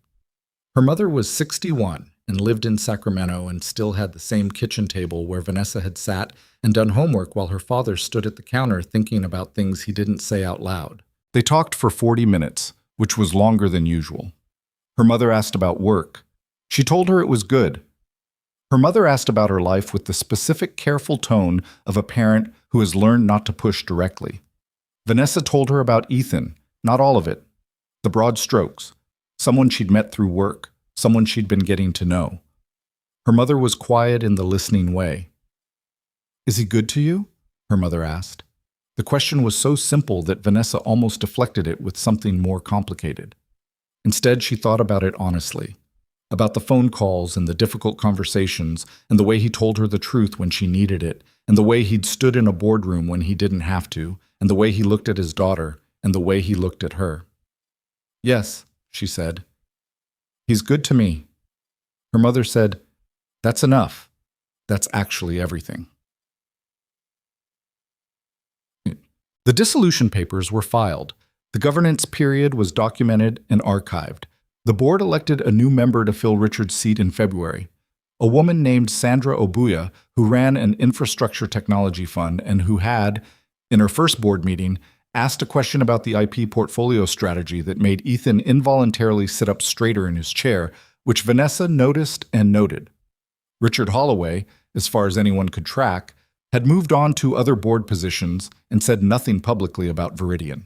Her mother was 61 and lived in Sacramento and still had the same kitchen table where Vanessa had sat and done homework while her father stood at the counter thinking about things he didn't say out loud. They talked for 40 minutes, which was longer than usual. Her mother asked about work. She told her it was good. Her mother asked about her life with the specific, careful tone of a parent who has learned not to push directly. Vanessa told her about Ethan, not all of it. The broad strokes. Someone she'd met through work, someone she'd been getting to know. Her mother was quiet in the listening way. "Is he good to you?" her mother asked. The question was so simple that Vanessa almost deflected it with something more complicated. Instead, she thought about it honestly. About the phone calls and the difficult conversations and the way he told her the truth when she needed it, and the way he'd stood in a boardroom when he didn't have to, and the way he looked at his daughter, and the way he looked at her. "Yes," she said. "He's good to me." Her mother said, "That's enough. That's actually everything." The dissolution papers were filed. The governance period was documented and archived. The board elected a new member to fill Richard's seat in February, a woman named Sandra Obuya, who ran an infrastructure technology fund and who had, in her first board meeting, asked a question about the IP portfolio strategy that made Ethan involuntarily sit up straighter in his chair, which Vanessa noticed and noted. Richard Holloway, as far as anyone could track, had moved on to other board positions and said nothing publicly about Viridian.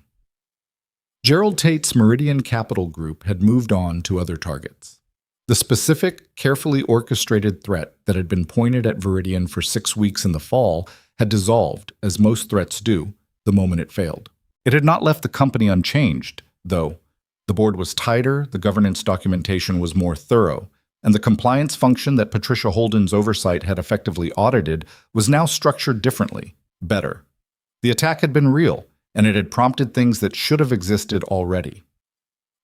Gerald Tate's Meridian Capital Group had moved on to other targets. The specific, carefully orchestrated threat that had been pointed at Viridian for 6 weeks in the fall had dissolved, as most threats do, the moment it failed. It had not left the company unchanged, though. The board was tighter, the governance documentation was more thorough, and the compliance function that Patricia Holden's oversight had effectively audited was now structured differently, better. The attack had been real, and it had prompted things that should have existed already.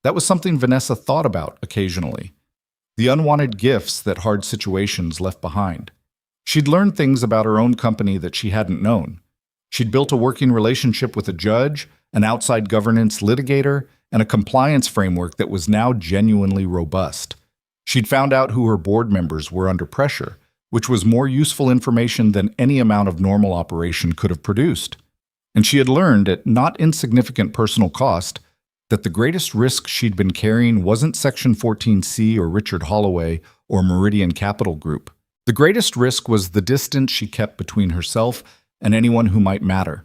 That was something Vanessa thought about occasionally. The unwanted gifts that hard situations left behind. She'd learned things about her own company that she hadn't known. She'd built a working relationship with a judge, an outside governance litigator, and a compliance framework that was now genuinely robust. She'd found out who her board members were under pressure, which was more useful information than any amount of normal operation could have produced. And she had learned, at not insignificant personal cost, that the greatest risk she'd been carrying wasn't Section 14C or Richard Holloway or Meridian Capital Group. The greatest risk was the distance she kept between herself and anyone who might matter.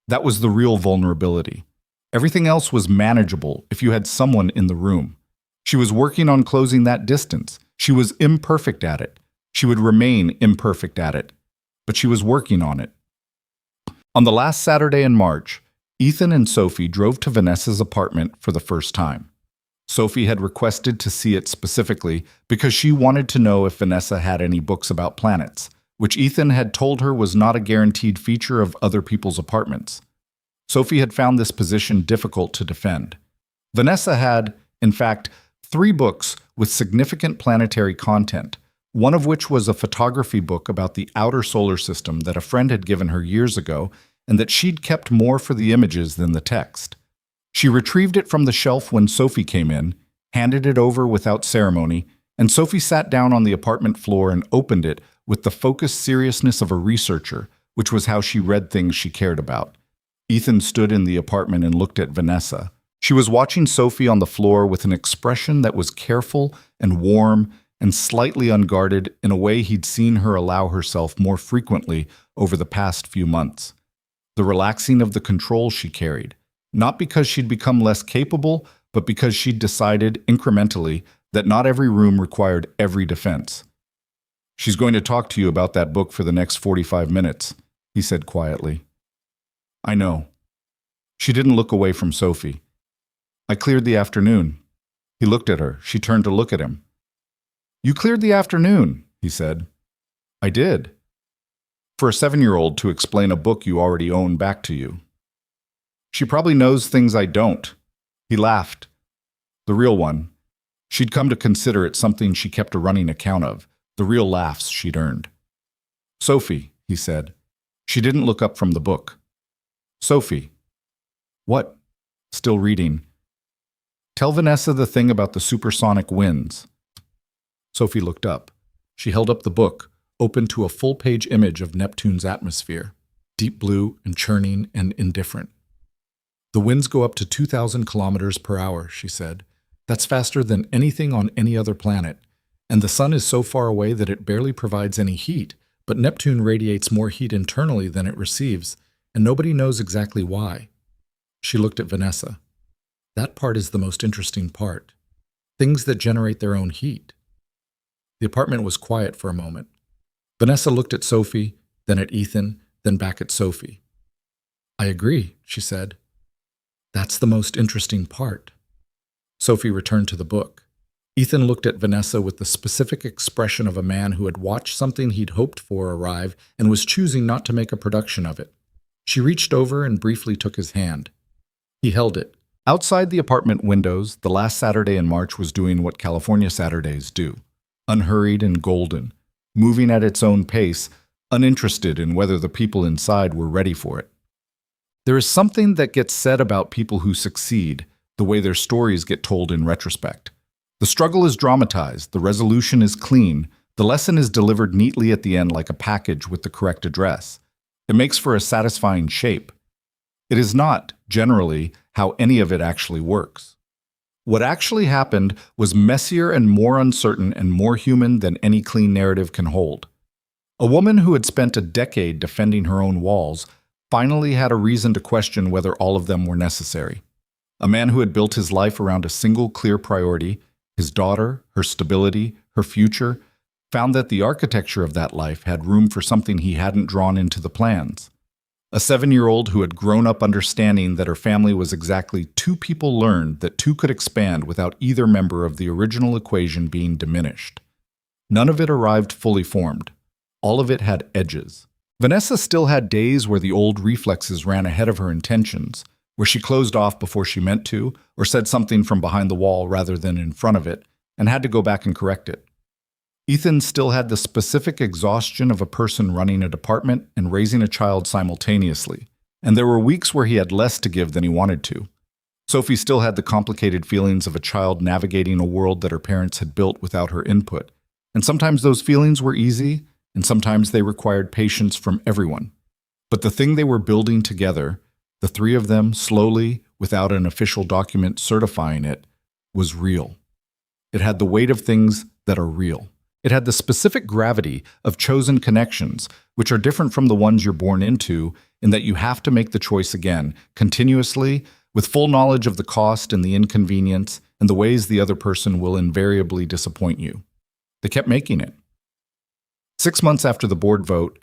That was the real vulnerability. Everything else was manageable if you had someone in the room. She was working on closing that distance. She was imperfect at it. She would remain imperfect at it. But she was working on it. On the last Saturday in March, Ethan and Sophie drove to Vanessa's apartment for the first time. Sophie had requested to see it specifically because she wanted to know if Vanessa had any books about planets, which Ethan had told her was not a guaranteed feature of other people's apartments. Sophie had found this position difficult to defend. Vanessa had, in fact, 3 books with significant planetary content, one of which was a photography book about the outer solar system that a friend had given her years ago and that she'd kept more for the images than the text. She retrieved it from the shelf when Sophie came in, handed it over without ceremony, and Sophie sat down on the apartment floor and opened it with the focused seriousness of a researcher, which was how she read things she cared about. Ethan stood in the apartment and looked at Vanessa. She was watching Sophie on the floor with an expression that was careful and warm and slightly unguarded in a way he'd seen her allow herself more frequently over the past few months. The relaxing of the control she carried, not because she'd become less capable, but because she'd decided incrementally that not every room required every defense. "She's going to talk to you about that book for the next 45 minutes, he said quietly. "I know." She didn't look away from Sophie. "I cleared the afternoon." He looked at her. She turned to look at him. "You cleared the afternoon," he said. "I did. For a 7-year-old to explain a book you already own back to you. She probably knows things I don't." He laughed. The real one. She'd come to consider it something she kept a running account of, the real laughs she'd earned. "Sophie," he said. She didn't look up from the book. "Sophie." "What?" Still reading. "Tell Vanessa the thing about the supersonic winds." Sophie looked up. She held up the book, open to a full-page image of Neptune's atmosphere, deep blue and churning and indifferent. "The winds go up to 2,000 kilometers per hour, she said. "That's faster than anything on any other planet. And the sun is so far away that it barely provides any heat, but Neptune radiates more heat internally than it receives, and nobody knows exactly why." She looked at Vanessa. "That part is the most interesting part. Things that generate their own heat." The apartment was quiet for a moment. Vanessa looked at Sophie, then at Ethan, then back at Sophie. "I agree," she said. "That's the most interesting part." Sophie returned to the book. Ethan looked at Vanessa with the specific expression of a man who had watched something he'd hoped for arrive and was choosing not to make a production of it. She reached over and briefly took his hand. He held it. Outside the apartment windows, the last Saturday in March was doing what California Saturdays do. Unhurried and golden, moving at its own pace, uninterested in whether the people inside were ready for it. There is something that gets said about people who succeed, the way their stories get told in retrospect. The struggle is dramatized, the resolution is clean, the lesson is delivered neatly at the end like a package with the correct address. It makes for a satisfying shape. It is not, generally, how any of it actually works. What actually happened was messier and more uncertain and more human than any clean narrative can hold. A woman who had spent a decade defending her own walls finally had a reason to question whether all of them were necessary. A man who had built his life around a single clear priority, his daughter, her stability, her future, found that the architecture of that life had room for something he hadn't drawn into the plans. A 7-year-old who had grown up understanding that her family was exactly two people learned that two could expand without either member of the original equation being diminished. None of it arrived fully formed. All of it had edges. Vanessa still had days where the old reflexes ran ahead of her intentions, where she closed off before she meant to, or said something from behind the wall rather than in front of it, and had to go back and correct it. Ethan still had the specific exhaustion of a person running a department and raising a child simultaneously, and there were weeks where he had less to give than he wanted to. Sophie still had the complicated feelings of a child navigating a world that her parents had built without her input, and sometimes those feelings were easy, and sometimes they required patience from everyone. But the thing they were building together, the three of them slowly, without an official document certifying it, was real. It had the weight of things that are real. It had the specific gravity of chosen connections, which are different from the ones you're born into, in that you have to make the choice again, continuously, with full knowledge of the cost and the inconvenience and the ways the other person will invariably disappoint you. They kept making it. 6 months after the board vote,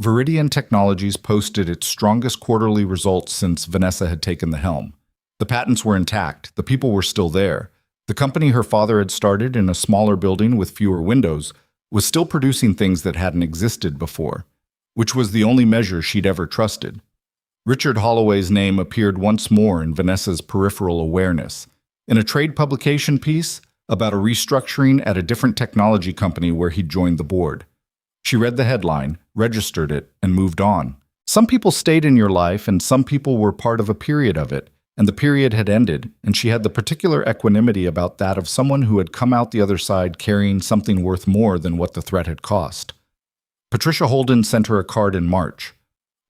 Viridian Technologies posted its strongest quarterly results since Vanessa had taken the helm. The patents were intact, the people were still there. The company her father had started in a smaller building with fewer windows was still producing things that hadn't existed before, which was the only measure she'd ever trusted. Richard Holloway's name appeared once more in Vanessa's peripheral awareness, in a trade publication piece about a restructuring at a different technology company where he'd joined the board. She read the headline, registered it, and moved on. Some people stayed in your life, and some people were part of a period of it, and the period had ended, and she had the particular equanimity about that of someone who had come out the other side carrying something worth more than what the threat had cost. Patricia Holden sent her a card in March.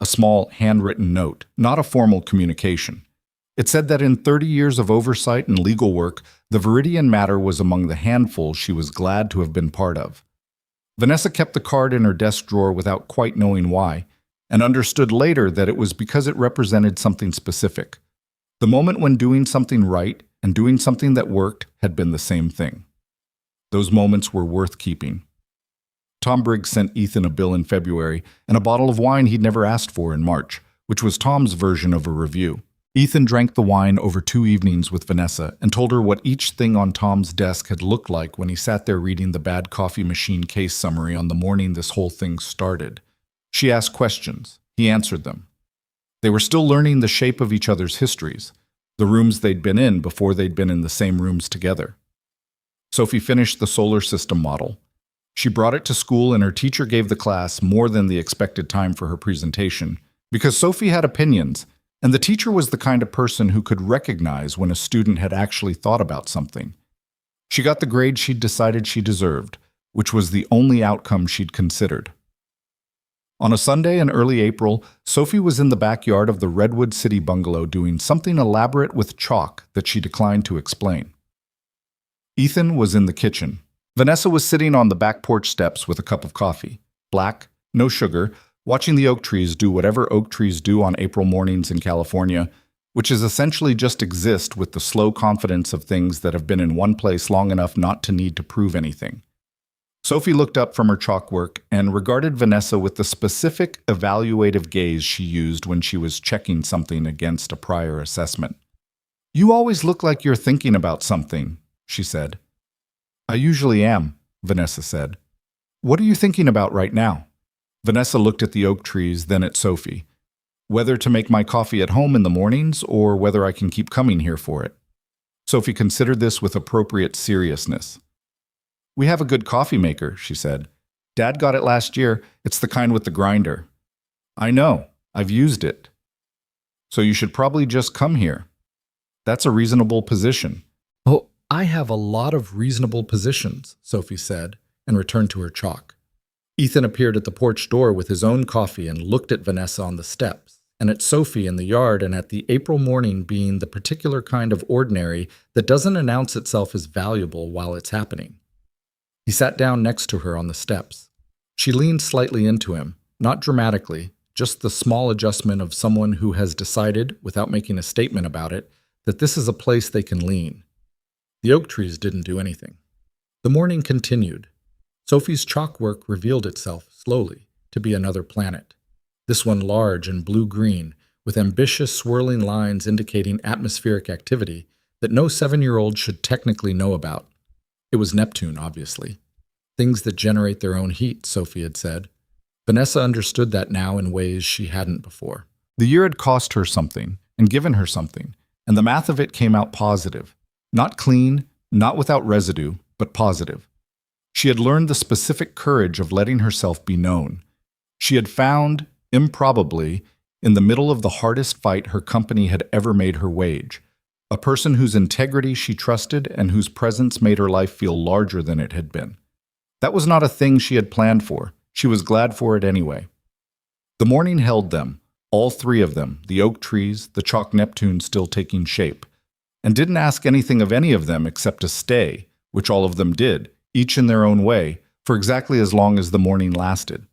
a small handwritten note, not a formal communication. It said that in 30 years of oversight and legal work, the Viridian matter was among the handful she was glad to have been part of. Vanessa kept the card in her desk drawer without quite knowing why, and understood later that it was because it represented something specific. The moment when doing something right and doing something that worked had been the same thing. Those moments were worth keeping. Tom Briggs sent Ethan a bill in February and a bottle of wine he'd never asked for in March, which was Tom's version of a review. Ethan drank the wine over 2 evenings with Vanessa and told her what each thing on Tom's desk had looked like when he sat there reading the bad coffee machine case summary on the morning this whole thing started. She asked questions. He answered them. They were still learning the shape of each other's histories, the rooms they'd been in before they'd been in the same rooms together. Sophie finished the solar system model. She brought it to school and her teacher gave the class more than the expected time for her presentation because Sophie had opinions, and the teacher was the kind of person who could recognize when a student had actually thought about something. She got the grade she'd decided she deserved, which was the only outcome she'd considered. On a Sunday in early April, Sophie was in the backyard of the Redwood City bungalow doing something elaborate with chalk that she declined to explain. Ethan was in the kitchen. Vanessa was sitting on the back porch steps with a cup of coffee, black, no sugar, watching the oak trees do whatever oak trees do on April mornings in California, which is essentially just exist with the slow confidence of things that have been in one place long enough not to need to prove anything. Sophie looked up from her chalk work and regarded Vanessa with the specific evaluative gaze she used when she was checking something against a prior assessment. "You always look like you're thinking about something," she said. "I usually am," Vanessa said. "What are you thinking about right now?" Vanessa looked at the oak trees, then at Sophie. "Whether to make my coffee at home in the mornings or whether I can keep coming here for it." Sophie considered this with appropriate seriousness. "We have a good coffee maker," she said. "Dad got it last year. It's the kind with the grinder." "I know. I've used it." "So you should probably just come here. That's a reasonable position." "Oh, I have a lot of reasonable positions," Sophie said, and returned to her chalk. Ethan appeared at the porch door with his own coffee and looked at Vanessa on the steps, and at Sophie in the yard, and at the April morning being the particular kind of ordinary that doesn't announce itself as valuable while it's happening. He sat down next to her on the steps. She leaned slightly into him, not dramatically, just the small adjustment of someone who has decided, without making a statement about it, that this is a place they can lean. The oak trees didn't do anything. The morning continued. Sophie's chalk work revealed itself, slowly, to be another planet. This one large and blue-green, with ambitious swirling lines indicating atmospheric activity that no 7-year-old should technically know about. It was Neptune, obviously. Things that generate their own heat, Sophie had said. Vanessa understood that now in ways she hadn't before. The year had cost her something, and given her something, and the math of it came out positive. Not clean, not without residue, but positive. She had learned the specific courage of letting herself be known. She had found, improbably, in the middle of the hardest fight her company had ever made her wage, a person whose integrity she trusted and whose presence made her life feel larger than it had been. That was not a thing she had planned for. She was glad for it anyway. The morning held them, all 3 of them, the oak trees, the chalk Neptune still taking shape, and didn't ask anything of any of them except to stay, which all of them did, each in their own way, for exactly as long as the morning lasted.